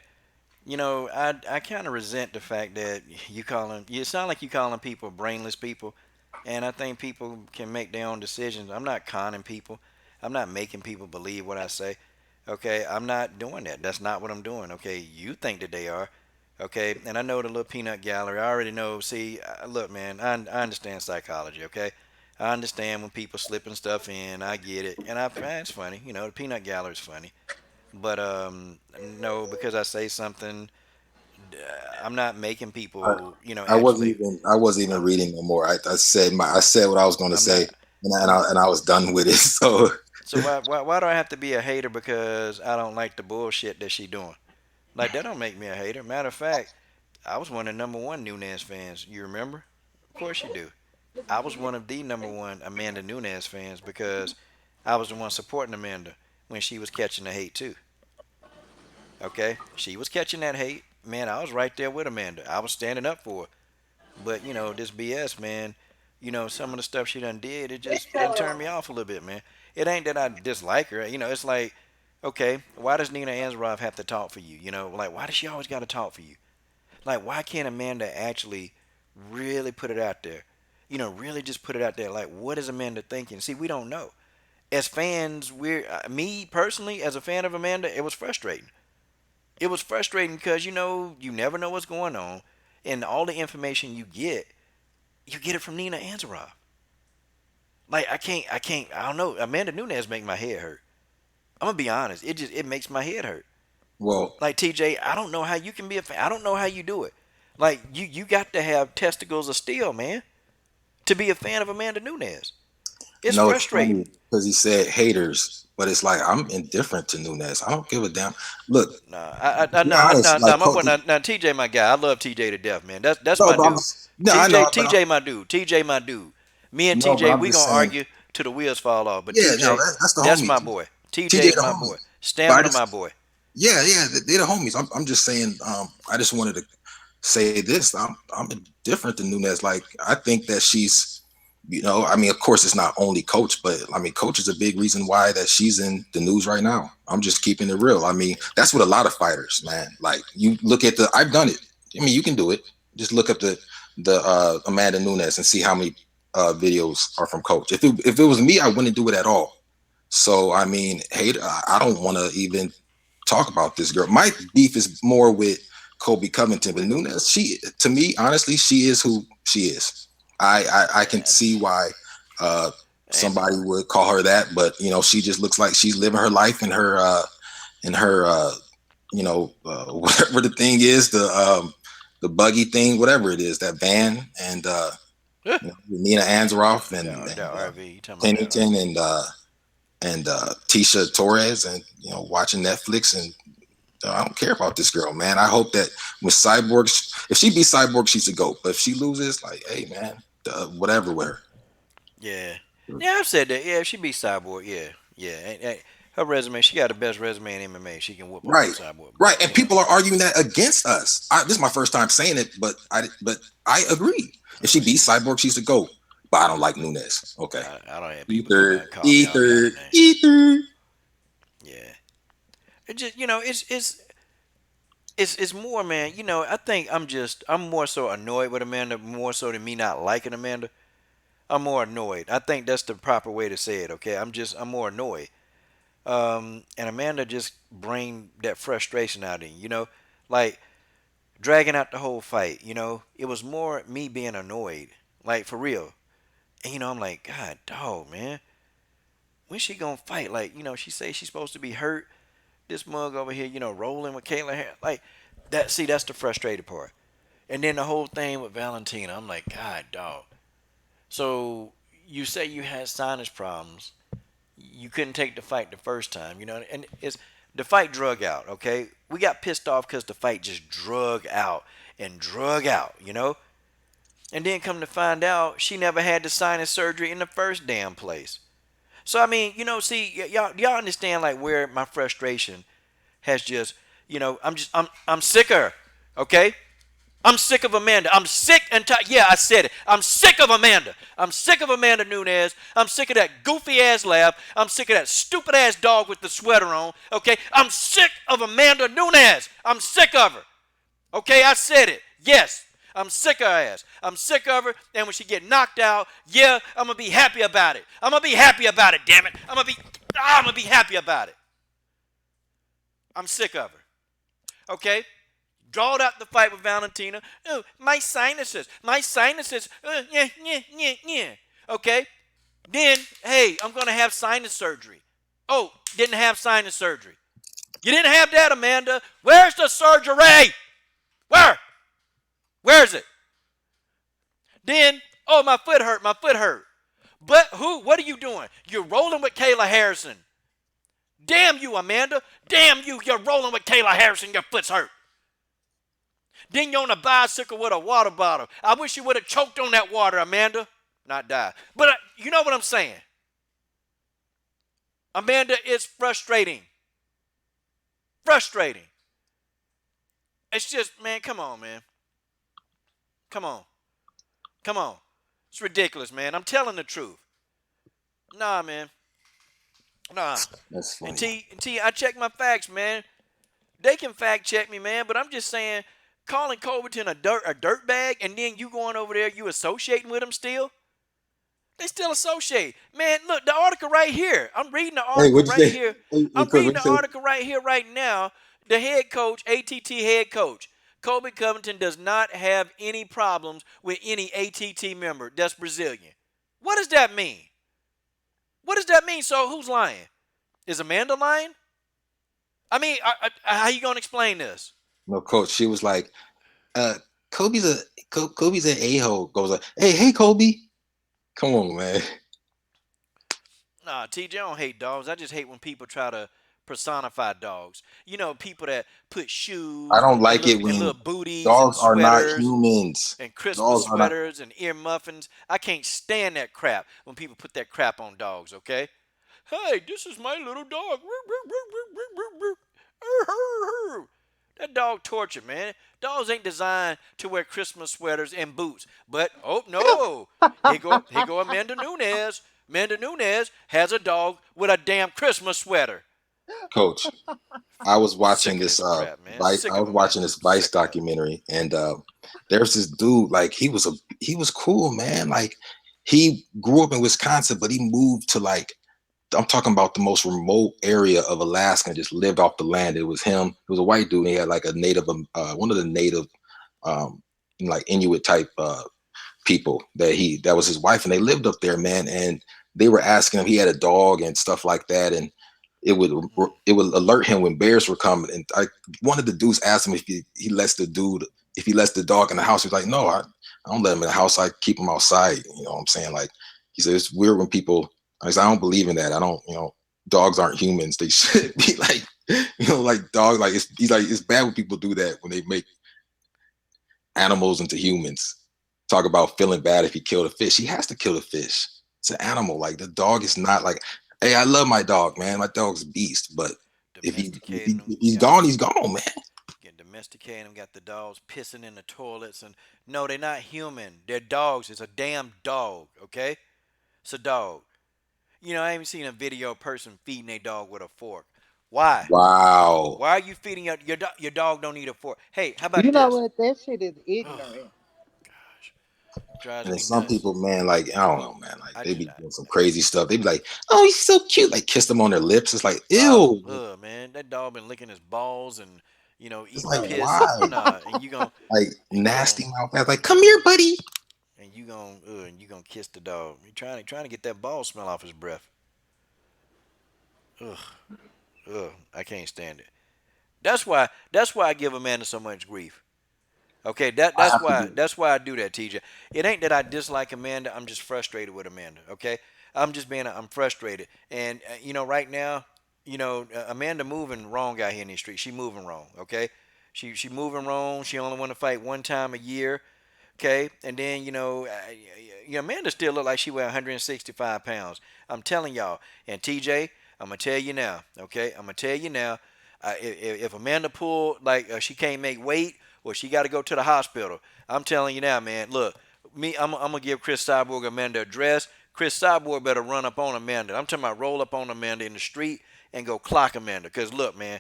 I kind of resent the fact that you calling you sound like you calling people brainless people, and I think people can make their own decisions. I'm not conning people. I'm not making people believe what I say. Okay, I'm not doing that. That's not what I'm doing. Okay, you think that they are. Okay, and I know the little peanut gallery. I already know. See, look, man, I understand psychology. Okay, I understand when people slipping stuff in. I get it, and I find it's funny. The peanut gallery is funny. But no, because I say something, I'm not making I, people, I wasn't actually. even I wasn't even I'm, reading no more. I said what I was going to I'm say, not. I'm. and I was done with it. So So why do I have to be a hater because I don't like the bullshit that she doing? Like that don't make me a hater. Matter of fact, I was one of the number one Nunez fans. You remember? Of course you do. I was one of the number one Amanda Nunez fans because I was the one supporting Amanda when she was catching the hate too. Okay, she was catching that hate. Man, I was right there with Amanda. I was standing up for her. But this BS, man. Some of the stuff she done did, it just done turned me off a little bit, man. It ain't that I dislike her. It's like, okay, why does Nina Ansaroff have to talk for you? Like why does she always got to talk for you? Like why can't Amanda actually really put it out there? Really just put it out there. Like what is Amanda thinking? See, we don't know. As fans, me personally, as a fan of Amanda, it was frustrating. It was frustrating because you never know what's going on, and all the information you get it from Nina Ansaroff. Like I don't know. Amanda Nunez make my head hurt. I'm gonna be honest. It makes my head hurt. well, Like TJ, I don't know how you can be a fan. I don't know how you do it. Like you got to have testicles of steel, man, to be a fan of Amanda Nunez. It's No, it's funny frustrating. because he said haters, but it's like I'm indifferent to Nunes. I don't give a damn. Look, Nah, be honest, nah, like my boy, now TJ, my guy. I love TJ to death, man. That's no, my but dude. no, I know, but TJ, my dude. TJ, my dude. Me and no, but TJ, I'm we just gonna saying, argue till the wheels fall off. But yeah, no, TJ, that's the that's homie. my boy. TJ TJ is the my homie. boy. But I Stamina, my just, boy. yeah, yeah, they're the homies. I'm just saying, I just wanted to say this. I'm different than Nunes. Like, I think that she's, I mean, of course, it's not only Coach, but I mean, Coach is a big reason why that she's in the news right now. I'm just keeping it real. I mean, that's what a lot of fighters, man. Like, you look at I've done it. I mean, you can do it. Just look up the Amanda Nunes and see how many videos are from Coach. If it was me, I wouldn't do it at all. So I mean, hate. I don't want to even talk about this girl. My beef is more with Kobe Covington, but Nunes. To me, honestly, she is who she is. I can Yeah, see why and somebody would call her that, but she just looks like she's living her life in her whatever the thing is, the buggy thing, whatever it is, that van, and Nina Ansaroff and that RV. You talking about that Pennington RV? and Tisha Torres, and watching Netflix, and I don't care about this girl, man. I hope that when Cyborg, if she beats Cyborg, she's a goat. But if she loses, like, hey, man, whatever with her. Yeah, yeah. I've said that. Yeah, if she beat Cyborg, yeah, yeah. Her resume, she got the best resume in MMA. She can whoop up on Right, Cyborg, but right. And people are arguing that against us. This is my first time saying it, but I agree. If she beats Cyborg, she's a goat. But I don't like Nunes. Okay. I don't have people come out Ether, and call me all kind ether, of names. ether. Yeah, it just it's more, man. I think I'm more so annoyed with Amanda, more so than me not liking Amanda. I'm more annoyed. I think that's the proper way to say it. Okay, I'm more annoyed. And Amanda just bring that frustration out in like dragging out the whole fight. It was more me being annoyed, like for real. And I'm like, God, dog, man, when she gonna fight? Like, she say she's supposed to be hurt. This mug over here, rolling with Kayla Harrison. Like that. See, that's the frustrated part. And then the whole thing with Valentina, I'm like, God, dog. So you say you had sinus problems. You couldn't take the fight the first time, and it's the fight drug out. Okay, we got pissed off because the fight just drug out and drug out. And then come to find out, she never had the sinus surgery in the first damn place. So I mean, see, y'all understand like where my frustration has just, I'm sicker. Okay, I'm sick of Amanda. I'm sick and tired. Yeah, I said it. I'm sick of Amanda. I'm sick of Amanda Nunes. I'm sick of that goofy ass laugh. I'm sick of that stupid ass dog with the sweater on. Okay, I'm sick of Amanda Nunes. I'm sick of her. Okay, I said it. Yes, I'm sick of her ass. I'm sick of her. And when she get knocked out, yeah, I'm gonna be happy about it. I'm gonna be happy about it. Damn it. I'm gonna be happy about it. I'm sick of her. Okay. Drawed out the fight with Valentina. Oh, my sinuses. Yeah, yeah, yeah, yeah. Okay. Then, hey, I'm going to have sinus surgery. Oh, didn't have sinus surgery. You didn't have that, Amanda. Where's the surgery? Where? Where's it? Then, oh, my foot hurt. My foot hurt. But who? What are you doing? You're rolling with Kayla Harrison. Damn you, Amanda. Damn you. You're rolling with Kayla Harrison. Your foot's hurt. Then you're on a bicycle with a water bottle. I wish you would have choked on that water, Amanda. Not die. But you know what I'm saying. Amanda, it's frustrating. Frustrating. It's just, man, come on, man. Come on. Come on. It's ridiculous, man. I'm telling the truth. Nah, man. Nah. That's And funny. T, I check my facts, man. They can fact check me, man, but I'm just saying, calling Colberton a dirt bag, and then you going over there, you associating with him still? They still associate. Man, look, the article right here. I'm reading the Hey, article what'd you right say? here. Hey, I'm Chris, reading what'd the you say? article right here, right now. The head coach, ATT head coach, Colby Covington does not have any problems with any ATT member that's Brazilian. What does that mean? What does that mean? So who's lying? Is Amanda lying? I mean, how you gonna explain this? No, coach. She was like, uh, Kobe's an a-hole. Goes like, hey, Kobe. Come on, man. Nah, TJ, I don't hate dogs. I just hate when people try to personify dogs. You know, people that put I shoes don't like it and when little booties and dogs are not sweaters humans. and Christmas Dogs are not. sweaters and ear muffins. I can't stand that crap when people put that crap on dogs, okay? Hey, this is my little dog. That dog torture, man. Dogs ain't designed to wear Christmas sweaters and boots. But oh no, here go Amanda Nunes. Amanda Nunes has a dog with a damn Christmas sweater. Coach, I was watching Sick of this this crap, man. Vice, Sick I of was it, man. watching this Vice Sick of it. documentary, and there's this dude, like he was cool, man. Like he grew up in Wisconsin, but he moved to, like, I'm talking about the most remote area of Alaska and just lived off the land. It was him. It was a white dude. And he had like a native, one of the native, um, like Inuit type people that was his wife, and they lived up there, man. And they were asking him. He had a dog and stuff like that, and it would it would alert him when bears were coming. And one of the dudes asked him if he lets the dog in the house. He's like, no, I don't let him in the house. I keep him outside. You know what I'm saying? Like, he said it's weird when people. I said, I don't believe in that. I don't. Dogs aren't humans. They should be like, like dogs. Like he's like, it's bad when people do that when they make animals into humans. Talk about feeling bad if he killed a fish. He has to kill the fish. It's an animal. Like, the dog is not like, hey, I love my dog, man. My dog's a beast. But Domesticating them. if he's gone, he's gone, man. Getting domesticated them. Got the dogs pissing in the toilets. And no, they're not human. They're dogs. It's a damn dog, okay? It's a dog. You know, I haven't seen a video of a person feeding a dog with a fork. Why? Wow. Why are you feeding your dog? Don't need a fork. Hey, how You about know this? what? That shit is Oh ignorant. gosh, drives And then me some nuts. people, man, like, I don't know, man. Like, I they just, be doing some crazy stuff. They be like, oh, he's so cute. Like, kiss them on their lips. It's like, ew. man, that dog been licking his balls and It's eating like, piss and why? nah, Like, and you gon' nasty mouth. Like, come here, buddy. and you gonna kiss the dog. You trying to get that ball smell off his breath. Ugh, I can't stand it. That's why I give Amanda so much grief. Okay, that I that's have to why do that's why I do that, TJ. It ain't that I dislike Amanda. I'm just frustrated with Amanda. Okay, I'm frustrated, and right now, Amanda moving wrong out here in the street. She moving wrong. Okay, she moving wrong. She only want to fight one time a year. Okay, and then Amanda still look like she weigh 165 pounds. I'm telling y'all, and TJ, I'm gonna tell you now. Okay, I'm gonna tell you now. If Amanda pull like she can't make weight or she got to go to the hospital, I'm telling you now, man. Look, I'm gonna give Cris Cyborg Amanda a dress. Cris Cyborg better run up on Amanda. I'm talking about roll up on Amanda in the street and go clock Amanda. Cause look, man,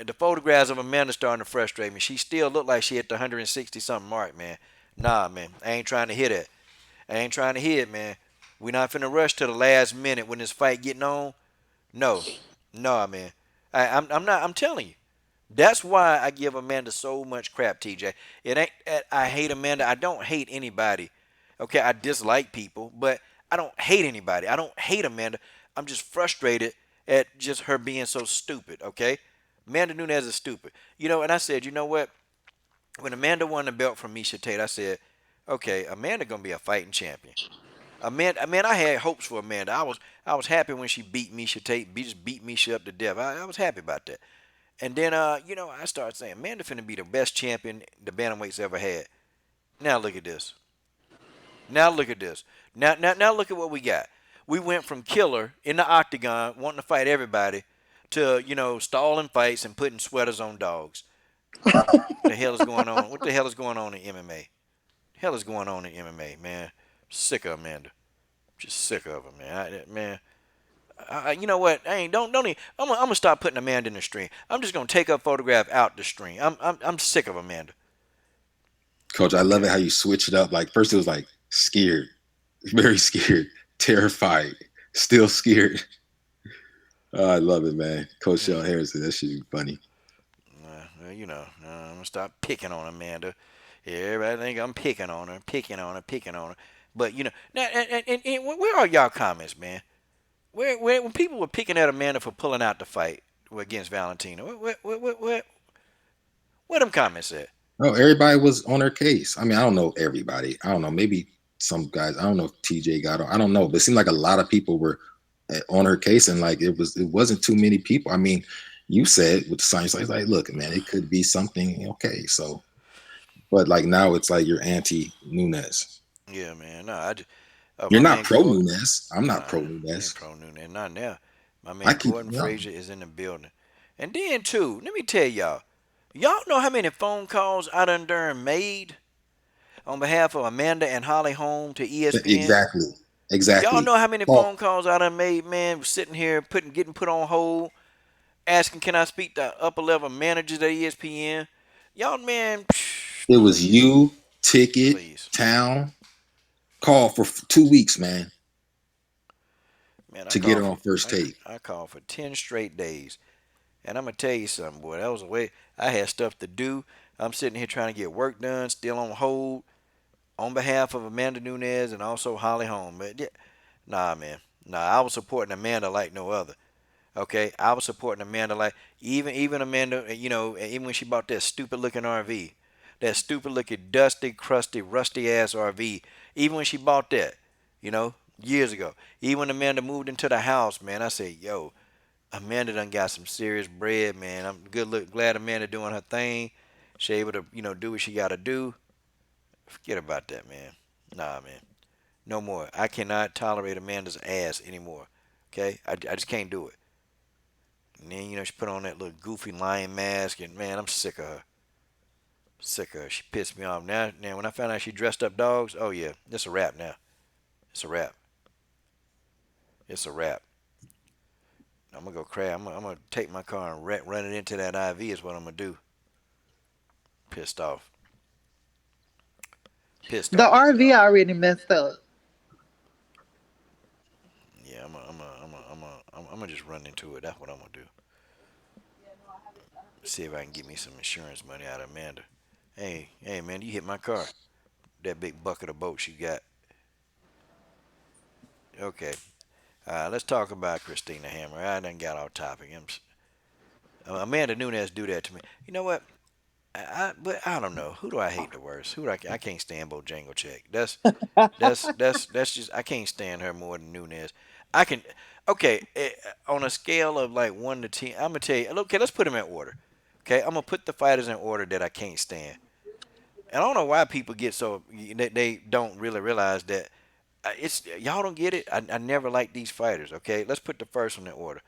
the photographs of Amanda starting to frustrate me. She still look like she hit the 160 something mark, man. Nah, man, I ain't trying to hit it. I ain't trying to hit it, man. We not finna rush to the last minute when this fight getting on. No, no, man. I'm not. I'm telling you. That's why I give Amanda so much crap, TJ. It ain't that I hate Amanda. I don't hate anybody. Okay, I dislike people, but I don't hate anybody. I don't hate Amanda. I'm just frustrated at just her being so stupid. Okay, Amanda Nunes is stupid. And I said, you know what? When Amanda won the belt from Misha Tate, I said, okay, Amanda gonna be a fighting champion. Amanda, man, I had hopes for Amanda. I was happy when she beat Misha Tate, just beat Misha up to death. I was happy about that. And then, I started saying, Amanda finna be the best champion the bantamweight's ever had. Now look at this. Now look at this. Now look at what we got. We went from killer in the octagon, wanting to fight everybody, to stalling fights and putting sweaters on dogs. The hell is going on? What the hell is going on in MMA? The hell is going on in MMA, man? Sick of Amanda. Just sick of her, man. You know what? I ain't don't even. I'm gonna stop putting Amanda in the stream. I'm just gonna take her photograph out the stream. I'm sick of Amanda. Coach, I love it Okay. how you switch it up. Like, first it was like scared, very scared, terrified, still scared. Oh, I love it, man. Coach Shell Mm. Harrison, that should be funny. I'm gonna stop picking on Amanda. Yeah, everybody think I'm picking on her, picking on her, picking on her. But now, and where are y'all comments, man? Where when people were picking at Amanda for pulling out the fight against Valentina, where them comments at? No, everybody was on her case. I mean, I don't know everybody. I don't know. Maybe some guys. I don't know if TJ got on. I don't know. But it seemed like a lot of people were on her case, and like it wasn't too many people. I mean, you said with the science, like, look, man, it could be something. Okay, so but like now it's like you're anti Nunez. Yeah, man. No, You're my not man pro Gordon. Nunez. I'm not Nah, pro I ain't Nunez. pro Nunez. Not now. My I man keep Gordon no. Frazier is in the building. And then too, let me tell y'all. Y'all know how many phone calls I done made on behalf of Amanda and Holly Holm to ESPN? Exactly. Y'all Exactly. know how many Well, phone calls I done made, man, sitting here getting put on hold, asking can I speak to upper level managers at ESPN? Y'all, man, it was please, you, Ticket, please, Town, call for 2 weeks, man, man. to get her on first take. I called for 10 straight days, and I'm gonna tell you something, boy. That was the way I had stuff to do. I'm sitting here trying to get work done, still on hold on behalf of Amanda Nunez and also Holly Holm. But yeah, nah, man, nah. I was supporting Amanda like no other. Okay, I was supporting Amanda like even Amanda, even when she bought that stupid looking RV, that stupid looking dusty, crusty, rusty ass RV. Even when she bought that, years ago. Even when Amanda moved into the house, man, I said, yo, Amanda done got some serious bread, man. I'm glad Amanda doing her thing. She able to, do what she got to do. Forget about that, man. Nah, man, no more. I cannot tolerate Amanda's ass anymore. Okay, I just can't do it. And then, she put on that little goofy lion mask, and man, I'm sick of her. Sick of her. She pissed me off. Now, when I found out she dressed up dogs, oh yeah, it's a wrap now. It's a wrap. It's a wrap. I'm gonna go cry. I'm gonna take my car and run it into that IV. Is what I'm gonna do. Pissed off. Pissed The off. RV already messed up. Yeah, I'm gonna just run into it. That's what I'm gonna do. See if I can get me some insurance money out of Amanda. Hey, man, you hit my car. That big bucket of boats you got. Okay. Let's talk about Christina Hammer. I done got off topic. Amanda Nunes do that to me. You know what? But I don't know. Who do I hate the worst? I can't stand Bojangle Check. That's just I can't stand her more than Nunes. I can. Okay, on a scale of like 1 to 10, I'm gonna tell you. Okay, let's put them in order. Okay, I'm gonna put the fighters in order that I can't stand. And I don't know why people get so they don't really realize that it's y'all don't get it. I never liked these fighters. Okay, let's put the first one in order.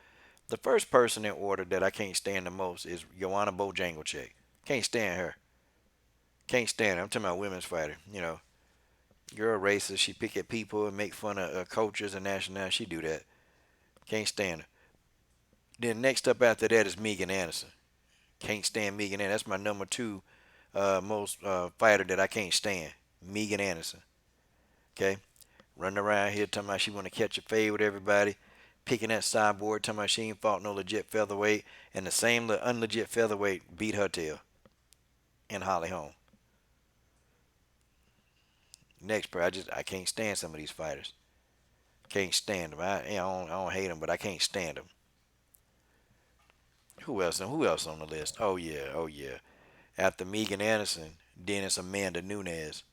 The first person in order that I can't stand the most is Joanna Bojanglechek. Can't stand her. Can't stand her. I'm talking about women's fighter. Girl racist. She pick at people and make fun of cultures and nationalities. She do that. Can't stand her. Then next up after that is Megan Anderson. Can't stand Megan Anderson. That's my number two most fighter that I can't stand. Megan Anderson. Okay, running around here talking about she want to catch a fade with everybody, picking that Cyborg, talking about she ain't fought no legit featherweight, and the same unlegit featherweight beat her tail in Holly Holm. Next, bro, I can't stand some of these fighters. Can't stand them. I don't hate them, but I can't stand them. Who else? Who else on the list? Oh yeah, oh yeah. After Megan Anderson, then it's Amanda Nunes.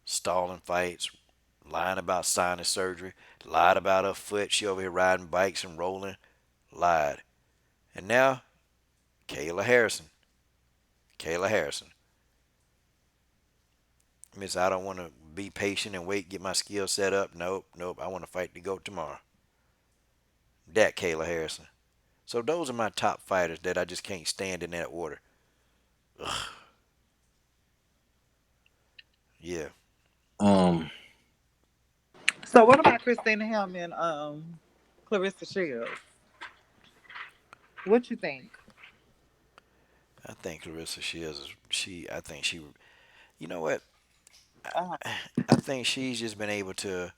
Stalling fights, lying about sinus surgery, lied about her foot. She over here riding bikes and rolling, lied. And now, Kayla Harrison. Kayla Harrison. Miss, I don't want to be patient and wait, get my skill set up. Nope, nope. I want to fight the GOAT tomorrow. That Kayla Harrison. So those are my top fighters that I just can't stand in that order. Ugh, yeah. Um, So what about Christina Helm and Clarissa Shields? What you think? I think Clarissa Shields I think you know what? Uh, I think she's just been able to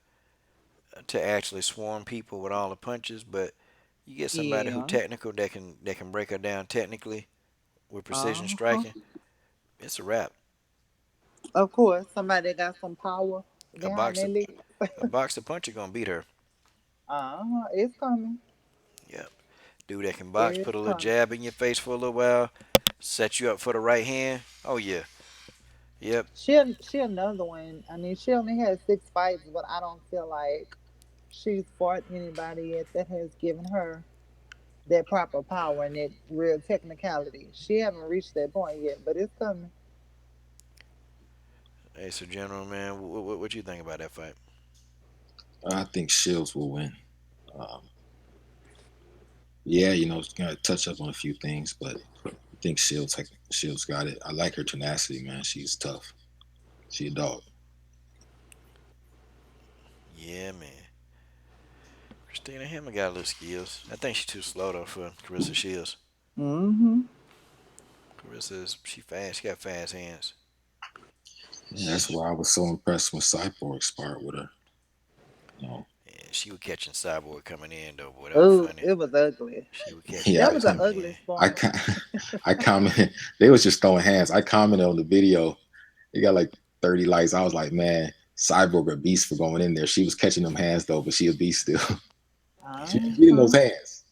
actually swarm people with all the punches, but you get somebody who yeah. technical that can break her down technically with precision Uh-huh. striking, it's a wrap. Of course, somebody that got some power A behind their boxer legs. a boxer puncher gonna beat her. Uh-huh. It's coming. Yep. Dude that can box, It's put a little coming. jab in your face for a little while, set you up for the right hand. Oh yeah. Yep. She another one. I mean, she only had 6 fights, but I don't feel like she's fought anybody yet that has given her that proper power and that real technicality. She haven't reached that point yet, but it's coming. Hey, so General, man, what you think about that fight? I think Shields will win. Um, yeah, it's gonna touch up on a few things, but I think Shields got it. I like her tenacity, man. She's tough. She a dog. Yeah, man. Christina Hammer got a little skills. I think she's too slow though for Carissa Shields. Mm-hmm. She fast. She got fast hands. Yeah, that's why I was so impressed when Cyborg sparred with her. You know, Yeah, she was catching Cyborg coming in though, boy. That was Oh, funny. it was ugly. She was catching yeah, That was Chris an coming ugly in. I sport. I commented. They was just throwing hands. I commented on the video. It got like 30 likes. I was like, man, Cyborg a beast for going in there. She was catching them hands though, but she a beast still. She was Yeah, getting Uh-huh. those hands.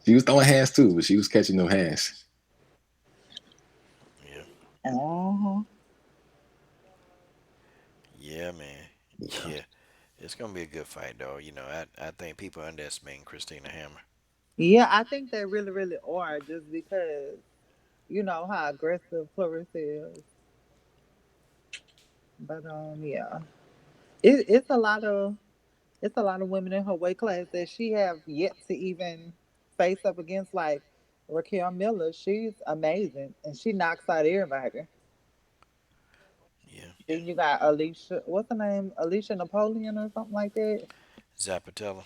She was throwing hands too, but she was catching them hands. yeah, Uh-huh. yeah, man. Yeah. Yeah, it's gonna be a good fight though. I think people underestimating Christina Hammer. Yeah, I think they really, really are just because you know how aggressive Clarissa is. But yeah. It's a lot of women in her weight class that she have yet to even face up against, like Raquel Miller. She's amazing and she knocks out everybody. Yeah, Then you got Alicia, what's her name? Alicia Napoleon or something like that. Zapatella.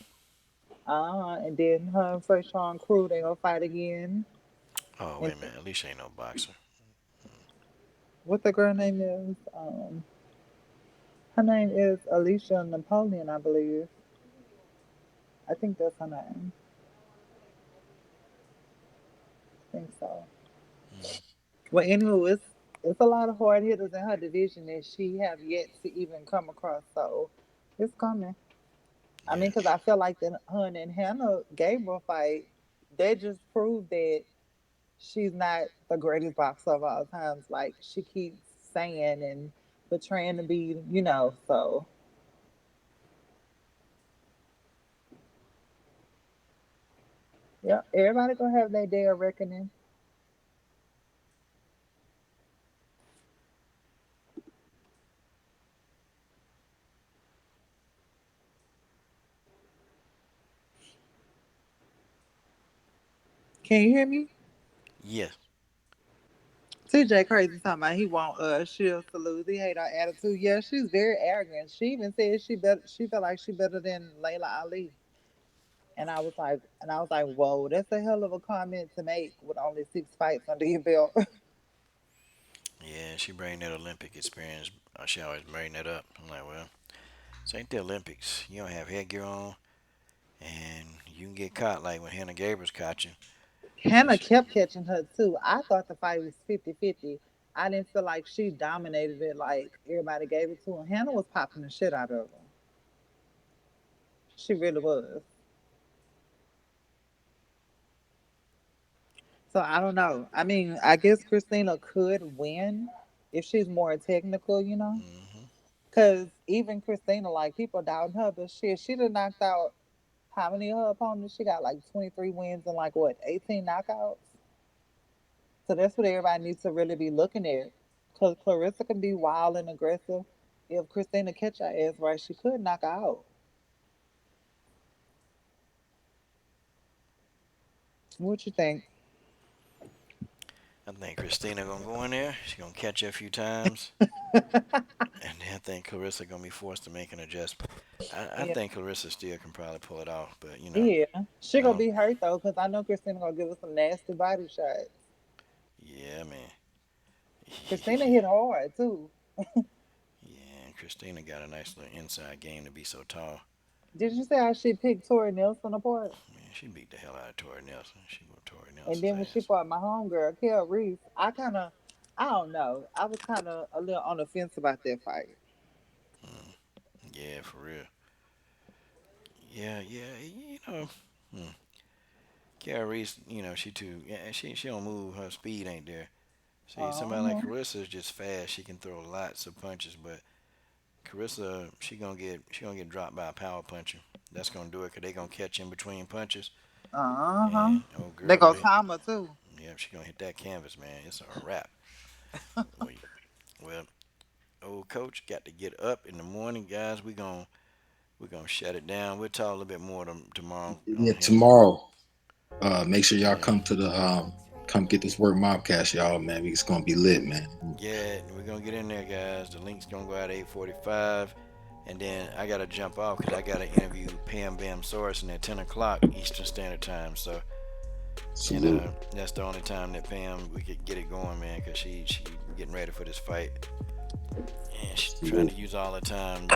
And then her and Fresh Crew, they gonna fight again. Oh And wait a minute, Alicia ain't no boxer. what the girl name is? Her name is Alicia Napoleon, I believe. I think that's her name. I think so. Mm, Well, anyway, it's a lot of hard hitters in her division that she have yet to even come across. So it's coming. I mean, yeah, because I feel like the her and Hannah Gabriel fight, they just proved that she's not the greatest boxer of all times. Like she keeps saying and portraying to be, So yeah, everybody gonna have their day of reckoning. Can you hear me? yeah, TJ crazy talking about he want Shields to lose. He hate her attitude. Yeah, she's very arrogant. She even said she felt like she better than Layla Ali. And I was like, whoa, that's a hell of a comment to make with only 6 fights under your belt. yeah. She bring that Olympic experience. She always bring that up. I'm like, well, this ain't the Olympics. You don't have headgear on, and you can get caught like when Hannah Gabriel's caught you. She, Hannah kept catching her too. I thought the fight was 50-50. I didn't feel like she dominated it like everybody gave it to her. Hannah was popping the shit out of her. She really was. So I don't know. I mean, I guess Christina could win if she's more technical. hmm Because even Christina, like people doubting her, but shit, she done knocked out how many of her opponents? She got like 23 wins and like what, 18 knockouts? So that's what everybody needs to really be looking at. Because Clarissa can be wild and aggressive. If Christina catch her ass right, she could knock her out. What you think? I think Christina gonna go in there. She gonna catch you a few times, and then I think Clarissa gonna be forced to make an adjustment. I Yeah. think Clarissa still can probably pull it off, but Yeah. She I gonna don't. be hurt though, because I know Christina gonna give us some nasty body shots. Yeah, man. Christina hit hard too. Yeah, and Christina got a nice little inside game to be so tall. Did you say how she picked Tori Nelson apart? Man, she beat the hell out of Tori Nelson. She whooped Tori And Nelson's then when she ass. fought my homegirl, Kel Reese, I don't know. I was kind of a little on the fence about that fight. Mm, yeah, for real. Yeah, yeah. Hmm. Kara Reese, she too. Yeah, she don't move. Her speed ain't there. See, somebody like Uh-huh. Carissa is just fast. She can throw lots of punches, but Carissa, she gonna get dropped by a power puncher. That's gonna do it, cause they gonna catch in between punches. Uh-huh. And old They girl go gonna hit. timer too. Yeah, she gonna hit that canvas, man. It's a wrap. We, well, old coach got to get up in the morning, guys. We gonna shut it down. We'll talk a little bit more tomorrow Yeah, on him. tomorrow. Make sure y'all Yeah, come to the come get this work mobcast, y'all, man. It's gonna be lit, man. yeah. We're gonna get in there, guys. The link's gonna go out at 8:45, and then I gotta jump off because I gotta interview Pam Bam Sorensen at 10 o'clock Eastern Standard Time. So, and Salute. that's the only time that Pam we could get it going, man, because she getting ready for this fight. And she's trying Salute. to use all the time,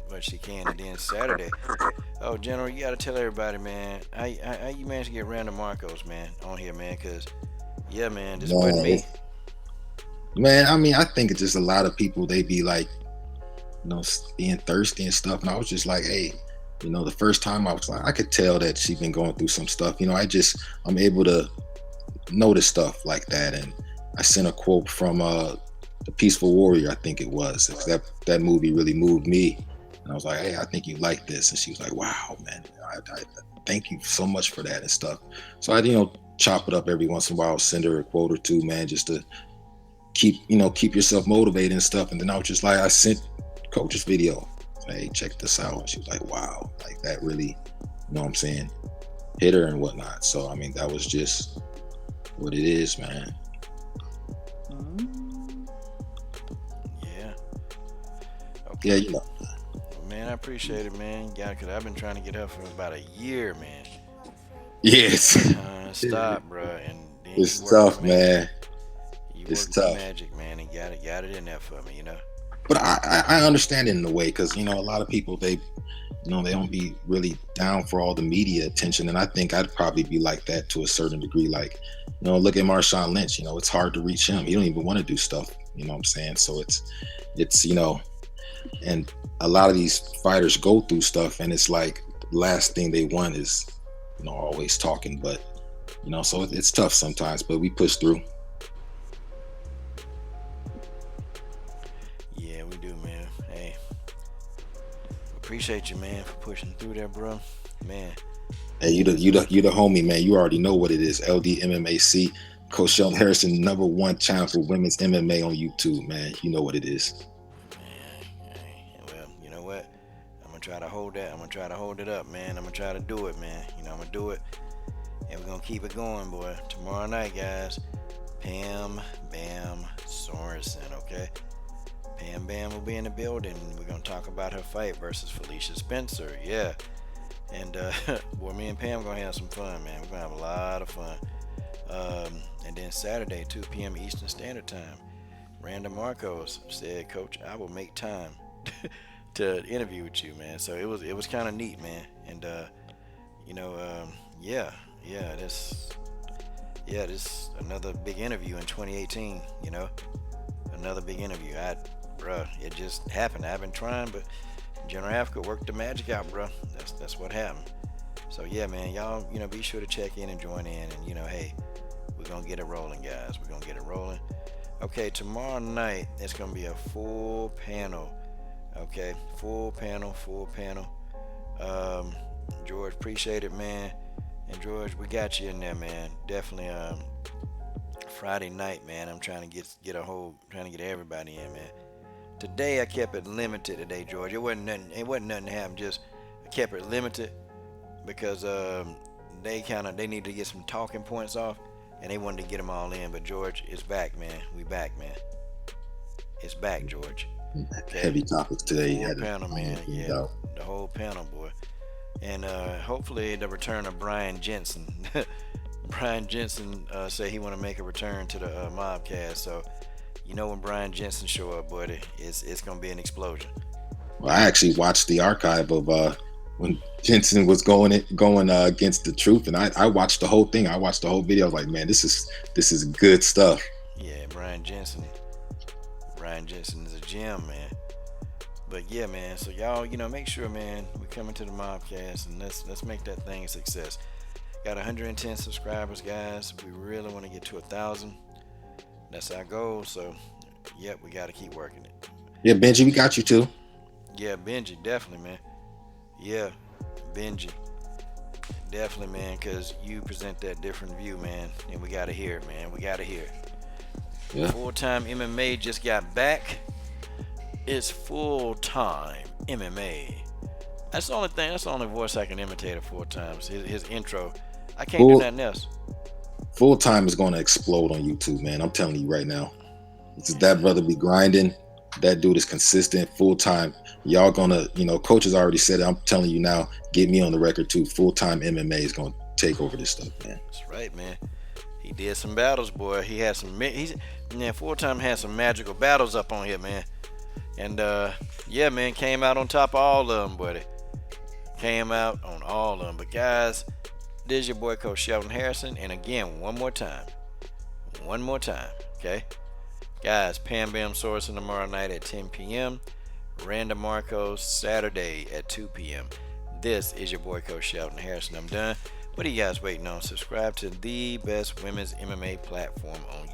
what she can. And then Saturday, oh, General, you got to tell everybody, man, how you managed to get Randall Marcos, man, on here, man, because, yeah, man, this wasn't Man, me. man, I mean, I think it's just a lot of people, they be like, being thirsty and stuff. And I was just like, hey, the first time I was like, I could tell that she's been going through some stuff. I'm able to notice stuff like that. And I sent a quote from The Peaceful Warrior, I think it was. That movie really moved me. And I was like, hey, I think you like this. And she was like, wow, man, I thank you so much for that and stuff. So I, chop it up every once in a while, send her a quote or two, man, just to keep yourself motivated and stuff. And then I was just like, I sent Coach's video. Hey, check this out. And she was like, wow, like that really, what I'm saying, hit her and whatnot. So I mean, that was just what it is, man. Yeah. Yeah, Okay. Well, man, I appreciate it, man. Yeah, because I've been trying to get her for about a year, man. yes, Stop, bro. And then you it's work the tough, magic. man. You It's work the tough. magic, man, and got it in there for me. But I understand it in a way, because a lot of people, they they don't be really down for all the media attention, and I think I'd probably be like that to a certain degree. Like, look at Marshawn Lynch. It's hard to reach him. He don't even want to do stuff. What I'm saying? So it's and a lot of these fighters go through stuff, and it's like the last thing they want is always talking. But so it's tough sometimes, but we push through. Yeah, we do, man. Hey, appreciate you, man, for pushing through there, bro. Man. Hey, you the homie, man. You already know what it is. LDMMAC, Coach Kayla Harrison, #1 channel for women's MMA on YouTube, man. You know what it is. Well, you know what? I'm gonna try to hold that. I'm gonna try to hold it up, man. I'm gonna try to do it, man. I'm gonna do it, and we're gonna keep it going, boy. Tomorrow night, guys. Pam Bam Sorensen, okay? Pam Bam will be in the building. We're gonna talk about her fight versus Felicia Spencer. Yeah. And boy, me and Pam gonna have some fun, man. We're gonna have a lot of fun. And then Saturday, 2 p.m. Eastern Standard Time, Randall Marcos said, "Coach, I will make time to interview with you, man." So it was kind of neat, man. And this another big interview in 2018. Another big interview. It just happened. I've been trying, but General Africa worked the magic out, bro. That's what happened. So yeah, man, y'all, be sure to check in and join in, and hey, we're gonna get it rolling, guys. We're gonna get it rolling. Okay, tomorrow night it's gonna be a full panel. Okay, full panel. George, appreciate it, man. And George, we got you in there, man. Definitely. Friday night, man. I'm trying to get everybody in, man. Today I kept it limited today, George. It wasn't nothing to happen. Just I kept it limited because they needed to get some talking points off, and they wanted to get them all in. But George, it's back, man. We back, man. It's back, George. Okay. Heavy topics today. Full panel, man. Yeah, the whole panel, boy. And hopefully the return of Brian Jensen. Brian Jensen said he want to make a return to the Mobcast. So when Brian Jensen show up, buddy, it's gonna be an explosion. Well, I actually watched the archive of when Jensen was going against the Truth, and I watched the whole thing. I watched the whole video. I was like, man, this is good stuff. Yeah, Brian Jensen is a gem, man. But yeah, man. So y'all, make sure, man, we coming to the Mobcast, and let's make that thing a success. Got 110 subscribers, guys. We really want to get to 1,000. That's our goal. So, yep, we got to keep working it. Yeah, Benji, we got you too. Yeah, Benji, definitely, man. Yeah. Benji. Definitely, man, because you present that different view, man, and we gotta hear it, man. We gotta hear it. Yeah. Full-time MMA just got back. It's full-time MMA. That's the only thing. That's the only voice I can imitate of full-time. His intro. I can't do nothing else. Full time is going to explode on YouTube, man. I'm telling you right now. That brother be grinding. That dude is consistent. Full time. Y'all gonna, coaches already said it. I'm telling you now. Get me on the record too. Full time MMA is going to take over this stuff, man. That's right, man. He did some battles, boy. He had some. Full time had some magical battles up on here, man. And yeah, man, came out on top of all of them, buddy. Came out on all of them. But guys, this is your boy Coach Shelton Harrison, and again, one more time, okay? Guys, Pam Bam Sorensen tomorrow night at 10 p.m. Randa Marcos Saturday at 2 p.m. This is your boy Coach Shelton Harrison. I'm done. What are you guys waiting on? Subscribe to the best women's MMA platform on